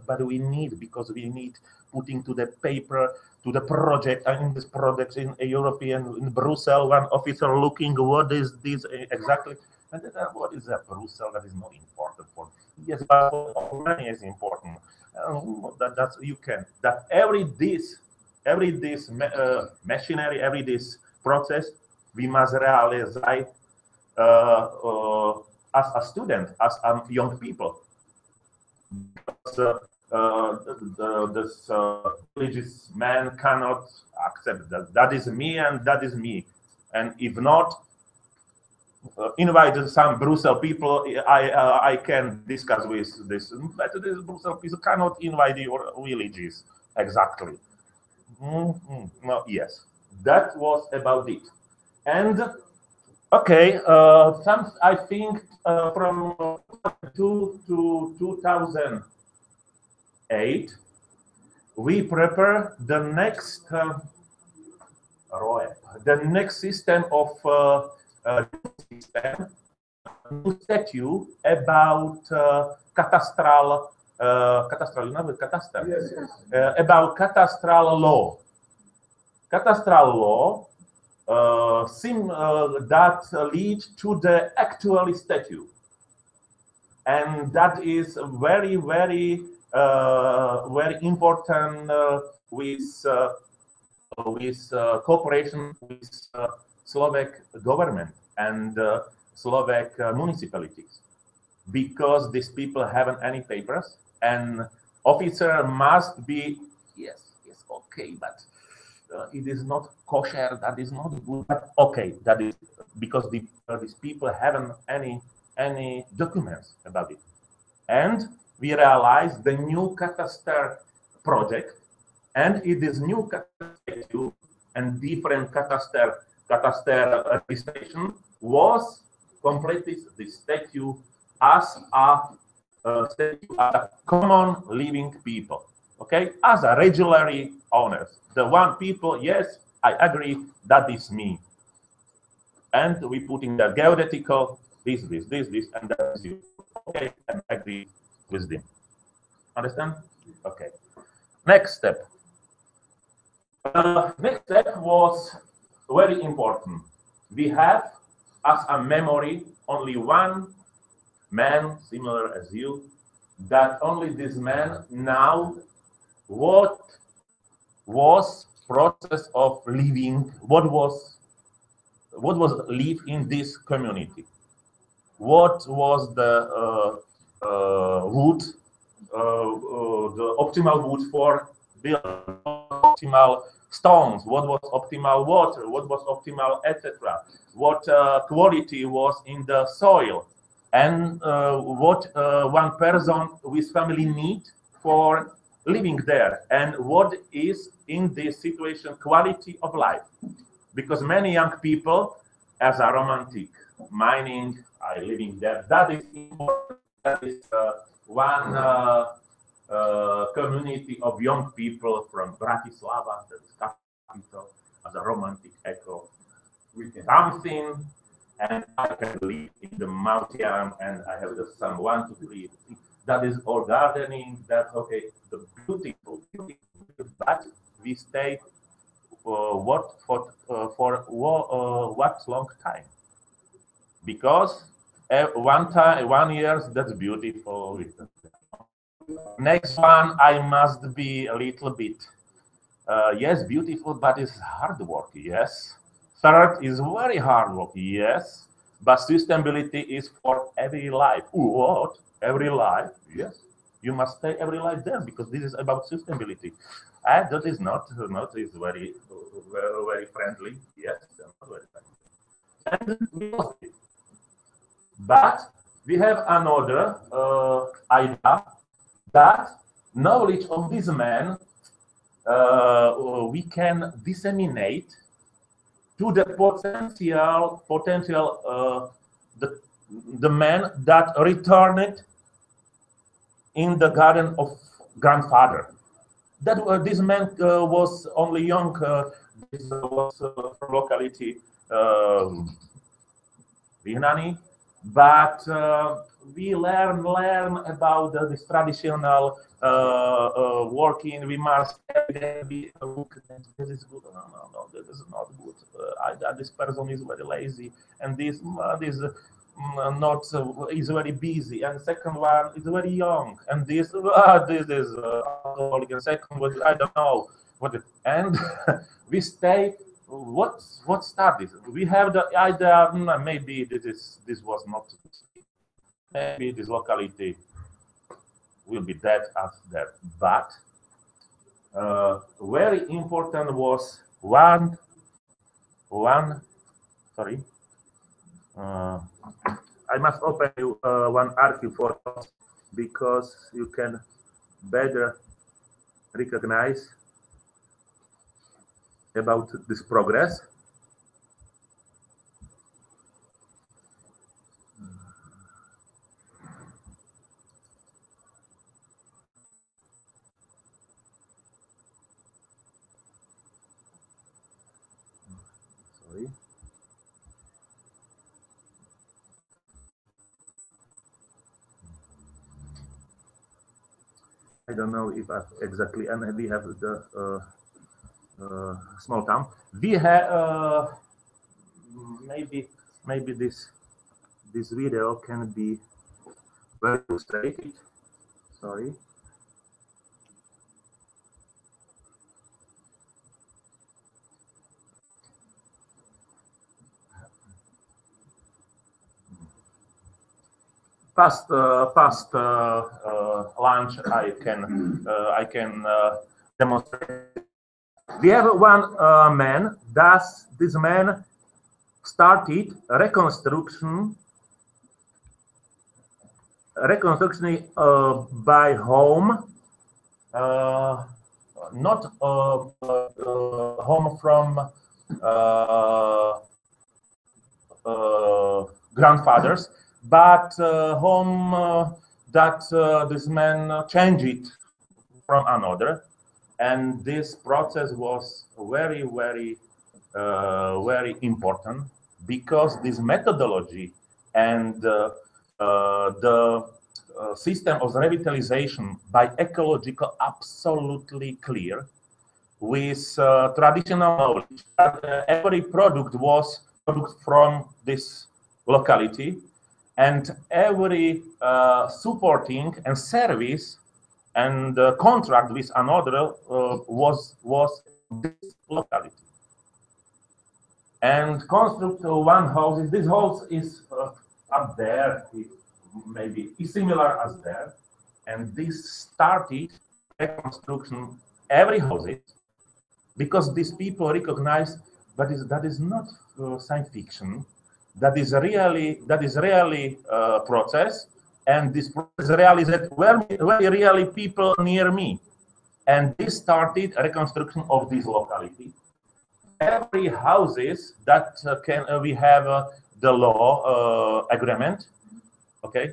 but we need, because we need putting to the paper to the project, and in this project in a European in Brussels, one officer looking what is this exactly, and what is that Brussels, that is not important for, yes, but money is important. That's you can that every this machinery, every this process we must realize as a student, as young people. Because this religious man cannot accept that. That is me and that is me. And if not, invite some Brussels people, I can discuss with this. But this Brussels people cannot invite your religious exactly. No, yes, that was about it. And okay, I think from 2008, we prepare the next system of statute about cadastral. You know the cadastral? Yes. About cadastral law. Cadastral law that leads to the actual statute, and that is very important with cooperation with Slovak government and Slovak municipalities, because these people haven't any papers, and officer must be yes okay, but it is not kosher, that is not good, but okay, that is because these people haven't any documents about it. And we realized the new cadastre project, and it is new cadastre and different cadastre registration was completed the statute as a common living people, okay, as a regularly owners. The one people, yes, I agree, that is me. And we put in the geodetical, this, and that is you. Okay, and I agree with them. Understand? Okay. Next step. Next step was very important. We have as a memory only one man, similar as you, that only this man now what was process of living, what was what was live in this community? What was the wood, the optimal wood for building, optimal stones, what was optimal water, what was optimal, etc. What quality was in the soil, and what one person with family need for living there, and what is in this situation quality of life. Because many young people, as a romantic, mining, I living there, that is important. That is one community of young people from Bratislava, that is capital, as a romantic echo. We can something, and I can live in the mountain, and I have the sun 1, 2, 3. That is all gardening. That's okay. The beautiful, but we stay what for what long time? Because 1 year that's beautiful. Next one I must be a little bit yes, beautiful, but it's hard work. Yes. Third is very hard work. Yes, but sustainability is for every life. What? Every life? Yes. You must stay every life there because this is about sustainability. And that is not is very friendly. Yes, not very friendly. And we lost it. But we have another idea that knowledge of this man we can disseminate to the potential the man that returned in the garden of grandfather. That this man was only young. This was from locality Vihnani, but we learn about this traditional working. We must be look. This is good. No, this is not good. This person is very lazy, and this not is very busy. And second one is very young, and this is alcoholic. And second one, I don't know what. And we stay. What started? We have the idea. Maybe this was not. Maybe this locality will be dead after that. But very important was one. Sorry. I must open one archive for us because you can better recognize about this progress. Sorry. I don't know if exactly, and we have the small town. We have maybe this video can be very illustrated. Sorry. Past lunch, I can demonstrate. We have one man. This man started reconstruction by home, not home from grandfathers, but home that this man changed it from another, and this process was very important because this methodology and the system of revitalization by ecological absolutely clear with traditional knowledge. Every product was product from this locality, and every supporting and service and contract with another was this locality. and construct one house. This house is up there, maybe similar as there, and this started reconstruction every houses, because these people recognize that is not science fiction, that is really process, and this process realized very really people near me, and this started a reconstruction of this locality. Every houses that we have the law agreement, okay,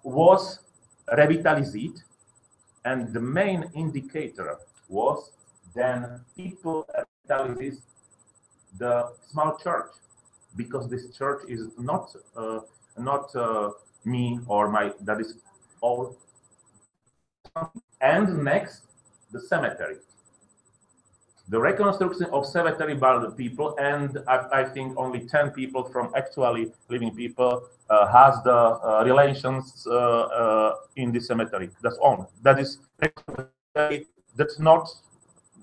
was revitalized, and the main indicator was then people revitalized the small church, because this church is not me or my, that is all. And next, the cemetery. The reconstruction of cemetery by the people, and I think only 10 people from actually living people has the relations in the cemetery. That's all. That is, that's not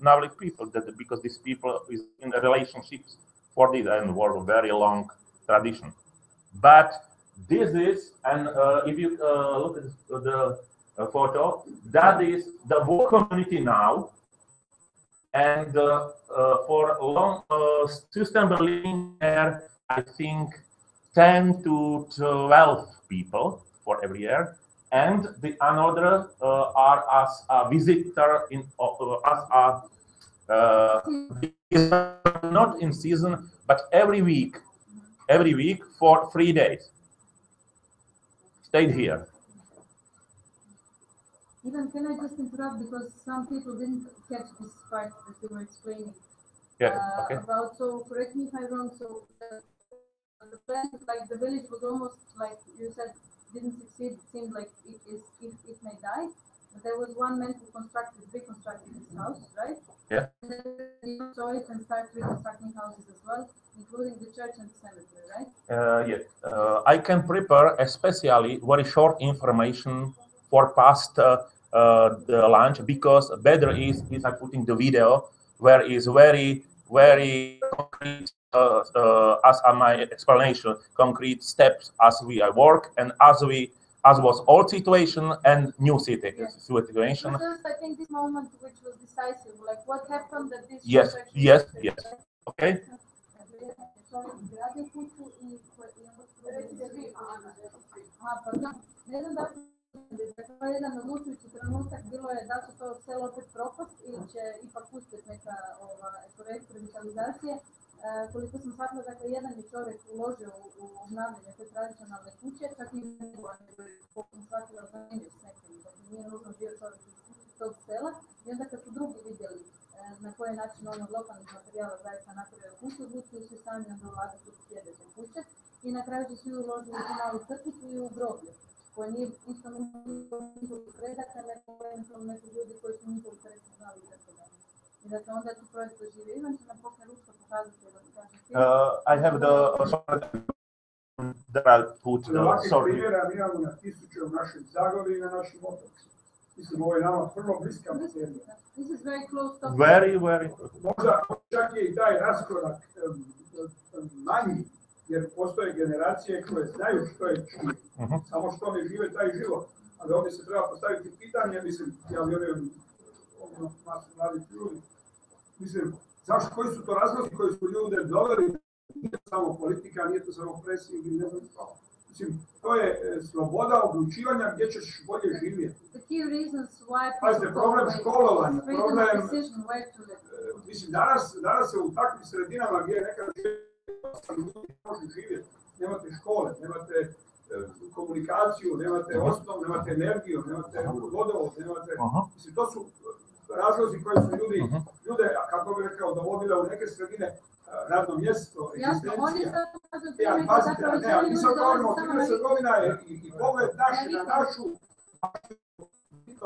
now people, that because these people is in the relationships for this and for a very long tradition. But this is, and if you look at the photo, that is the whole community now. And for long sustainable living there, I think 10 to 12 people for every year, and the another are as a visitor in as a not in season, but every week for 3 days. Stayed here. Ivan, can I just interrupt, because some people didn't catch this part that you were explaining. Yeah, okay. About, so correct me if I'm wrong, so the plan, like the village was almost like you said, didn't succeed. It seemed like it may die. But there was one man who reconstructed this house, right? Yeah. And then you saw it and started reconstructing houses as well, including the church and the cemetery, right? Yeah. I can prepare especially very short information for past the launch, because better is I putting the video where is very concrete as my explanation, concrete steps as we work and as was old situation and new situation. First, I think this moment which was decisive, like what happened that this. Yes. Okay. Dakle, jedan odlučujući trenutak bilo je da će to selo opet propast ili će ipak uspjeti neka projekt revitalizacije. Koliko sam shvatila, dakle, jedan je čovjek uložio u obnavljanje te tradicionalne kuće, čak i nego, koliko sam shvatila, zanimljiv s nekim, dakle, nije nužno bio čovjek iz tog sela. I onda kad su drugi vidjeli na koji način on od lokalnih materijala zaista napravio kuću, odlučili su sami onda ulaziti u sljedeće kuće. I na kraju su svi uložili u malu crticu i u groblje, koje nije isto njihovih predaka, nego eventualno neki ljudi koji su njihovi predaka znali i tako dalje. I dakle, onda je tu projekt održivio. Ivan će nam poslije ručno pokazati da kaže film. I have the that I put Ovakvih primjera mi imamo na tisuće u našem Zagorju i na našim otocima. Mislim, ovo je nama vrlo bliska materija. This is very close to. Very. Možda čak je i taj raskorak manji, jer postoje generacije koje znaju što je čini, samo što ne žive taj život. Ali ovdje se treba postaviti pitanje, mislim, ja vjerujem masu mladih ljudi, mislim, zašto, koji su to razlozi koji su ljude doveli, nije to samo politika, nije to samo presija ili ne znam što. Mislim, to je sloboda odlučivanja gdje ćeš bolje živjeti. Pazite, problem školovanja, problem, mislim, danas se u takvim sredinama gdje nekada ljudi može živjeti, nemate škole, nemate komunikaciju, nemate osnov, nemate energiju, nemate vodovod, nemate, mislim, to su razlozi koji su ljude, kako bih rekao, dovodile u neke sredine radno mjesto, egzistencija. Ali pazite, ne, mi sad govorimo 30 godina i pogled naš na našu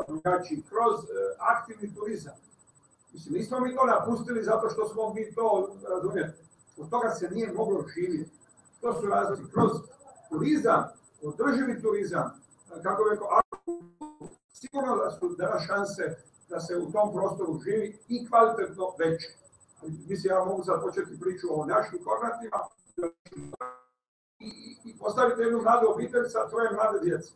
drugačiji, kroz aktivni turizam. Mislim, nismo mi to napustili zato što smo mi to razumjeti. Od toga se nije moglo živjeti. To su razlozi. Kroz turizam, održivi turizam, kako bih rekao, sigurno da su danas šanse da se u tom prostoru živi i kvalitetno veće. Mislim, ja mogu sad početi priču o našim kornatima i postaviti jednu mladu obitelj sa troje mlade djece.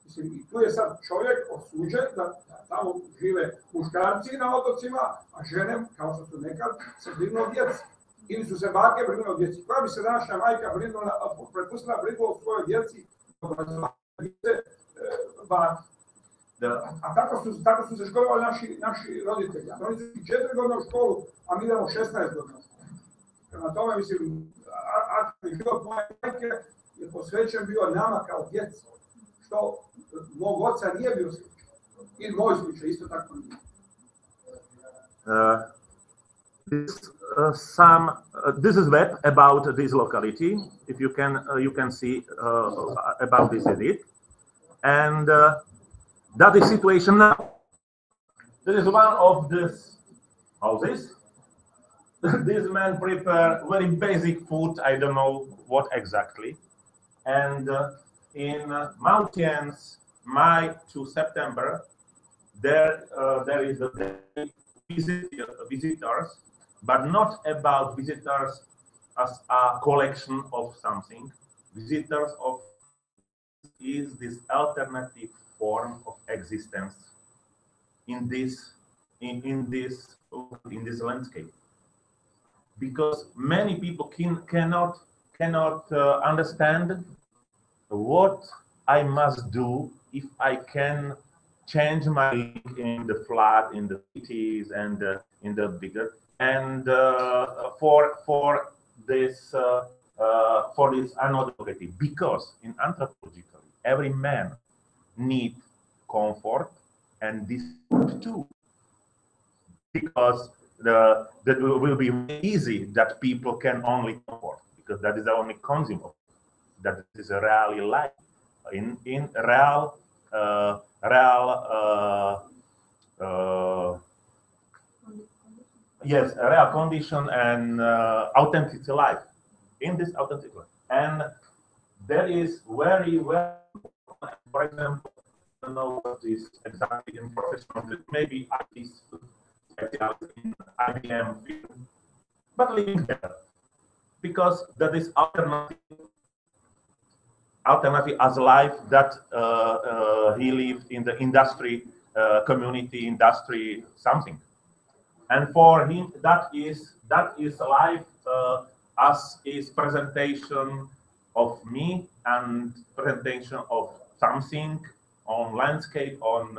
Mislim, i tu je sad čovjek osuđen da tamo žive muškarci na otocima, a žene, kao što su nekad, se brinu o djeci. Ili su se bake brinule o djeci. Koja bi se današnja majka prepustila brigu o svojoj djeci, a tako su se školovali naši roditelji. Oni su 4 godine u školu, a mi idemo 16 godina. Prema tome, mislim, aktivni život moje majke je posvećen bio nama kao djeci, što mog oca nije bio slučaj. I moj slučaj, isto tako nije. This is web about this locality. If you can see about this edit, and that is situation now. This is one of these houses. This man prepare very basic food. I don't know what exactly, and in mountains, May to September, there is the visitors. But not about visitors as a collection of something. Visitors of is this alternative form of existence in this landscape, because many people cannot understand what I must do if I can change my link in the flat, in the cities, and in the bigger. And for this another, because in anthropologically every man needs comfort and this too, because that will be easy that people can only comfort, because that is the only consumer, that is a really life in real yes, a real condition and authentic life, in this authentic life. And there is very well, for example, I don't know what is exactly in professional, maybe IT specialist in IBM field, but living there, because that is alternative as life that he lived in the industry, community industry, something. And for him, that is life as is presentation of me and presentation of something on landscape, on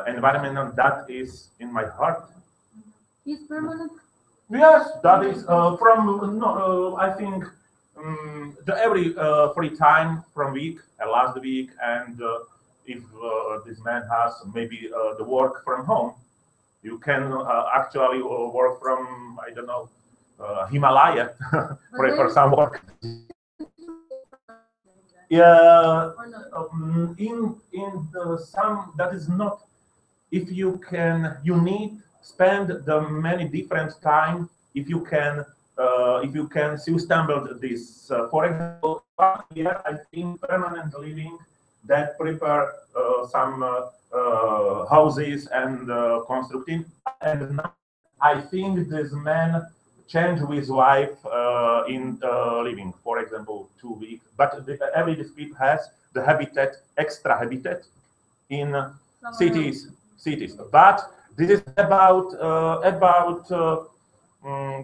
environment. That is in my heart. Is permanent? Yes, that is from I think every free time from week, last week, and if this man has maybe the work from home. You can actually work from, I don't know, Himalaya for some work. Yeah, in some that is not. If you can, you need spend the many different time. If you can stumble this. For example, here I think permanent living that prepare some houses and constructing, and I think this man changed with wife in living, for example, 2 weeks. But every district has the habitat, extra habitat in cities. But this is about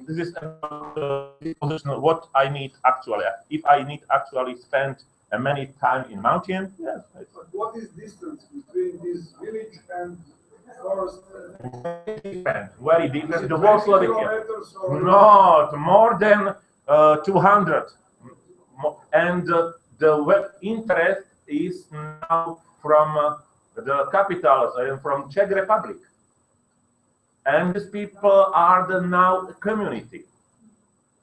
this is about what I need actually. If I need actually spend many time in mountain, yes. What is distance between this village and forest? Very different. The whole Slovakia. Not more than 200. And the web interest is now from the capitals and from Czech Republic. And these people are the now community.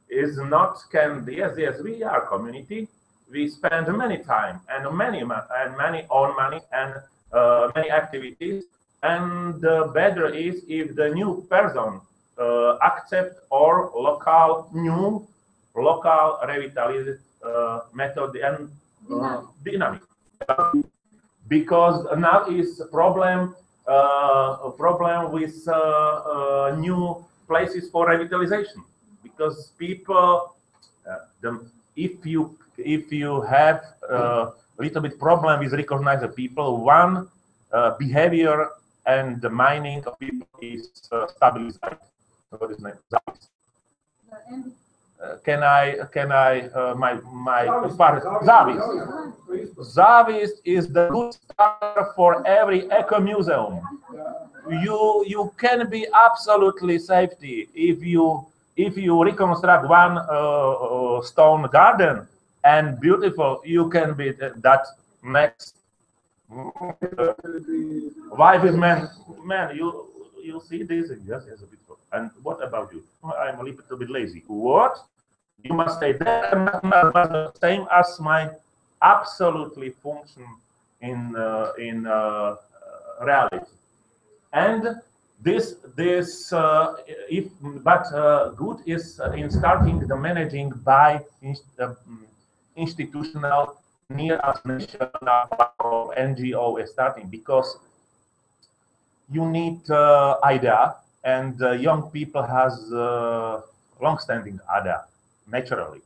Is not yes, we are community. We spend many time and many own money and many activities. And the better is if the new person accept our new local revitalized method and dynamic. Because now is a problem with new places for revitalization, because people, if you have a little bit problem with recognizing people, one behavior and the mining of people is stabilized. What is the name? Zavis is the good starter for every eco museum. You can be absolutely safety if you reconstruct one stone garden and beautiful. You can be that next wife is man. You see this? Yes, yes, a bit. And what about you? I'm a little bit lazy. What? You must stay there. Same as my absolutely function in reality. And this good is in starting the managing by institutional near as national or NGO is starting, because you need idea, and young people has long-standing idea naturally,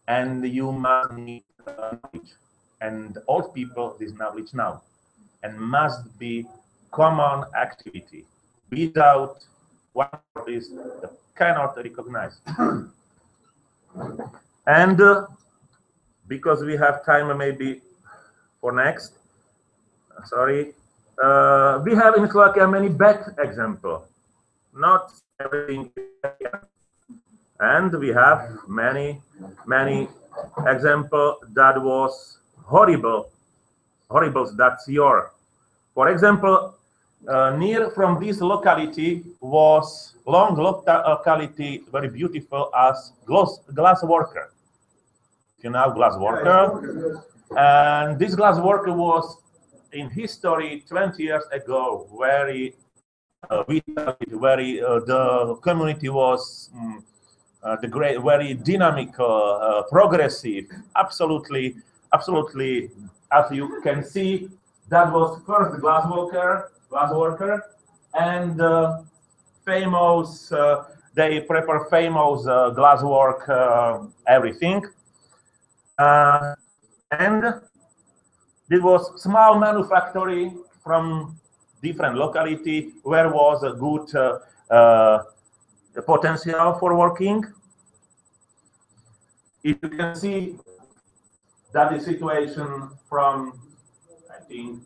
and you must need knowledge, and old people this knowledge now, and must be common activity. Without one of these, cannot recognize. And because we have time maybe for next, sorry, we have in Slovakia many bad examples. Not everything, and we have many examples that was horrible. That's your. For example, near from this locality was long locality, very beautiful as glass worker. You know glass worker, and this glass worker was in history 20 years ago very the community was the great, very dynamic, progressive, absolutely. As you can see, that was first glass worker, and famous. They prepare famous glass work, everything, and there was small manufacturing from different locality where was a good potential for working. If you can see that the situation from, I think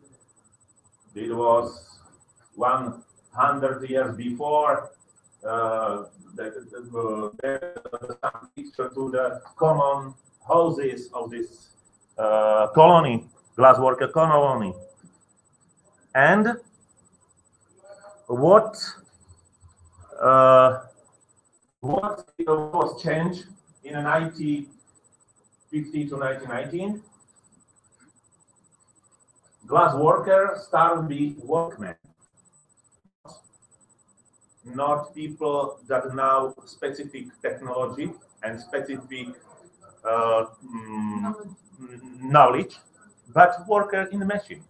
it was 100 years before, some picture to the common houses of this colony, glassworker colony. And what was changed in 1950 to 1919? Glass worker started to be workmen, not people that know specific technology and specific knowledge, but worker in the machine.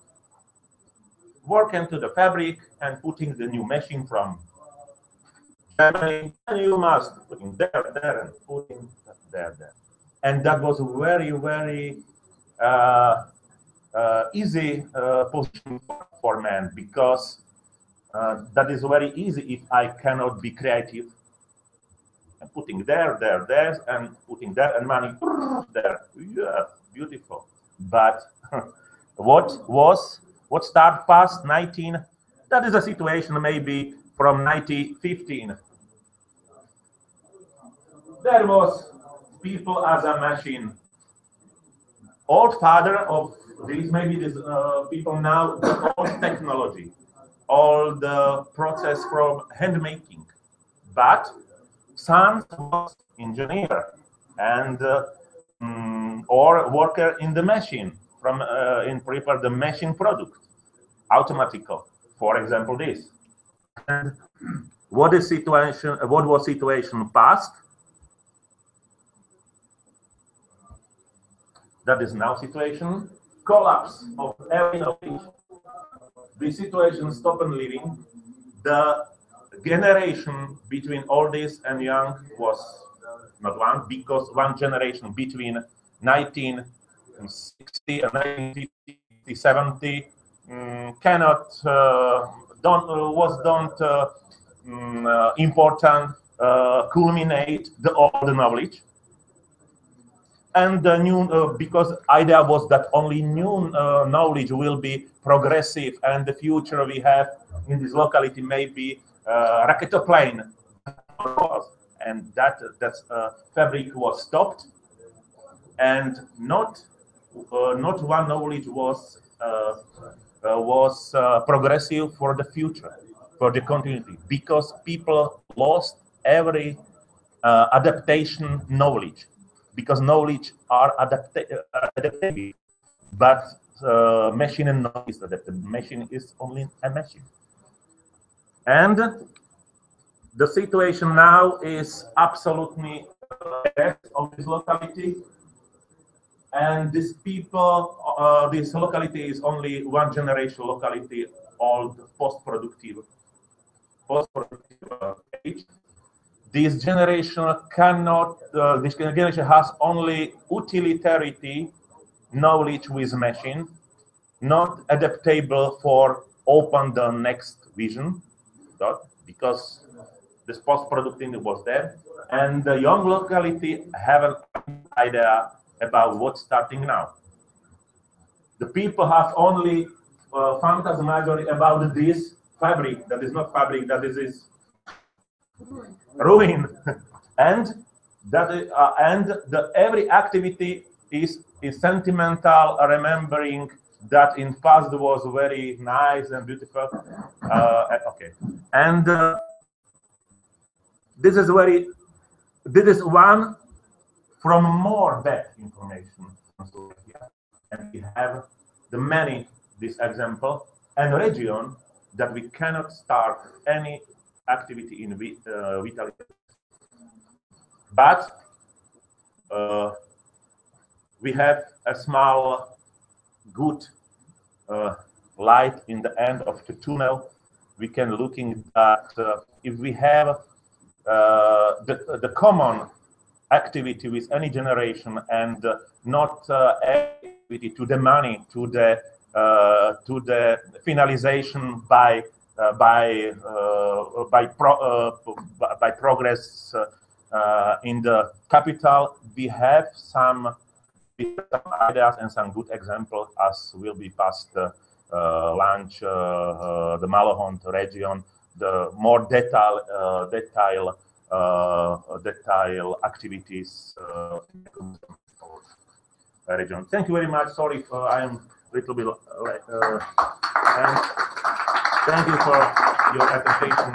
Work into the fabric and putting the new machine from Germany, and you must putting there and putting there. And that was a very easy position for men, because that is very easy if I cannot be creative. And putting there, and putting there, and money there. Yeah, beautiful. But what started past 19? That is a situation maybe from 1915. There was people as a machine. Old father of these, maybe these people now, the old technology, all the process from hand making. But son was engineer and or worker in the machine from in prepare the machine product, automatical. For example, this. And what is situation? What was situation past? That is now situation. Collapse of every knowledge. The situation stop and living. The generation between oldies and young was not one, because one generation between 1960 and 1950, 70 cannot important culminate the old knowledge. And the new, because idea was that only new knowledge will be progressive, and the future we have in this locality maybe rocket plane, and that fabric was stopped, and not one knowledge was progressive for the future, for the continuity, because people lost every adaptation knowledge. Because knowledge are adaptive, but machine and not is adaptive. Machine is only a machine. And the situation now is absolutely of this locality. And these people, this locality is only one generation locality, old post-productive age. This generation cannot, this generation has only utilitarian knowledge with machine, not adaptable for open the next vision, because this post-productivity was there. And the young locality have an idea about what's starting now. The people have only phantasmagory about this fabric, that is not fabric, that is ruin, and that every activity is sentimental, remembering that in past was very nice and beautiful. Okay, and this is one from more bad information, and we have the many this example and region that we cannot start any activity in vitality. But we have a small good light in the end of the tunnel. We can looking at if we have the common activity with any generation, and not activity to the money, to the finalization by progress in the capital. We have some ideas and some good examples, as will be past lunch, the Malahont region, the more detail activities region. Thank you very much. Sorry if I am a little bit late. And thank you for your attention.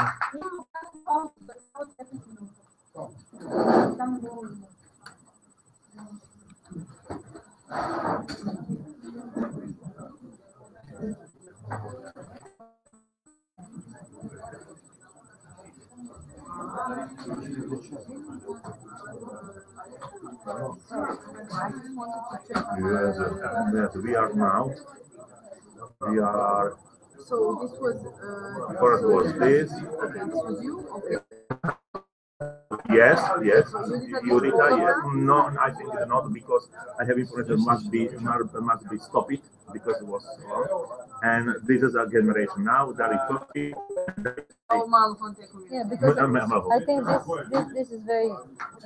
Yes, we are now. We are. So this was. First was this. Okay, this was you. Okay. Yes. Eureka, yes. No, I think not, because I have information must be stopped because it was wrong. And this is a generation now that is talking. Yeah, because I think this is very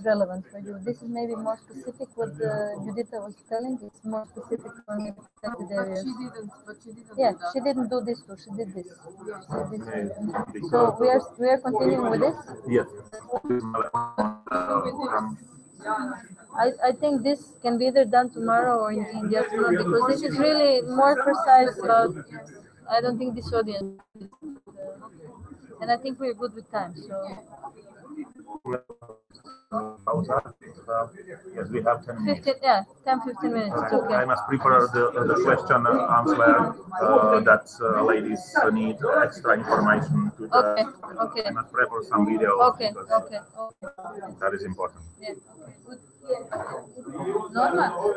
relevant for you. This is maybe more specific what Judita was telling. It's more specific for me. But she didn't. Yeah, she didn't do this too. She did this. So we are continuing with this. Yes. I think this can be either done tomorrow or in the afternoon, because this is really more precise about. I don't think this audience, and I think we're good with time. So. Yes, we have 10 minutes. 10-15 minutes. It's okay. I must prepare the question answer that ladies need extra information to the. Okay. I must prepare some video. Okay. That is important. Yeah. Good. Normal.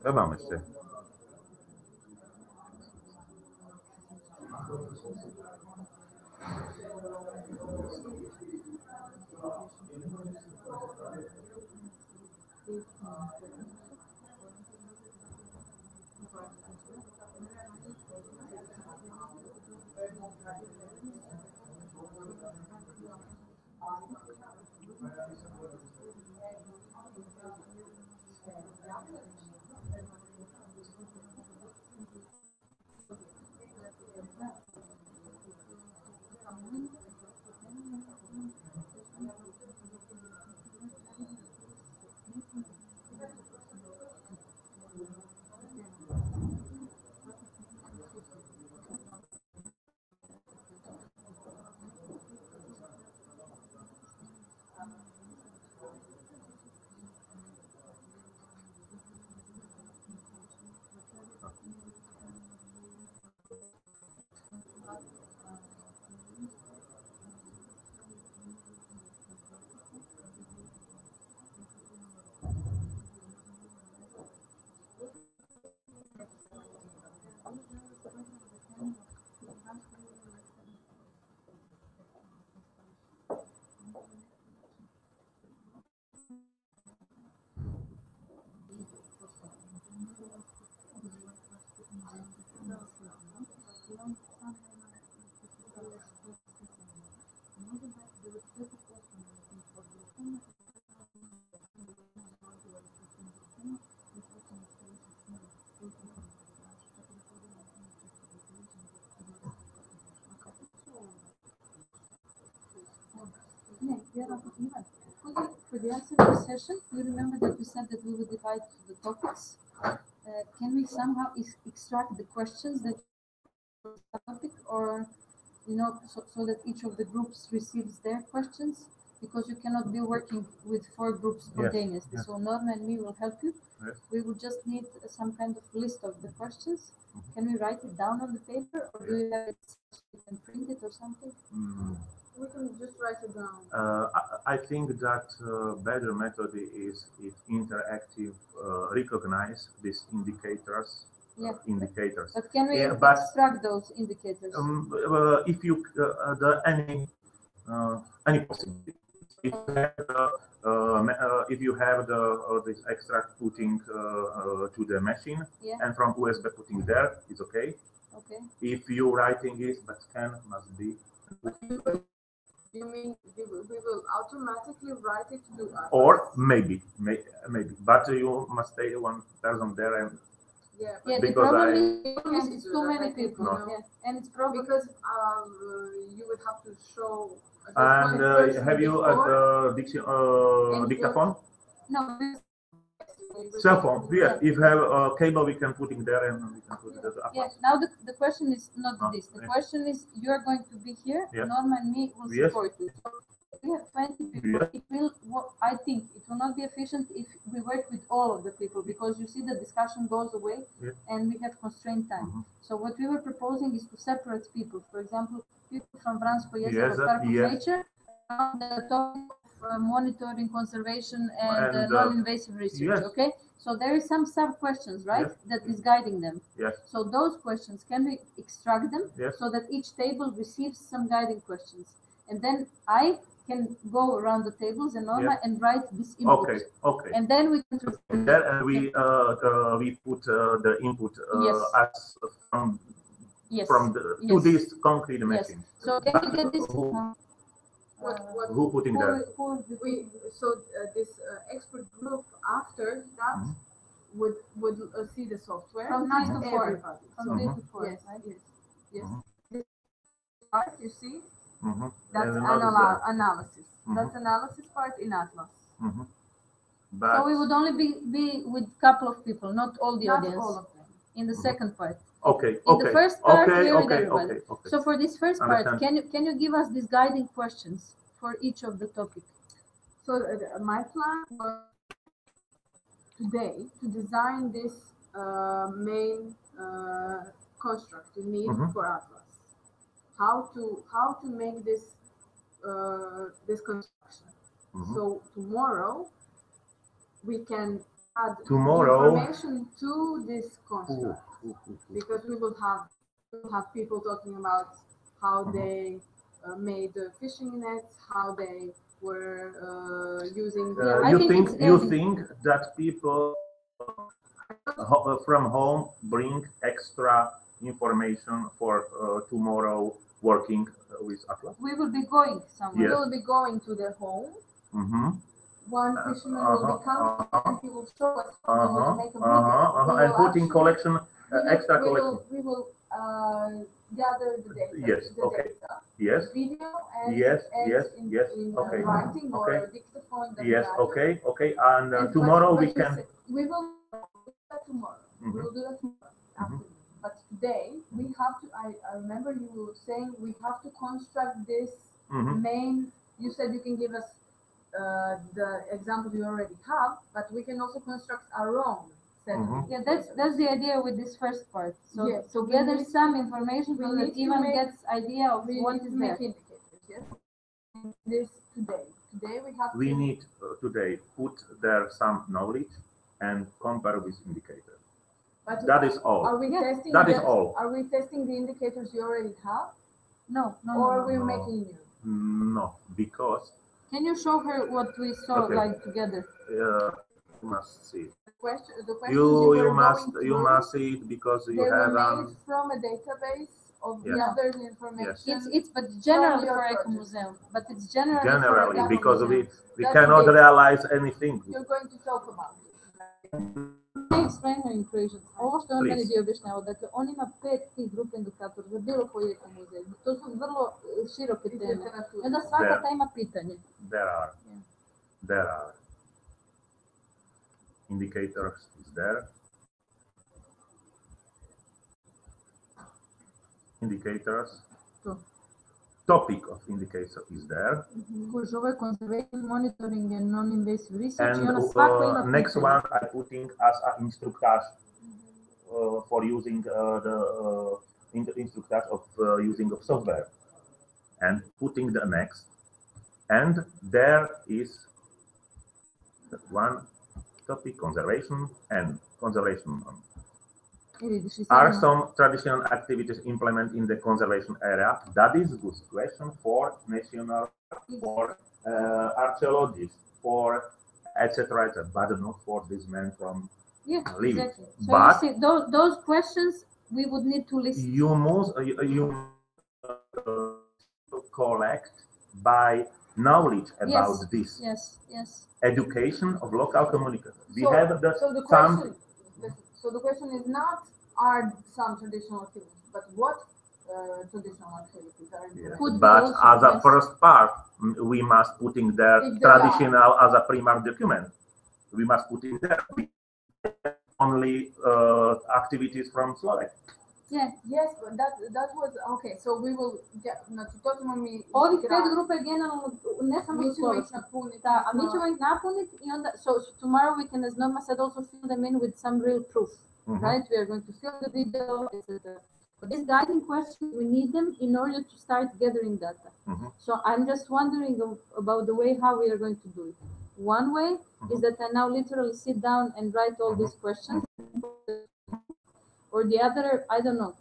Trebam jeszcze. For the afternoon session, you remember that we said that we would divide the topics. Can we somehow extract the questions that topic, or so that each of the groups receives their questions? Because you cannot be working with 4 groups spontaneously. Yes. So Norma and me will help you. Yes. We will just need some kind of list of the questions. Can we write it down on the paper, or do you have it? You can print it or something. We can just write it down. I think that better method is if interactive recognize these indicators. Indicators. But can we extract those indicators? If you any possibility. If you have this extract putting to the machine and from USB putting there, it's okay. Okay. If you writing it, but must be. You mean we will automatically write it to us? Or maybe, but you must stay one person there and. Yeah, the problem is it's too many people. No. Yeah. And it's probably because you would have to show. And have you a dictaphone? No. Cell phone. Yes. If you have a cable, we can put it there and we can put it there. Yes. Now the question is not this. The question is you are going to be here. Norma and me will support you. So we have 20 people. It will. I think it will not be efficient if we work with all of the people, because you see the discussion goes away and we have constrained time. So what we were proposing is to separate people. For example, people from Vransko Jezero, Park of Nature, on the topic of monitoring, conservation, and non-invasive research. Okay. So there is some sub-questions, right, that is guiding them. Yes. So those questions, can we extract them so that each table receives some guiding questions? And then I can go around the tables and Norma and write this input. Okay. And then we can... And then we put the input as from to this concrete machine. So can you get this... Who putting there? This expert group after that would see the software from 3 to 4. From 3 to 4. Yes. This part you see, that's analysis. That's analysis part in Atlas. But so we would only be with a couple of people, not all the audience. All of them. In the second part. In the first part, okay. So for this first part, can you give us these guiding questions for each of the topic? So my plan was today to design this main construct you need for Atlas. How to make this this construction. So tomorrow we can add information to this construct because we will have people talking about how they made the fishing nets, how they were using. You think that people from home bring extra information for tomorrow working with Atlas? We will be going somewhere. We will be going to their home. One fisherman will be coming and he will show us how we will make a video. And putting collection, extra collection. We will gather the data. Yes. Okay. Yes. Video and yes. in Okay. writing Okay. or dictaphone. Yes. Okay. Okay. And tomorrow we can. We will do that tomorrow. We will do that tomorrow. But today we have to. I remember you were saying we have to construct this main. You said you can give us the example you already have, but we can also construct our own. Yeah, that's the idea with this first part. So to gather some information so that Ivan gets idea of what is there. Indicators, yes. This today. Today we have. We need today put there some knowledge and compare with indicators. But that is all. Are we testing? That is all. Are we testing the indicators you already have? No. Or are we making new? No, because. Can you show her what we saw like together? You must see. The question you must see it because you have made from a database of gathered information. It's but generally for Ecomuseum, but it's generally because we cannot realize anything. You're going to talk about it. Explain her equation. Ovo što on meni bio objašnjavao, dakle on ima 5 tih grup indikatora za bilo koji Ekomuzej. To su vrlo široke teme. I onda svaka ta ima pitanje. There are indicators is there. Indicators. Topic of indicator is there. Conservation monitoring and non-invasive research. And next one I putting as an instructage for using the instructage of using of software, and putting the next. And there is one topic conservation and conservation. Are some traditional activities implemented in the conservation area? That is a good question for national, for archaeologists, for etc., but not for this man from living. Exactly. So but you see, those questions we would need to list. You must collect by knowledge about this. Yes. Education of local communicators. We So have the question is not are some traditional activities, but what traditional activities are important. But as a first part, we must put in there traditional as a primary document. We must put in there only activities from Slovak. Yeah. Yes, but that was okay. So we will get Ovih 5 grupa je generalno ne samo slovački. A mi ćemo ih napuniti i onda so tomorrow we can, as Norma said, also fill them in with some real proof. Right? We are going to fill the video, etc. For this guiding question, we need them in order to start gathering data. So I'm just wondering about the way how we are going to do it. One way is that I now literally sit down and write all these questions. Or the other, I don't know,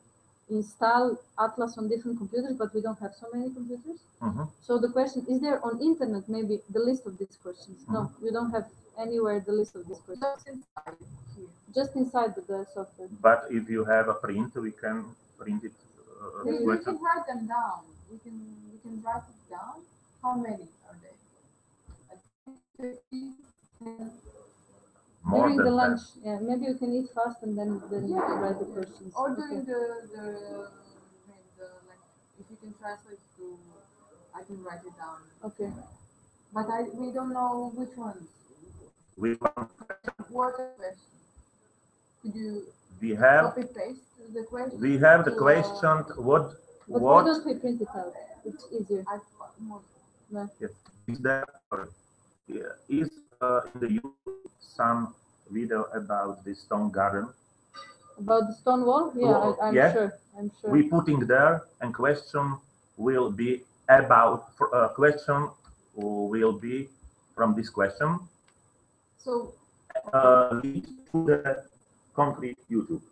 install Atlas on different computers, but we don't have so many computers. So the question, is there on internet maybe the list of these questions? No, we don't have anywhere the list of these questions. Just inside the software. But if you have a print, we can print it. We can write them down. We can write it down. How many are they? Like 50, 10. During the lunch, maybe you can eat fast and then you can write the questions. Or during the like, if you can translate to, I can write it down. Okay. But we don't know which ones. Which one? What question? Could you copy paste the question? We have the question. What? But why don't we print it out? It's easier. Yes. Is there? is in the YouTube some video about the stone garden? About the stone wall? Yeah, I'm yeah. sure. I'm sure. We putting there, and question will be about question will be from this question. So Lead to the concrete YouTube.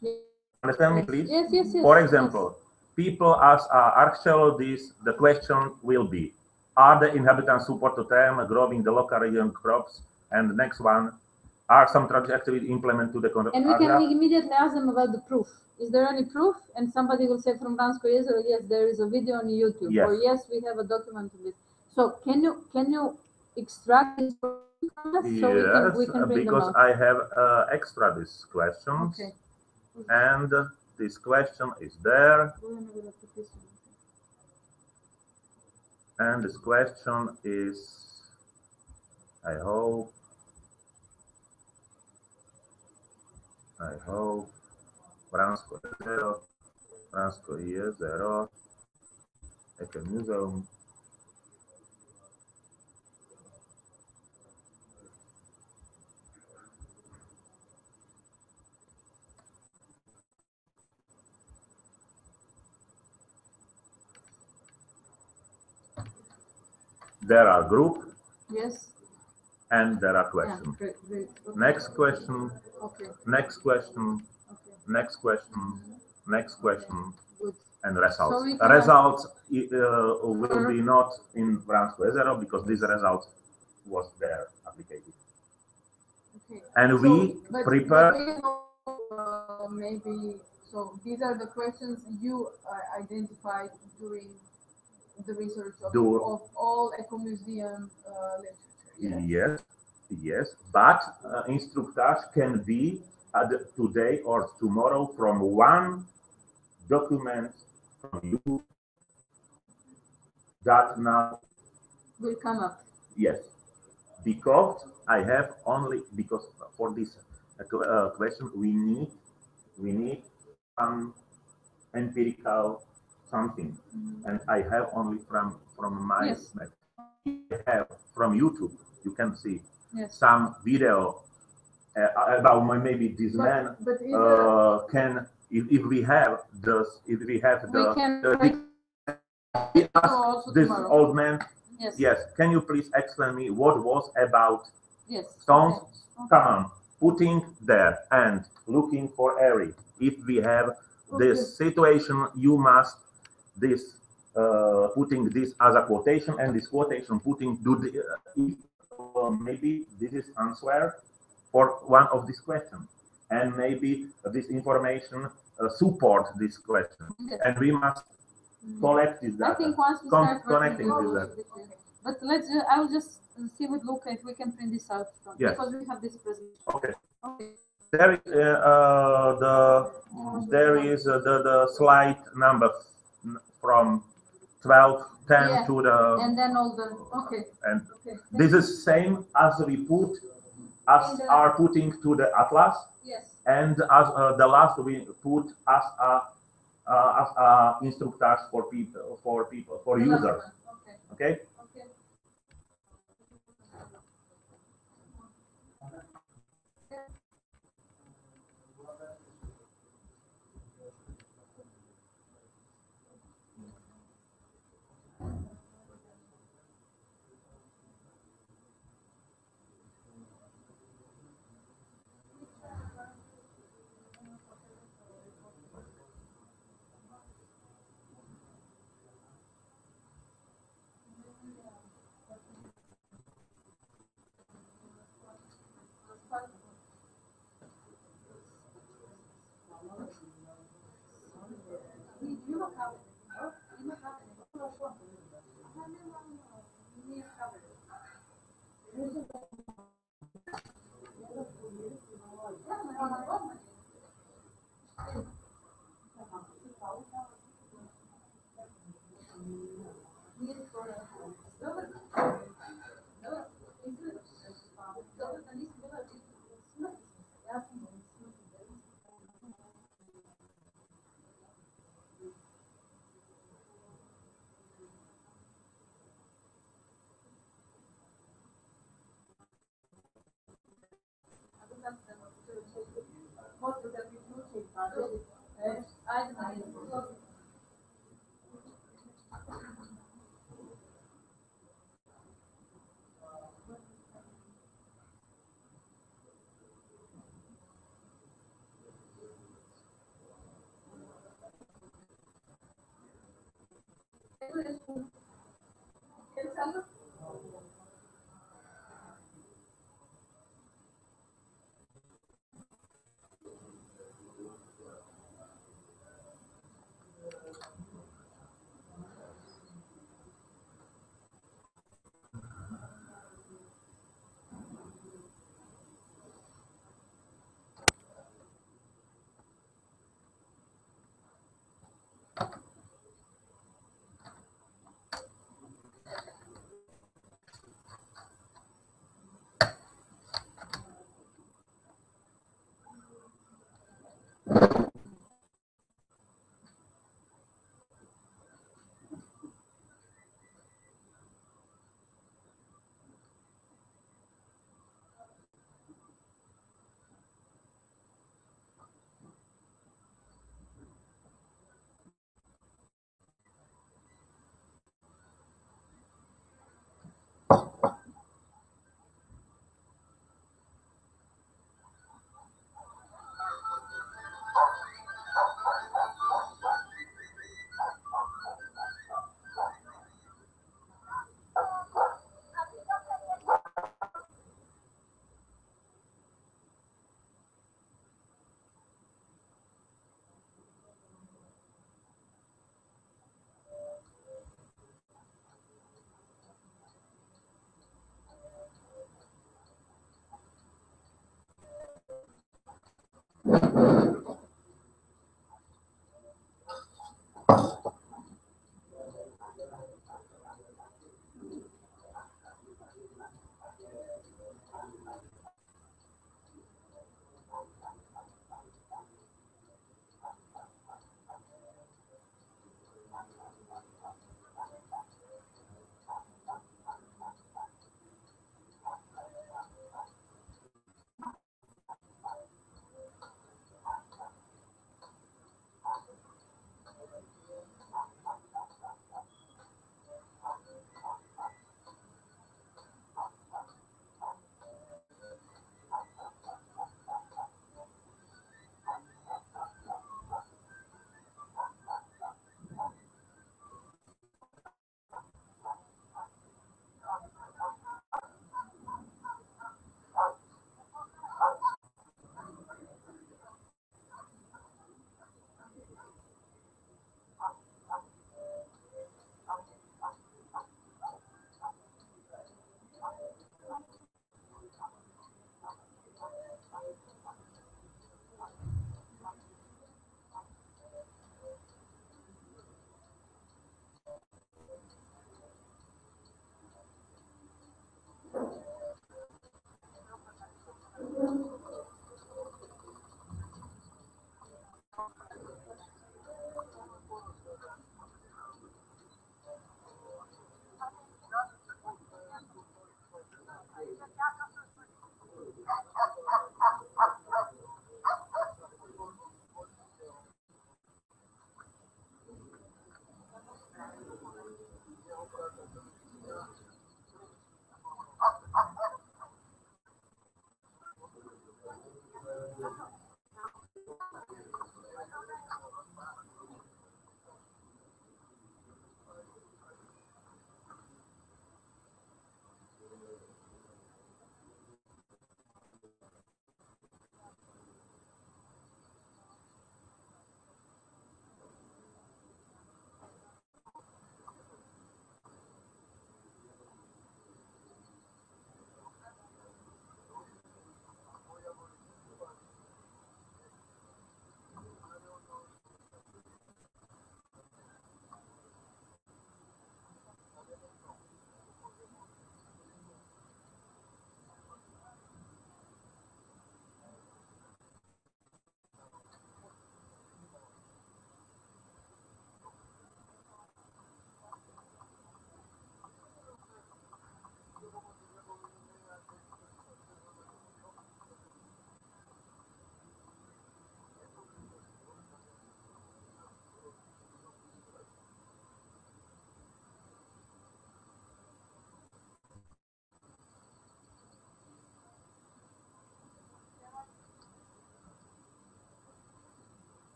yes. Understand me, please? Yes, yes, yes. For example, people ask archaeologists, the question will be, are the inhabitants support the term growing the local region crops? And the next one, are some traditional activities implemented to the And we can immediately ask them about the proof. Is there any proof? And somebody will say from Vransko jezero, yes, there is a video on YouTube. Yes. Or yes, we have a document of this. So can you extract this from us so we can bring because them out? I have extra this questions. Okay. And this question is there. And this question is, I hope, Vransko jezero, Eke Museum. There are group. Yes. And there are questions. Yeah, great. Okay. Next question. Okay. Next question. Okay. Next question. Next question. Good. And results. So Results will be not in Vransko jezero because this result was there applicated. Okay. And we prepare. Maybe so. These are the questions you identified during the research of all eco-museum literature. Yes. But instructage can be today or tomorrow from one document from you that now will come up. Yes, because I have only because for this question we need some empirical something, and I have only from my I have from YouTube. You can see some video about maybe this man can if we have the this old man. Yes. Can you please explain me what was about stones? Okay. Come on, putting there and looking for area. If we have this situation, you must this putting this as a quotation and this quotation putting maybe this is answer for one of these questions, and maybe this information support this question, and we must collect this data. I think once we start connecting with that. But I will just see with Luca if we can print this out because we have this presentation. Okay. There is the slide number from 12:10 to the. And then all the And this is same as we put are putting to the atlas. Yes. And as the last we put as a instructors for users. Okay. Možete da priključim, ajde, ajde.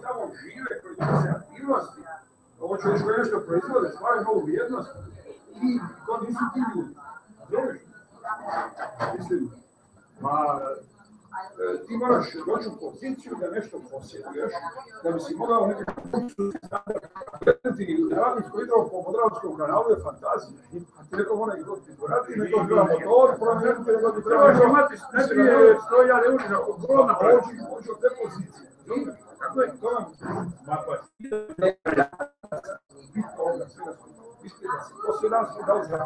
Tamo žive, koji se aktivnosti, ovo čovjek koji nešto proizvode, stvaraju novu vrijednost, i to nisu ti ljudi. Razumiješ? Mislim, ti moraš doći u poziciju da nešto posjeduješ, da bi si mogao nekako gledati radničko hidro po Podravskom kanalu je fantazija. A ti neko mora ih odgovorati, neko treba motor, promijeniti, neko bi treba imati najprije 100.000 eura na ogromna pođi od te pozicije. Kako je to nam? To sve danas smo dali za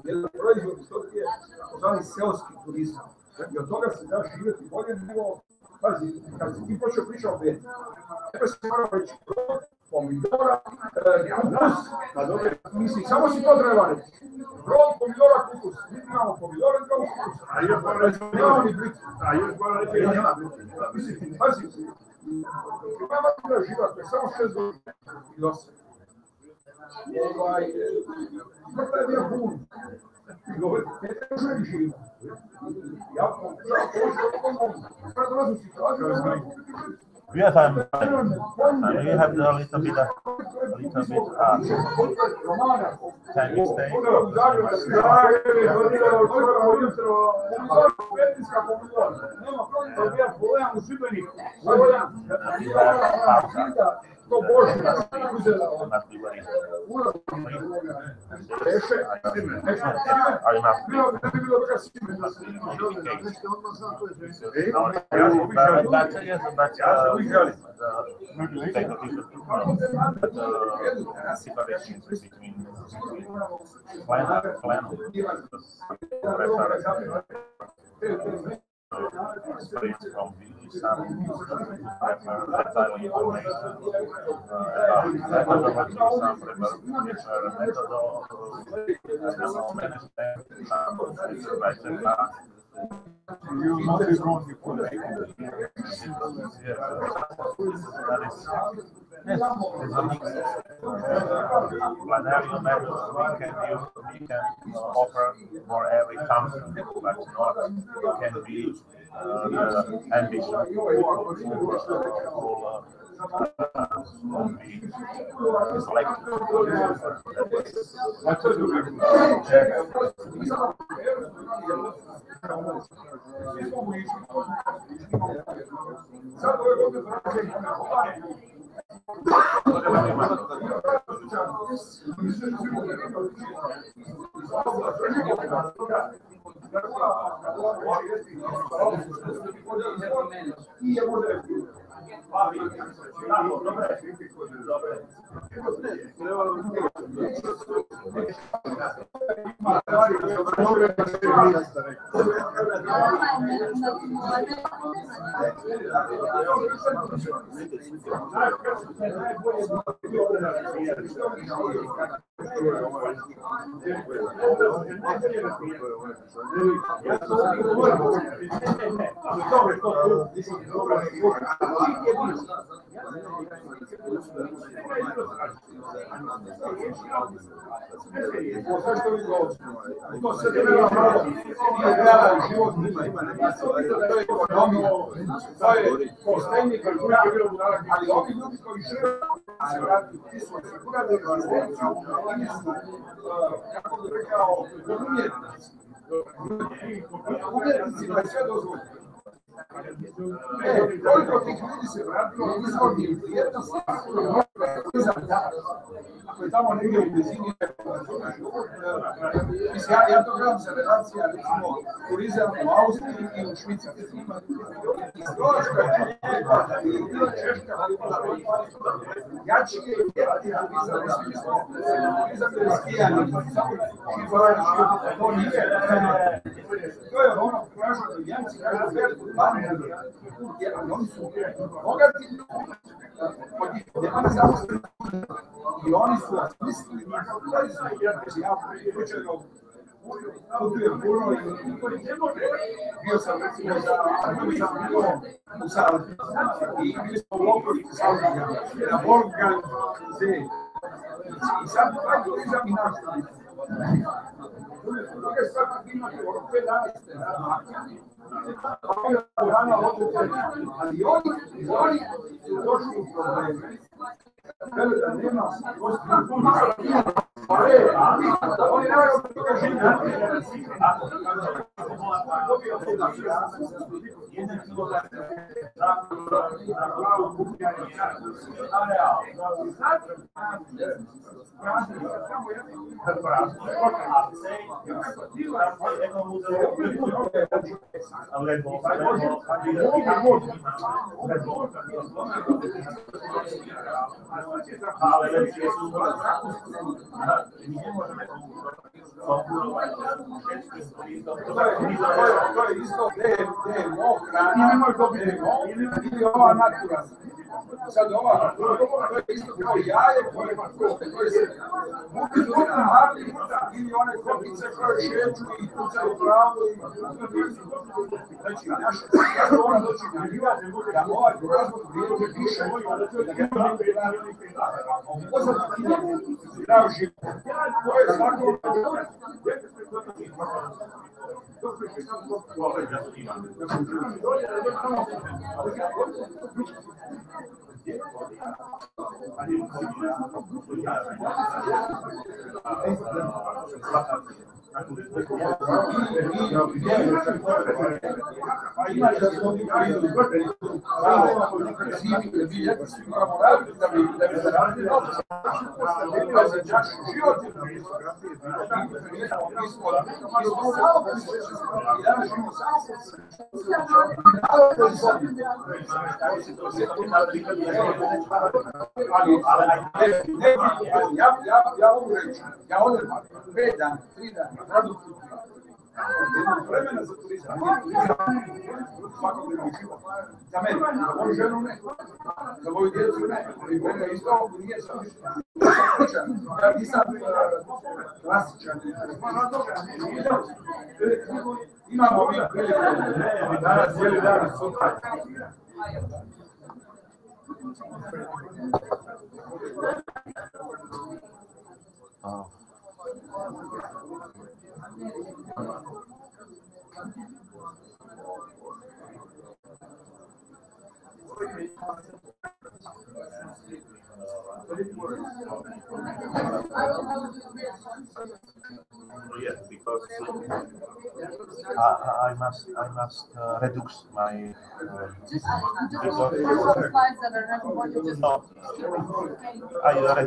jedan proizvod iz toga je pozvani seoski turizam. I od toga se da živjeti bolje nego, pazi, kad si ti počeo pričati o beti, treba se mora reći brod, pomidora, kukus, mislim, samo si to treba reći. Brod, pomidora, kukus, mi imamo pomidora, imamo kukus, nemamo ni britu. Mislim, pazi, imamo da živati, to je samo 6 godina i dosta. Smrta je bio pun. Ne treba da živimo. Yes, I'm fine. And you have a little bit, can you stay? To Bože, uzela experience from some methodology we can offer for every country, but not can be the ambition Koliko tih ljudi se vratilo izvornim vrijednosti, ako je tamo negdje u blizini, mislim, ja to gledam sa relacija, recimo, turizam u Austriji i u Švicarskoj. Iz Slovačka je bila Češka, jači je vjerati turizam u smislu. Turizam je skijanje, to nije. To je ono, kažu da Janci kažu veliku bandu, jer oni su bogati ljudi, nema ne zaposleni i oni su osmislili ja slučajno putujem puno i bio sam recimo u Saudi i bili smo u okolici Saudija na Bolgan i sad taj turizam i naš turizam. Ali oni su došli u probleme. Veli da nema oni nemaju od toga živjeti. To je isto GMO hrana ili ova naturalna. Sad ova, to je isto kao jaje koje se muke na marli ili one kopice koje šeću i kucaju pravu. Znači, naša ona doći na nivo da ovaj proizvod vrijedi više da ga to zdrav život. To je svako ja odem 5 dana, 3 dana, vremena za turizam, svakodnevni život. Za mene, za moju ženu ne, za moju djecu ne, ali mene isto nije sam ja nisam klasičan. Imamo mi priliku danas cijeli dan sutra. Yes, because I must reduce my. Just slides that are not important. Just I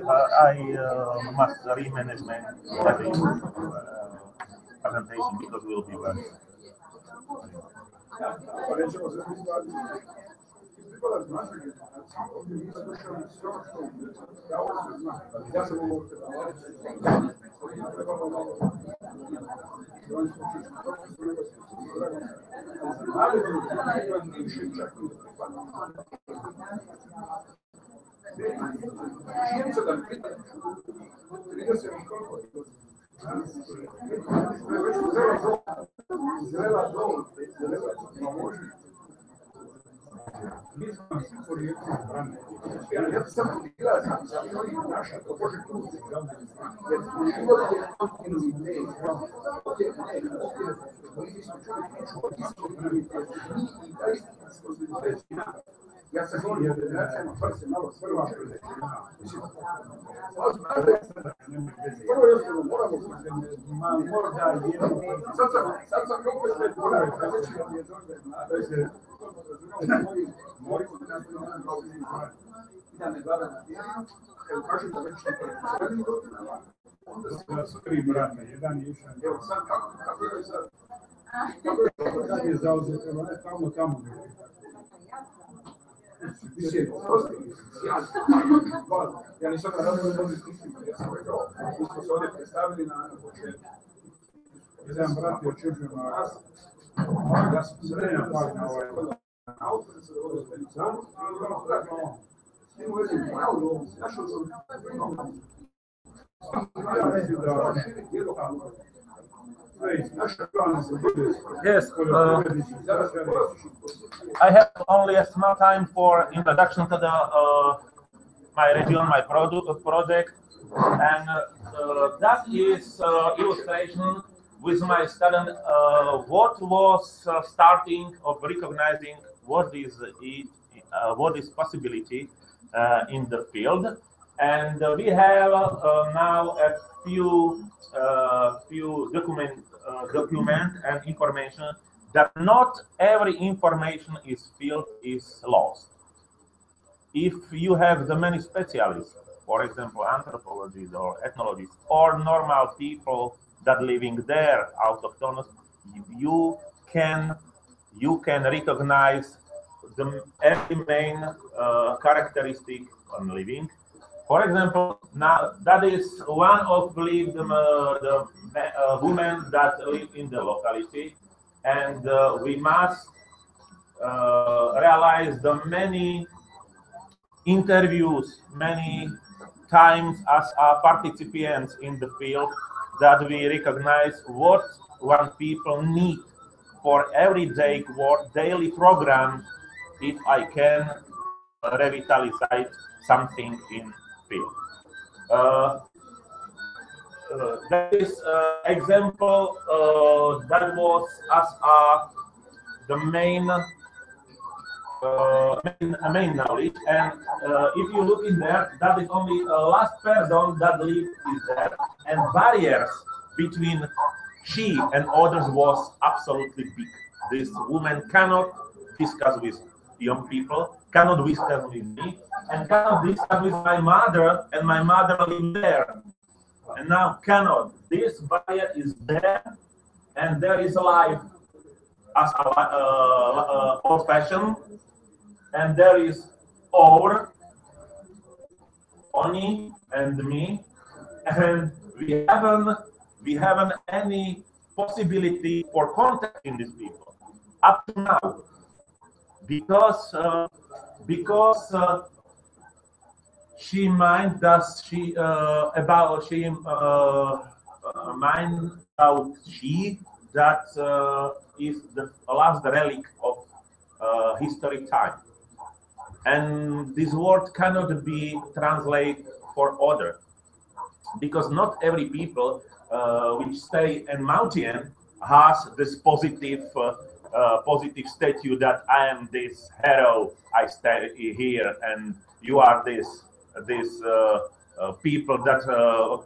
must remanage my presentation because we will be back. Ja se govorim o generacijama, pa se malo svrva. Prvo jednostavno moramo možda jedno. Sad sam opet sve ponavljaju, kada će vam je dođe, moramo da nas i da ne gleda na tijelu, evo kažem da već nekako srednji godinama, onda se da su 3 brata, jedan je išan. Evo sad kako je sad? Kako je zauzeti, evo ne tamo. Ja nisam naravno možda stisnimo, ja sam rekao, mi smo se ovdje predstavili na početku. Jedan brat je očežio na raz, ja sam srednja par na ovaj auto, da se dovodio s meni sam, ali ono kratno, s tim uvezim pravo, našao sam Yes, I have only a small time for introduction to the my region, my project, and that is illustration with my student what was starting of recognizing what is possibility in the field, and we have now a few document and information that not every information is lost. If you have the many specialists, for example, anthropologists or ethnologists, or normal people that living there, autochthonous, you can recognize every main characteristic on living. For example, now that is one of the women that live in the locality, and we must realize the many interviews, many times as participants in the field, that we recognize what one people need for everyday work, daily program, if I can revitalize something in field. That is example that was as the main knowledge, and if you look in there, that is only last person that live is there, and barriers between she and others was absolutely big. This woman cannot discuss with young people, cannot discuss with me, and cannot discuss with my mother, and my mother live there, and now cannot. This barrier is there, and there is life as a profession, and there is our, Oni and me, and we haven't any possibility for contacting these people up to now, because she mind that she about she mind about she that is the last relic of historic time. And this word cannot be translated for other, because not every people which stay in mountain has this positive statue that I am this hero, I stay here, and you are this people that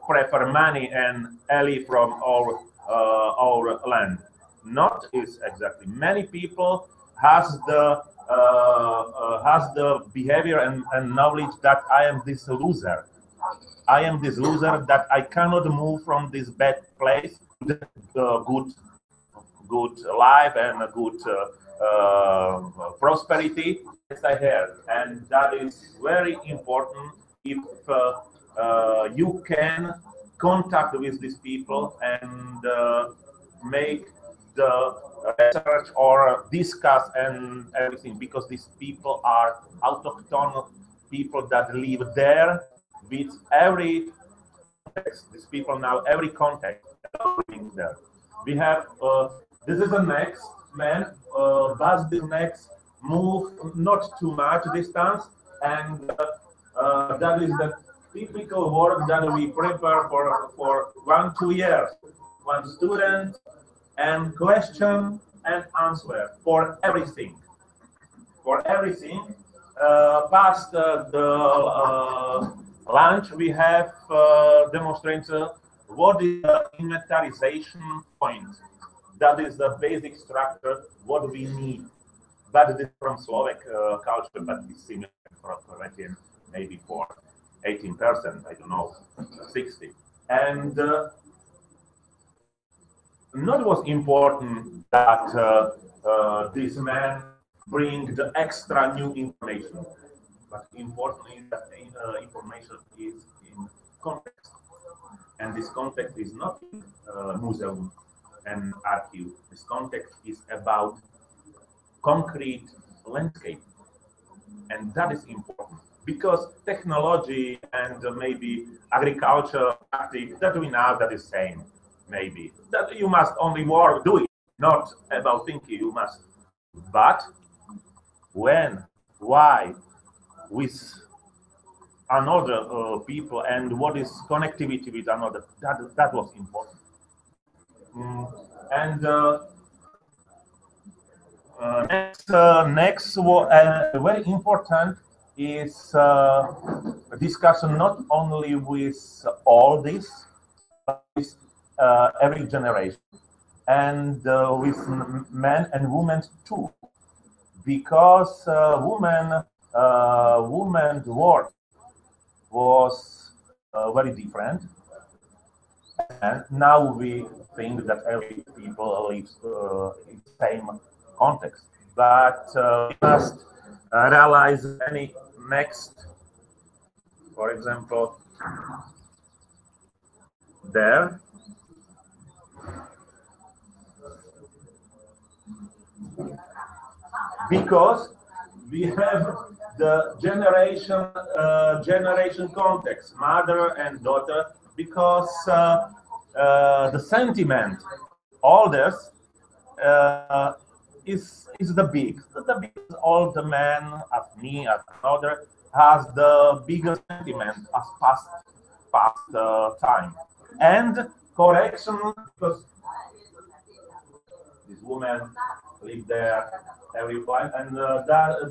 prefer money and ally from our land. Not is exactly. Many people has the behavior and knowledge that I am this loser. I am this loser that I cannot move from this bad place to the good life and a good prosperity as I have. And that is very important if you can contact with these people and make the research or discuss and everything, because these people are autochthonous people that live there with every context. These people now every context living there. We have this is the next man, but the next move not too much distance, and that is the typical work that we prepare for 1-2 years. One student and question and answer for everything. For everything, past the lunch, we have demonstrated what is the inventarization point. That is the basic structure, what we need. But it is from Slovak culture, but it's similar for Croatian, maybe for 18%, I don't know, 60. And not was important that this man bring the extra new information, but important is that information is in context, and this context is not in museum and archive. This context is about concrete landscape, and that is important, because technology and maybe agriculture practice that we know that is same. Maybe that you must only work, do it, not about thinking. You must, but when, why, with another people and what is connectivity with another. That was important. And next, very important is a discussion not only with all this, but with every generation, and with men and women too, because women's work was very different, and now we think that every people lives in the same context. But we must realize any next, for example, there. Because we have the generation context, mother and daughter, because the sentiment, elders, is the big. The big older man, as me, as another, has the biggest sentiment as past time. And correction, because this woman lived there every time, and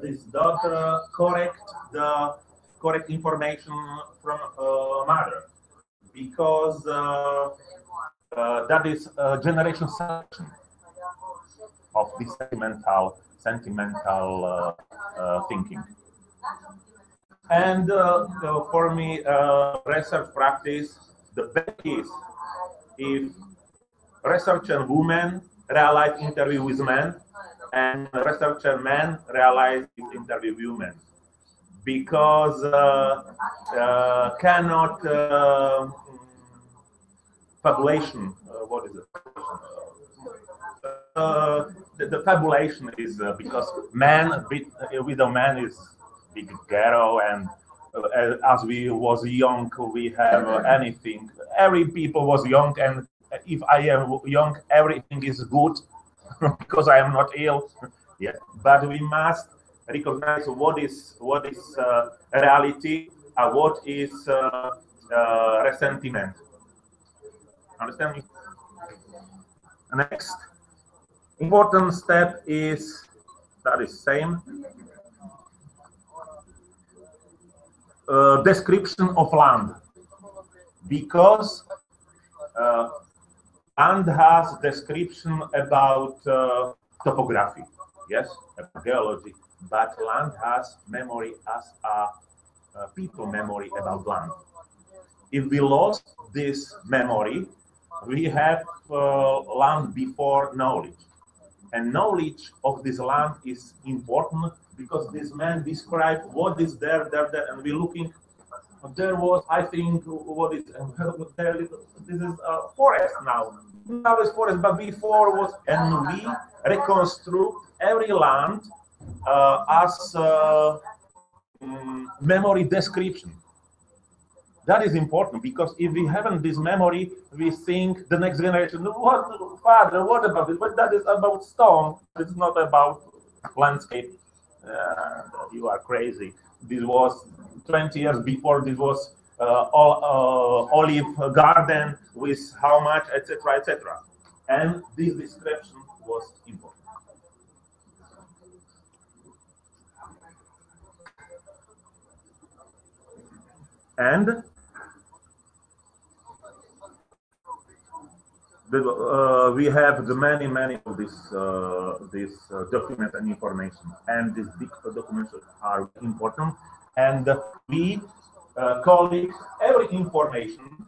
this daughter correct the correct information from mother, because that is generation selection of this sentimental thinking. And for me, research practice, the best is if researcher women realize interview with men, and researcher men realize interview women, because cannot population. What is it? The population is because man with a man is big ghetto, and as we was young, we have anything. Every people was young, and if I am young, everything is good because I am not ill. Yeah, but we must recognize what is reality and what is resentment. Understand me? Next important step is that is same description of land, because land has description about topography, yes, about geology, but land has memory as a people memory about land. If we lost this memory, we have land before knowledge. And knowledge of this land is important because this man described what is there, and we're looking. There was, I think, what is there? This is a forest now. Now it's forest, but before was, and we reconstruct every land as memory description. That is important, because if we haven't this memory, we think the next generation, what, father, what about it? But that is about stone. It's not about landscape. You are crazy. This was 20 years before. This was olive garden with how much, etc., etc. And this description was important. And we have the many of this document and information, and these big documents are important, and we collect every information,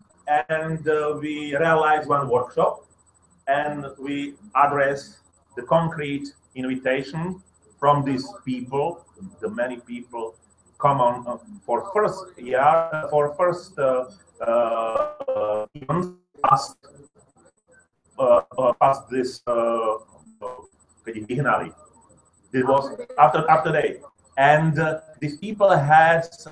and we realize one workshop, and we address the concrete invitation from these people. The many people come on for first year, for first past past this vyhnali. This was after day, and these people has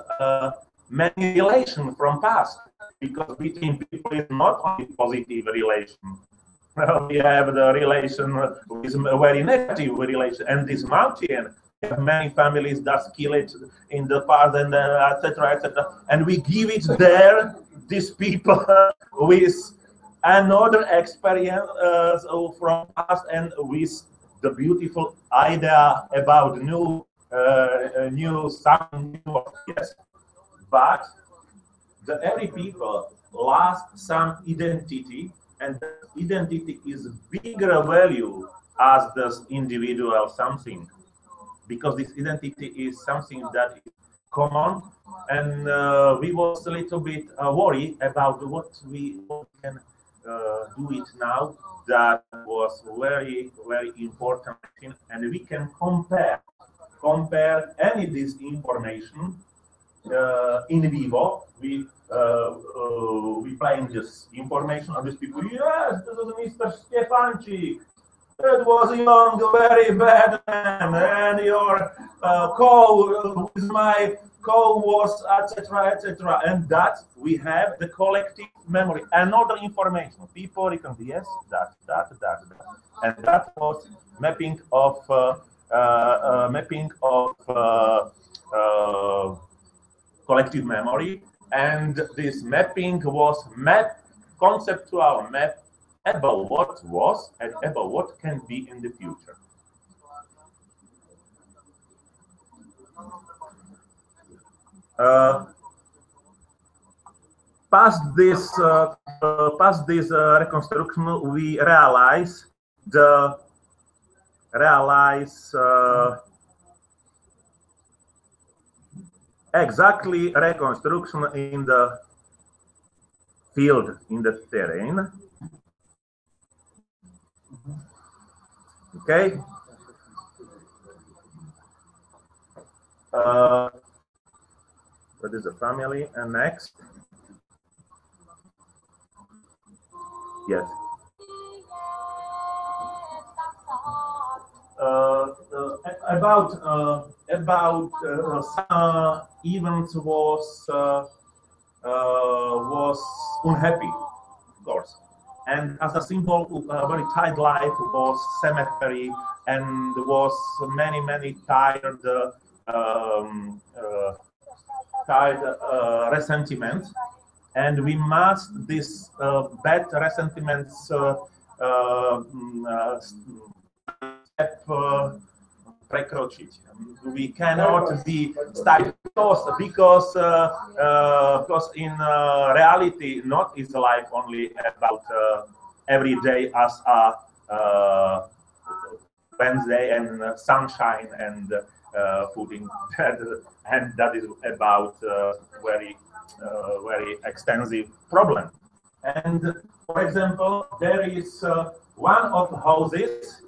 many relation from past, because between people is not only positive relation. We have the relation with a very negative relation, and this mountain many families that kill it in the past, and etc., etc. And we give it there, these people with another experience from us, and with the beautiful idea about new something new. Yes, but every people lost some identity, and that identity is bigger value as this individual something, because this identity is something that is common, and we was a little bit worried about what we can do it now. That was very, very important thing, and we can compare any of this information in vivo. We find this information of these people. Yes, this is Mr. Stefanczyk. It was a young, very bad man, and your with my was, etc., etc. And that we have the collective memory, another information. People can be, yes, that, and that was mapping of collective memory, and this mapping was conceptual map about what was and about what can be in the future. Past this reconstruction, we realize exactly reconstruction in the field, in the terrain. Okay. That is the family, and next. Yes. About some events was unhappy, of course, and as a symbol of very tight life was cemetery, and was many tired resentment, and we must this bad resentments step prekročić. We cannot be started because in reality, not is life only about every day as a Wednesday and sunshine and food in bed, and that is about very extensive problem. And for example, there is one of the houses.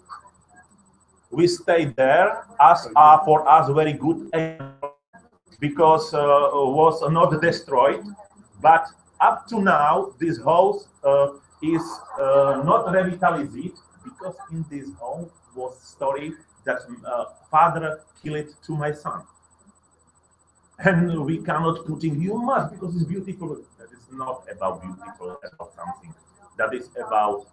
We stayed there as for us very good because was not destroyed, but up to now this house is not revitalized, because in this home was story that father killed to my son, and we cannot put in humor because it's beautiful. That is not about beautiful, about something that is about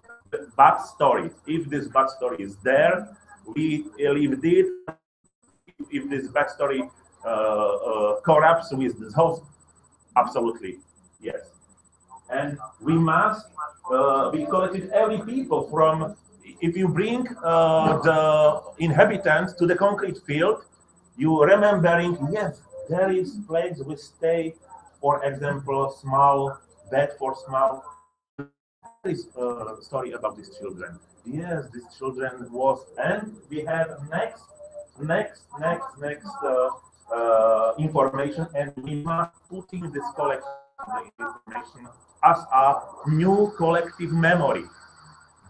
bad stories. If this bad story is there, we lived it. If this bad story corrupts with this house, absolutely yes. And we must be collected every people from. If you bring the inhabitants to the concrete field, you remembering, yes, there is place we stay, for example, small bed for small. There is a story about these children. Yes, these children was, and we have next information, and we must put in this collective information as a new collective memory,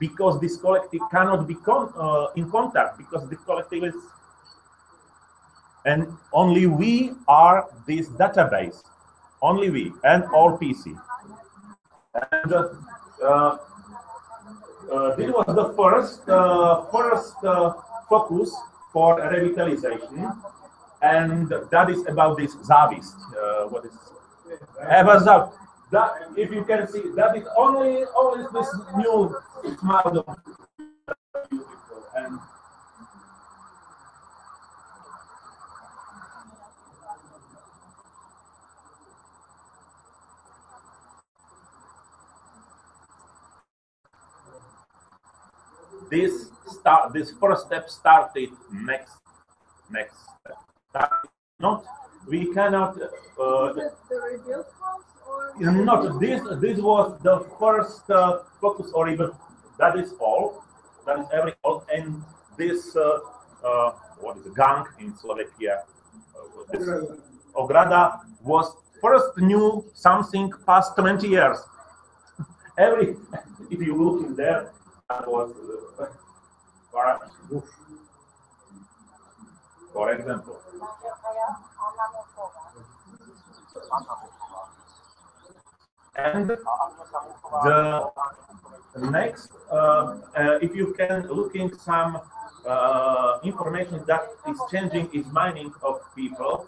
because this collective cannot be in contact, because the collective is, and only we are this database, only we and all PC. And this was the first focus for revitalization, and that is about this zavist. What is that? That, if you can see, that is only this new smile. And this first step started next step. Not we cannot. The rebuilt house or Not this was the first focus, or even that is all. That is every all, and this what is it, gang in Slovakia? This Ograda was first new something past 20 years. If you look in there, that was for example. And the next, if you can looking some information that is changing is mining of people.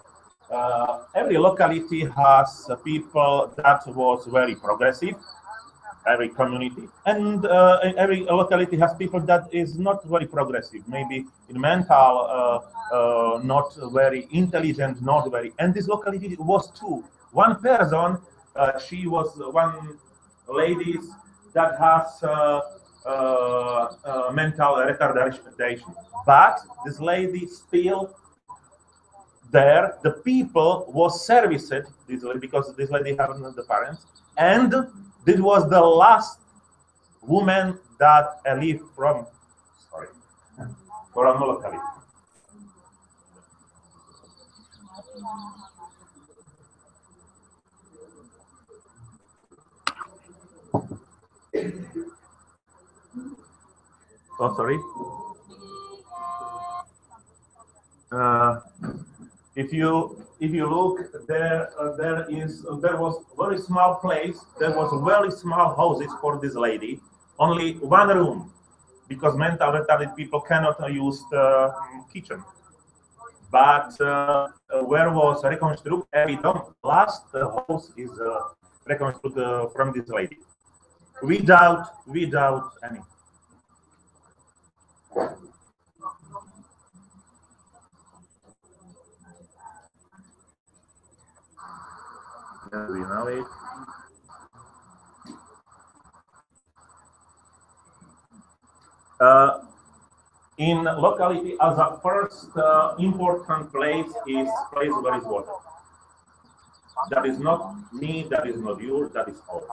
Every locality has people that was very progressive, every community, and every locality has people that is not very progressive, maybe in mental, not very intelligent, not very. And this locality was two. One person, she was one lady that has mental retardation, but this lady still there. The people was serviced this lady because this lady had the parents, and this was the last woman that lived from locality. Oh, sorry. If you look there, there was very small place. There was very small houses for this lady. Only one room, because mental retarded people cannot use the kitchen. But where was reconstructed every dome? Last house is reconstructed from this lady, without any. We know it. In locality, as a first important place is place where is water. That is not me, that is not you, that is all.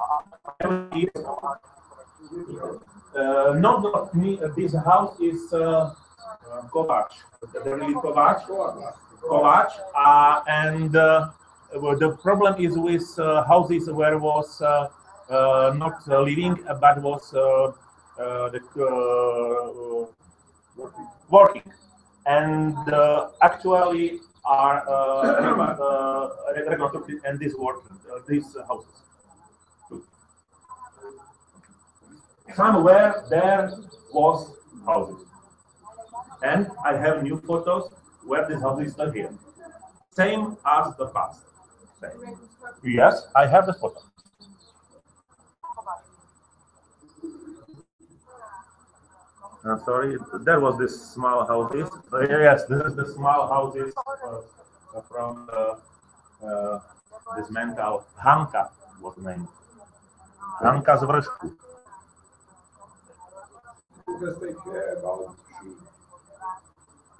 Not me, this house is Kovac, really Kovac, and the problem is with houses where was not living, but was working, and actually are reconstructed and this working these houses. Somewhere there was houses, and I have new photos where this house is still here, same as the past. Same. Yes, I have the photo. Sorry, there was this small houses. Yes, this is the small houses from this mental Hanka was the name. Hanka z Vršku. Because they care about sheep.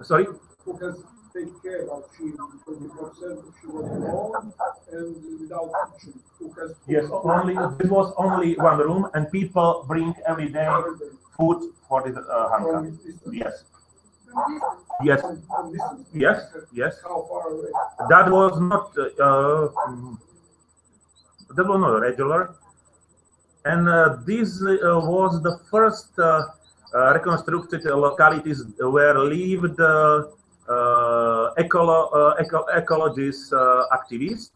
Sorry? Because they care about sheep. 20% she was alone and without kitchen. Yes, only it was only one room, and people bring every day food for the Hanka. Yes. Yes. Yes. Yes. How far away? That was not regular, and this was the first reconstructed localities where lived ecologist activists,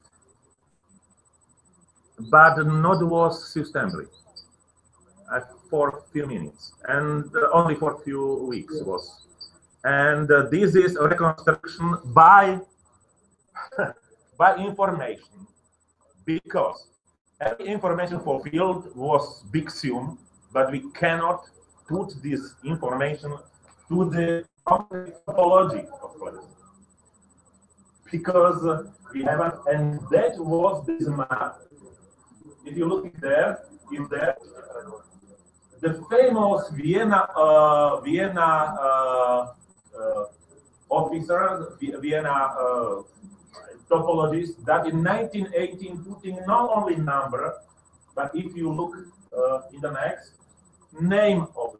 but not was sustainably. For a few minutes, and only for a few weeks was. And this is a reconstruction by by information, because every information fulfilled was big sum, but we cannot put this information to the topology of place, because we haven't, and that was this map. If you look there, is there. the famous Vienna officer, Vienna topologist, that in 1918 putting not only number, but if you look in the next, name of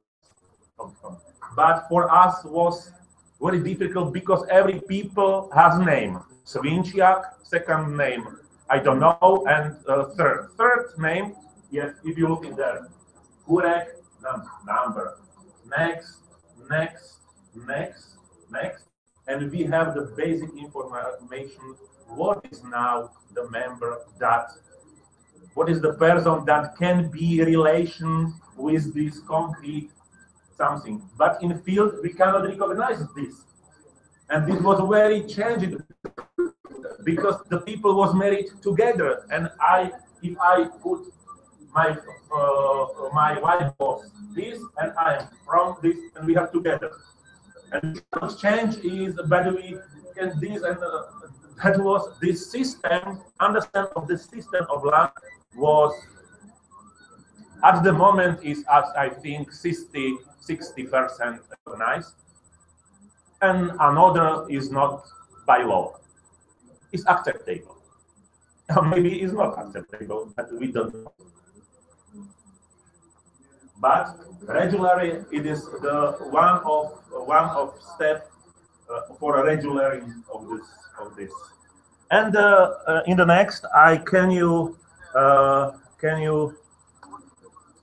them. But for us was very difficult because every people has name. Svinčiak, second name, I don't know, and third name, yes, if you look in there, Kurek, number, next, and we have the basic information. What is now the member that? What is the person that can be relation with this concrete something? But in field we cannot recognize this, and this was very changed because the people was married together, and if I put my wife was this, and I am from this, and we have together. And change is, but we can this, and that was this system. Understand of the system of land was at the moment is as I think 60% recognized, and another is not by law. It's acceptable. Maybe it's not acceptable, but we don't know. But regularly, it is the one of step for a regularing of this. And in the next, can you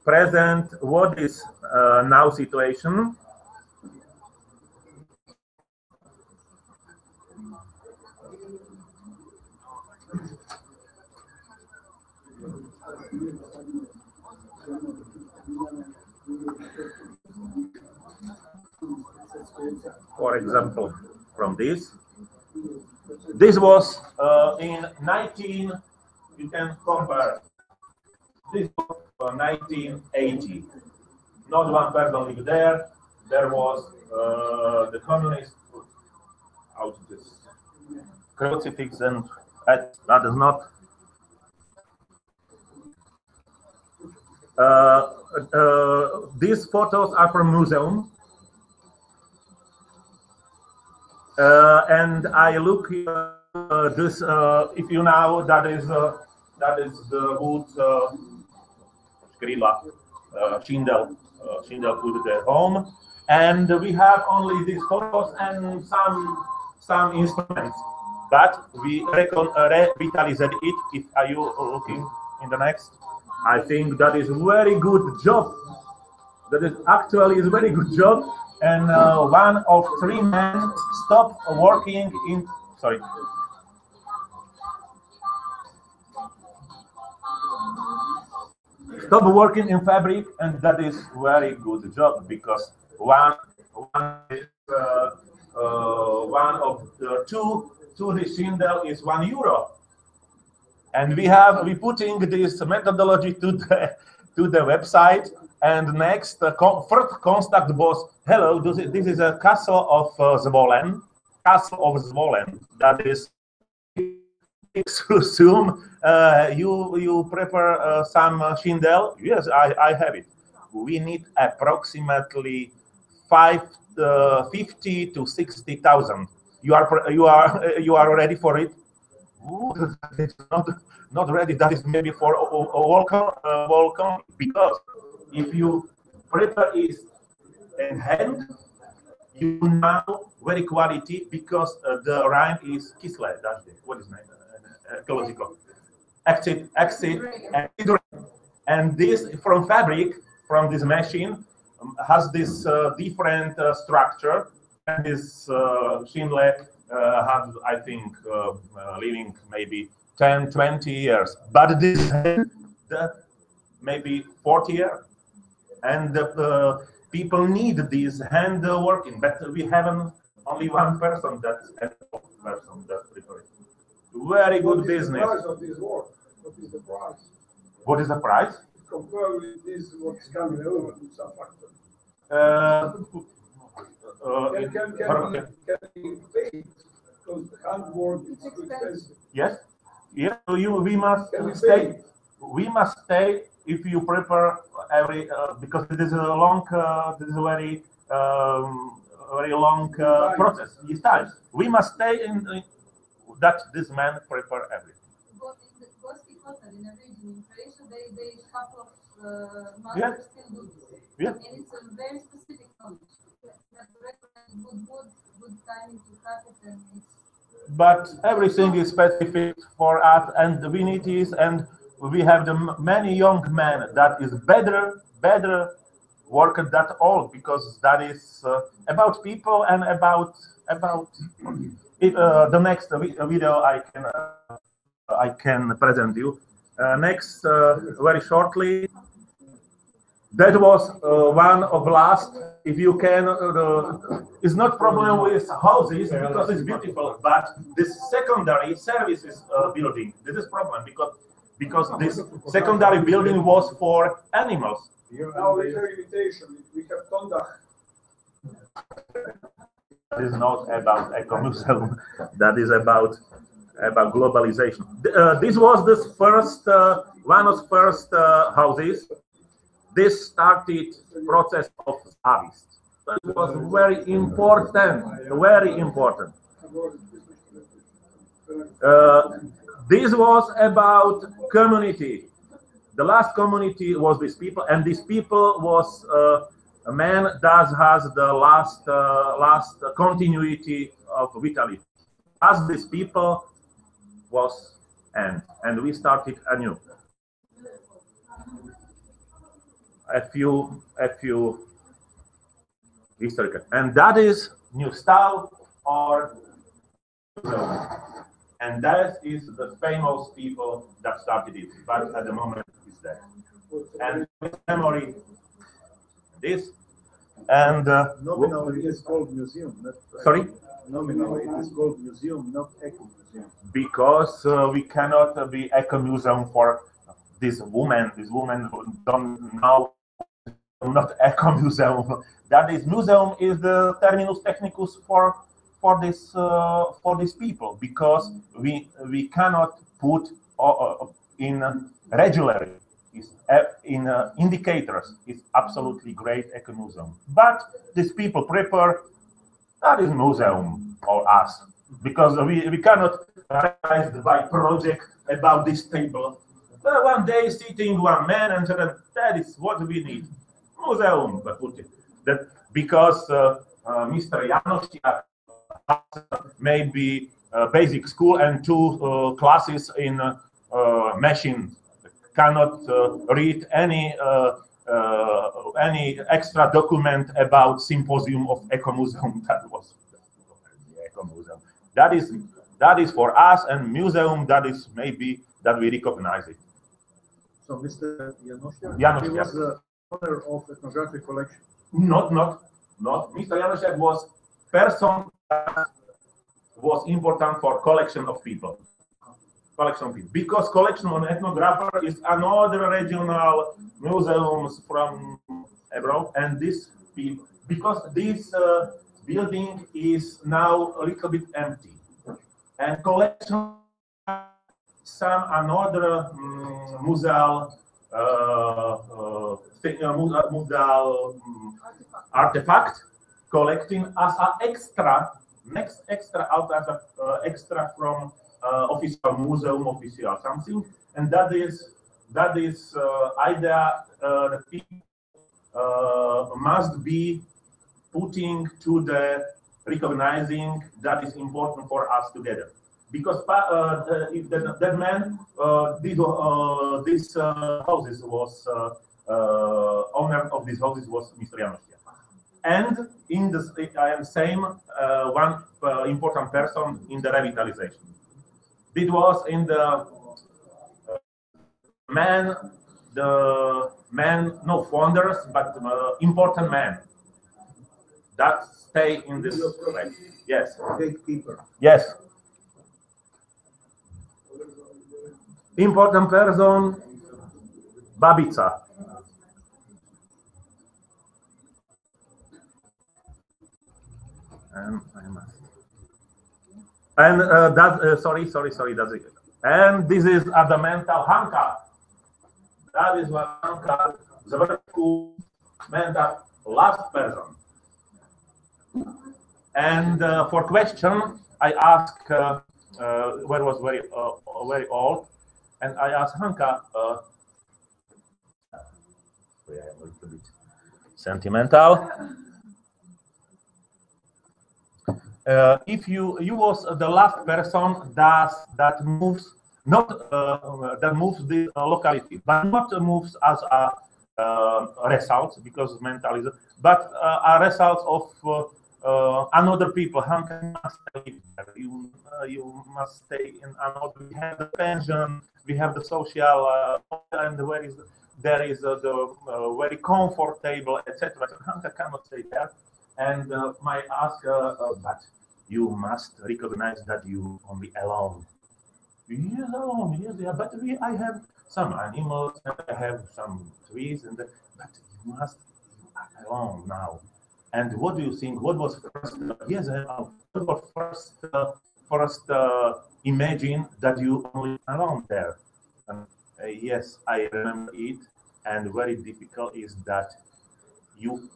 present what is now situation? For example, from this was in 19. You can compare. This was 1980. Not one person lived there. There was the communist out of this crucifix, and that is not. These photos are from museum. And I look this. If you know, that is the wood skrilla, shindel to the home, and we have only these photos and some instruments. But we revitalized it. If are you looking in the next? I think that is very good job. That is actually is very good job. And one of three men stopped working in. Sorry. Stop working in fabric, and that is very good job because one of the two the shindel is €1, and we putting this methodology to the website. And next, first contact was, hello, this is a castle of Zvolen. That is, assume you prepare some shindel. Yes, I have it. We need approximately 50 to 60,000. You are ready for it? Ooh, it's not ready. That is maybe for a welcome, because if you prepare it in hand, you know very quality, because the rhyme is kisle. What is name? Ecological. Acid, and this from fabric, from this machine, has this different structure. And this shindle has, I think, living maybe 10, 20 years. But this maybe 40 years. And people need this hand working, but we have only one person that prepare it. Very good business. What is the price of this work? What is the price? What is the price? Compare with this what's coming over in some factory. Can we pay? Because handwork is too expensive. Yes. Yeah. We must stay. We must stay if you prepare every because it is a long, this is a very very long process. These times we must stay in that this man prepare everything. In a region in Croatia, they couple of Yeah. masters still do this. Yeah. And it's a very specific knowledge. You have to recognize good timing to cut it, and it's. But everything is specific for us, and we need this, and we have the many young men that is better work at that all, because that is about people and about it, the next video I can present you. Next, very shortly. That was one of last. If you can, it's not problem with houses because it's beautiful, but this secondary services building. This is problem because this secondary building was for animals. Now we have invitation. We have Tonda. That is not about eco-museum. That is about globalization. This was the first one of the first houses. This started process of harvest. It was very important, very important. This was about community. The last community was these people, and these people was a man that has the last continuity of vitality. As these people was and we started anew. A few historical, and that is new style or and that is the famous people that started it, but at the moment it's dead. And memory this and nominally it is called museum. Not sorry. Nominally it is called museum, not eco museum. Because we cannot be eco museum for this woman. This woman don't know. Not eco museum. That is museum is the terminus technicus for these people, because we cannot put in regularly in indicators. It's absolutely great eco museum, but these people prepare that is museum or us, because we cannot realize by project about this table. One day sitting one man and said that is what we need. Museum, but put it that because Mr. Janosjak has maybe basic school and two classes in machine, cannot read any extra document about symposium of eco museum. That was eco museum. That is for us, and museum that is maybe that we recognize it. So Mr. Janosjak, he was the owner of ethnographic collection. Not. Mr. Janosjak was person that was important for collection of people. Because collection on ethnographer is another regional museums from abroad, and this people, because this building is now a little bit empty, and collection some another museal artifact collecting as an extra out as a extra from official museum, official something, and that is idea the people must be putting to the recognizing that is important for us together. Because if that man, this houses was owner of these houses was Mr. Janosjak, and in the I am same one important person in the revitalization. It was in the no founders, but important man that stay in this place. Yes. Gatekeeper. Yes. Important person, Babica. And that sorry, that's it. And this is Adamental Hanka. That is what Hanka Zvrku meant that last person. And for question, I asked where was very old, and I asked Hanka. We are a little bit sentimental. If you was the last person that moves not that moves the locality, but not moves as a result because mentalism, but a result of another people. How can you stay there? You must stay in another. We have the pension, we have the social, and where is there is the very comfortable, etc. Hanka cannot stay there, and my ask, but you must recognize that you only alone. Yes, alone. Yes, yeah, but I have some animals, and I have some trees, and but you must you are alone now. And what do you think? What was first? Yes, what was first imagine that you only alone there? And, yes, I remember it. And very difficult is that you,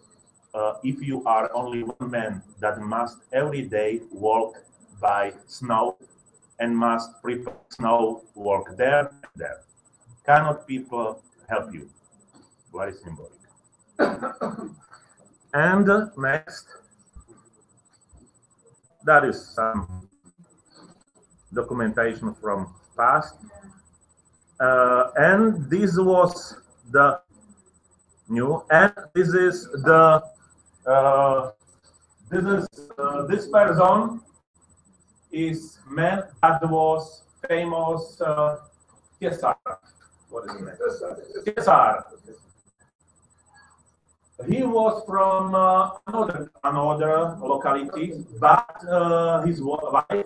if you are only one man that must every day walk by snow and must prepare snow work there and there, cannot people help you? Very symbolic. And next, that is some documentation from past, and this was the new, and this is the this person is man that was famous Caesar. What is his name? Caesar. He was from another locality, but his wife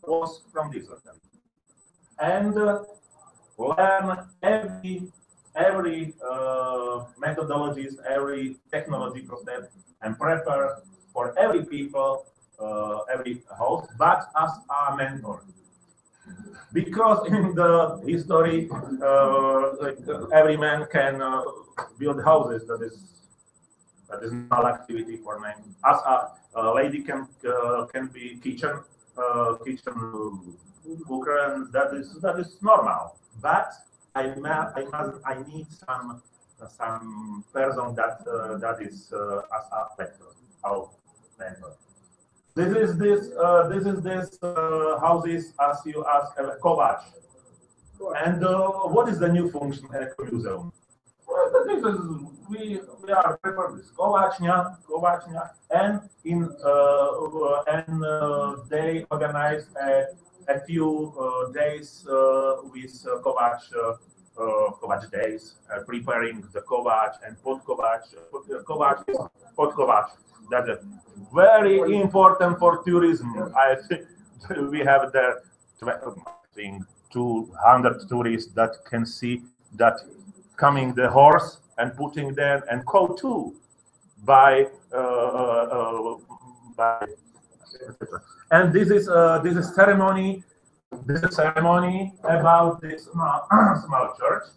was from this locality, and learn every methodologies, every technology process, and prepare for every people, every host, but as a mentor. Because in the history, like every man can build houses. That is not activity for men. As a lady can be kitchen cooker, and that is normal. But I need some person that is as a mentor, our mentor. This is this houses as you ask Kovac. And what is the new function at a museum? Well, this is, we are prepared this Kovachnia, and they organize a few days with Kovac days, preparing the Kovac and Podkovac. Kovac is Podkovac. That's very important for tourism. I think we have there, I think, 200 tourists that can see that coming the horse and putting there and go too by and this is ceremony. This is ceremony about this small church,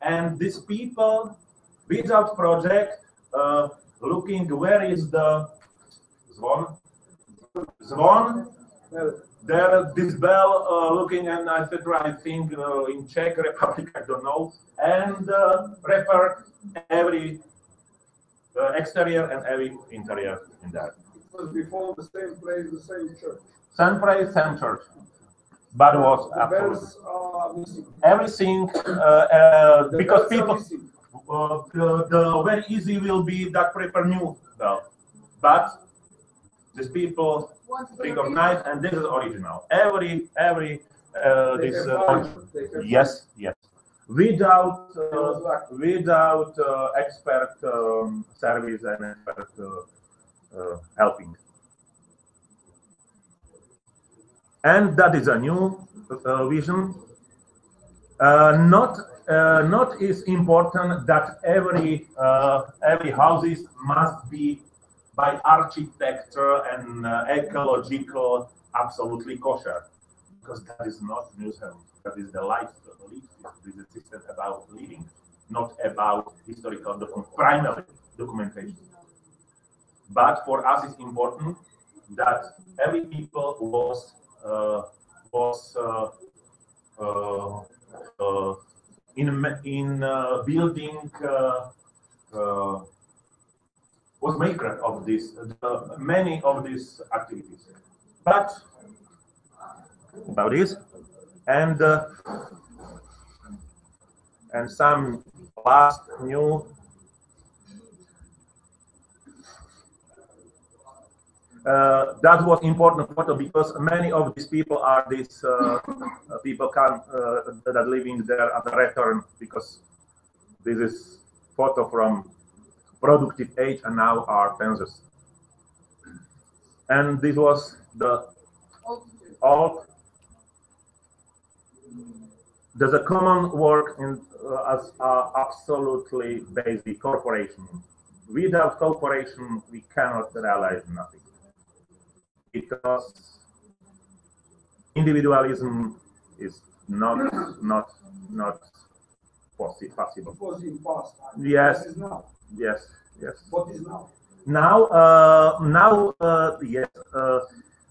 and these people without project looking where is the Zvon. There, this bell looking, and etc. I think in Czech Republic, I don't know, and refer every exterior and every interior in that. It was before the same place, the same church. Same place, same church, but was absolutely everything because people the very easy will be that prepare new bell, but these people recognize, and this is original. Every this yes, without expert service and expert helping, and that is a new vision. Not is important that every houses must be by architecture and ecological absolutely kosher, because that is not museum. That is the life. This is a system about living. not about historical primary documentation. But for us, it's important that every people was in building was maker of this many of these activities. But about this and some last new that was important photo because many of these people are these people that living there at the return, because this is photo from productive age and now are pensions. And this was the old. There's a common work in as absolutely basic cooperation. Without cooperation, we cannot realize nothing, because individualism is not possible. It was in past. Yes. What is now? Yes. Yes. What is now? Now, yes,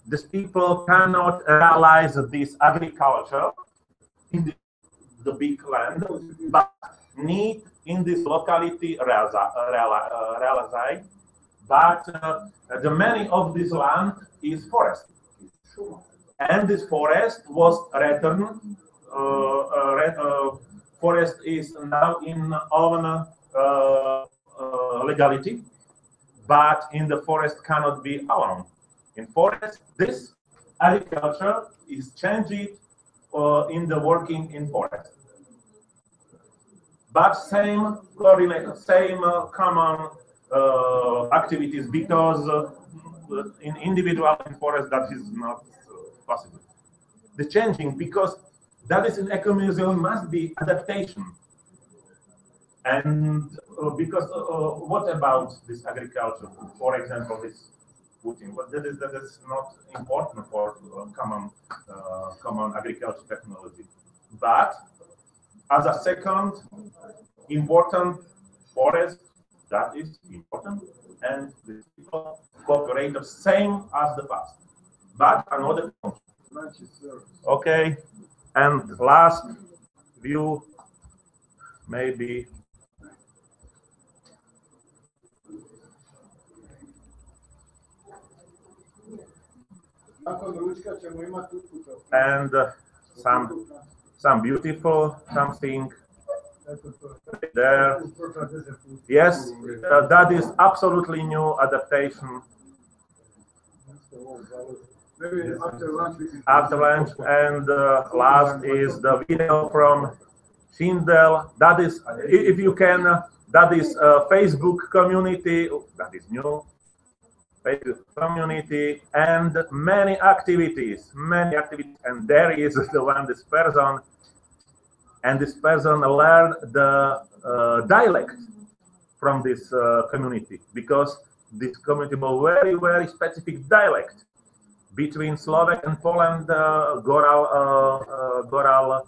these people cannot realize this agriculture in the big land, but need in this locality realize. But the many of this land is forest, and this forest was returned. Forest is now in own legality, but in the forest cannot be alone. In forest, this agriculture is changed in the working in forest. But same coordinate, same common activities, because in individual in forest that is not possible. The changing, because that is in ecomuseum, must be adaptation. And because what about this agriculture? For example, this putting, but that is not important for common agriculture technology. But as a second important forest, that is important, and the people cooperate the same as the past, but another function. Okay, and last view, maybe. And some beautiful something there. Yes, that is absolutely new adaptation. Maybe After lunch, and last is the video from Schindel. That is, if you can, that is a Facebook community. That is new. Facebook community and many activities, and there is the one, this person, and this person learned the dialect from this community, because this community was very, very specific dialect between Slovak and Poland, Goral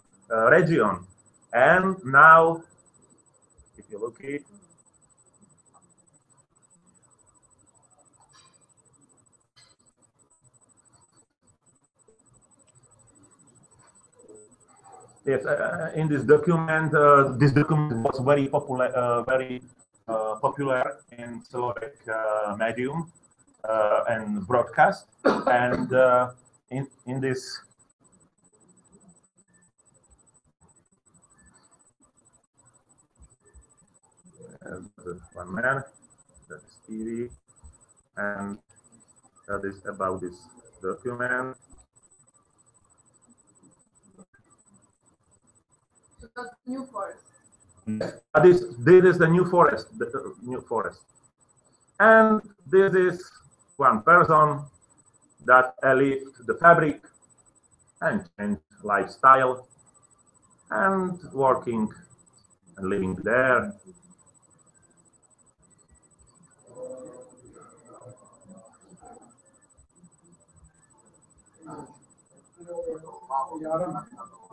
region. And now, if you look at it, yes, in this document was very popular in Slovak medium and broadcast, and in this one man, that is TV, and that is about this document. That's new forest. This is the new forest, and this is one person that left the fabric and changed lifestyle and working and living there.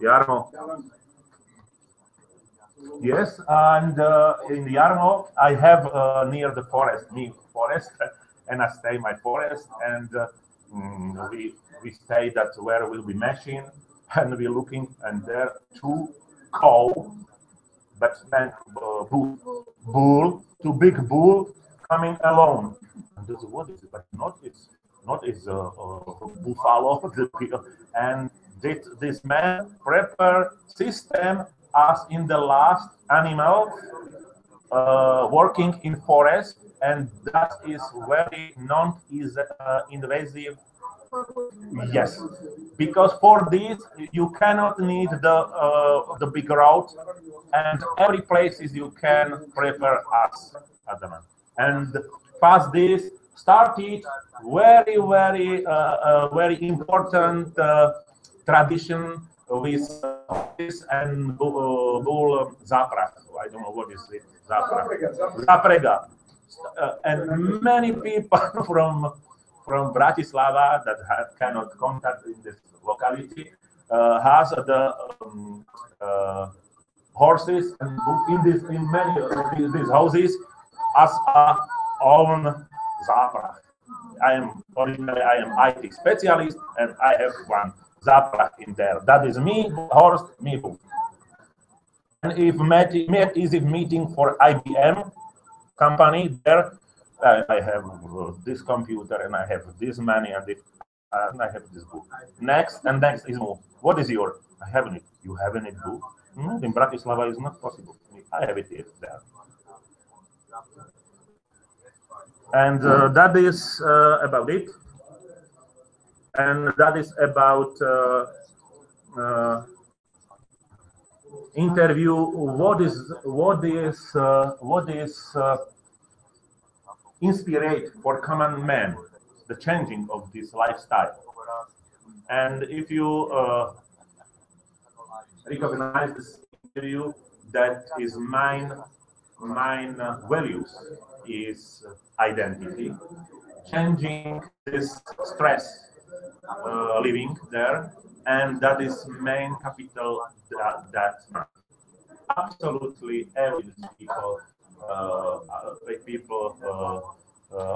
Jarmo. Yes, and in Yarmo, I have near the forest, and I stay my forest, and we stay that where we'll be machine, and we're looking, and there two cow, but then two big bull coming alone. And this, what is it? But not is buffalo, and this man prepare system as in the last animal working in forest, and that is very non-invasive. Yes, because for this you cannot need the big road, and every places you can prepare us at the moment. And past this started very important tradition with horses and bull zaprach. I don't know what is it. Zaprega. And many people from Bratislava that cannot contact in this locality has the horses and in many of these houses as a own zaprach. I am IT specialist and I have one zaprach in there. That is me, horse, me. And if met is a meeting for IBM company there, I have this computer and I have this money and I have this book. Next is more. What is your? I haven't it. You haven't it book? In Bratislava is not possible. I have it here there. And that is about it. And that is about interview. What is inspired for common man, the changing of this lifestyle. And if you recognize this interview, that is mine values is identity, changing this stress living there, and that is main capital that absolutely every people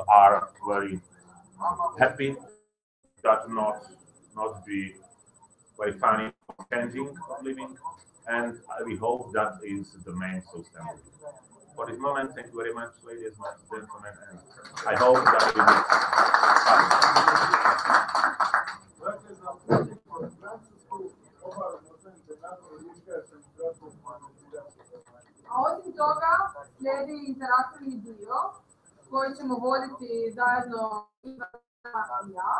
are very happy that not be very funny changing of living, and we hope that is the main sustainability. For this moment, thank you very much, ladies and gentlemen, and I hope that we A osim toga slijedi interaktivni dio koji ćemo voditi zajedno i ja.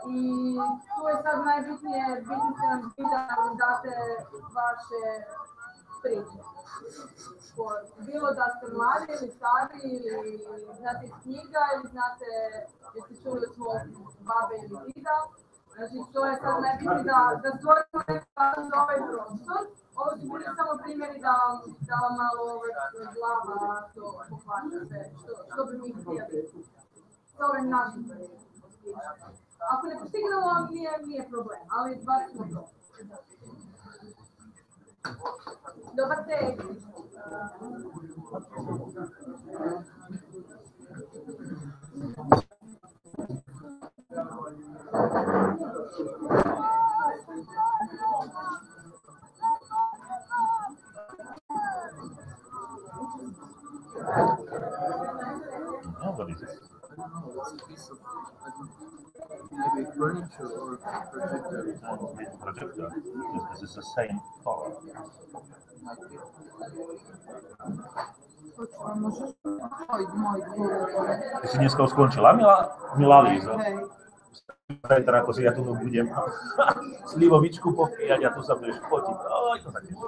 I tu je sad najbitnije, bitno će nam biti da nam date vaše priče. Bilo da ste mladi ili stari, ili znate iz knjiga, ili znate, jeste čuli od svog babe ili dida. Znači, to je sad najbitnije da stvorimo nekakav ovaj prostor. Ovo su bili samo primjeri da vam malo glava to pohvatate, što bi mi htjeli s ovim našim primjerom. Ako ne postignemo, nije problem, ali bar smo to. Dobar tek. What is it? It's a piece of maybe furniture or projector. Projector. This is the same color. Ty si dneska skončila, milá Líza? Zajtra, ako si ja tu budem slivovičku popíjať a tu sa budeš fotiť. Oj, to sa teším.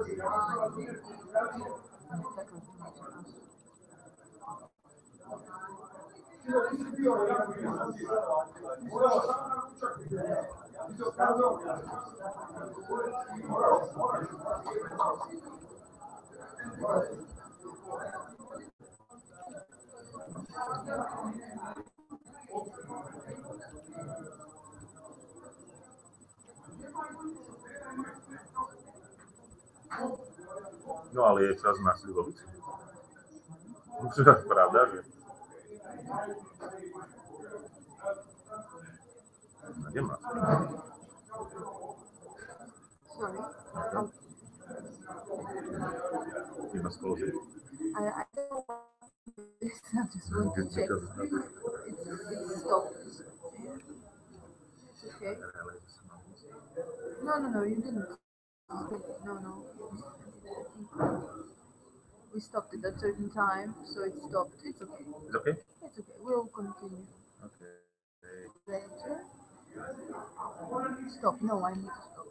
No, ali je Trazi s Ljubović. Pravda, že? Gdje ima? Sorry. Ti nas kozi. I don't know what it is. I just want to check. It's stopped. It's okay. No, you didn't. No. We stopped it at a certain time, so it stopped. It's okay. It's okay? It's okay. We'll continue. Okay. Later. Stop. No, I need to stop.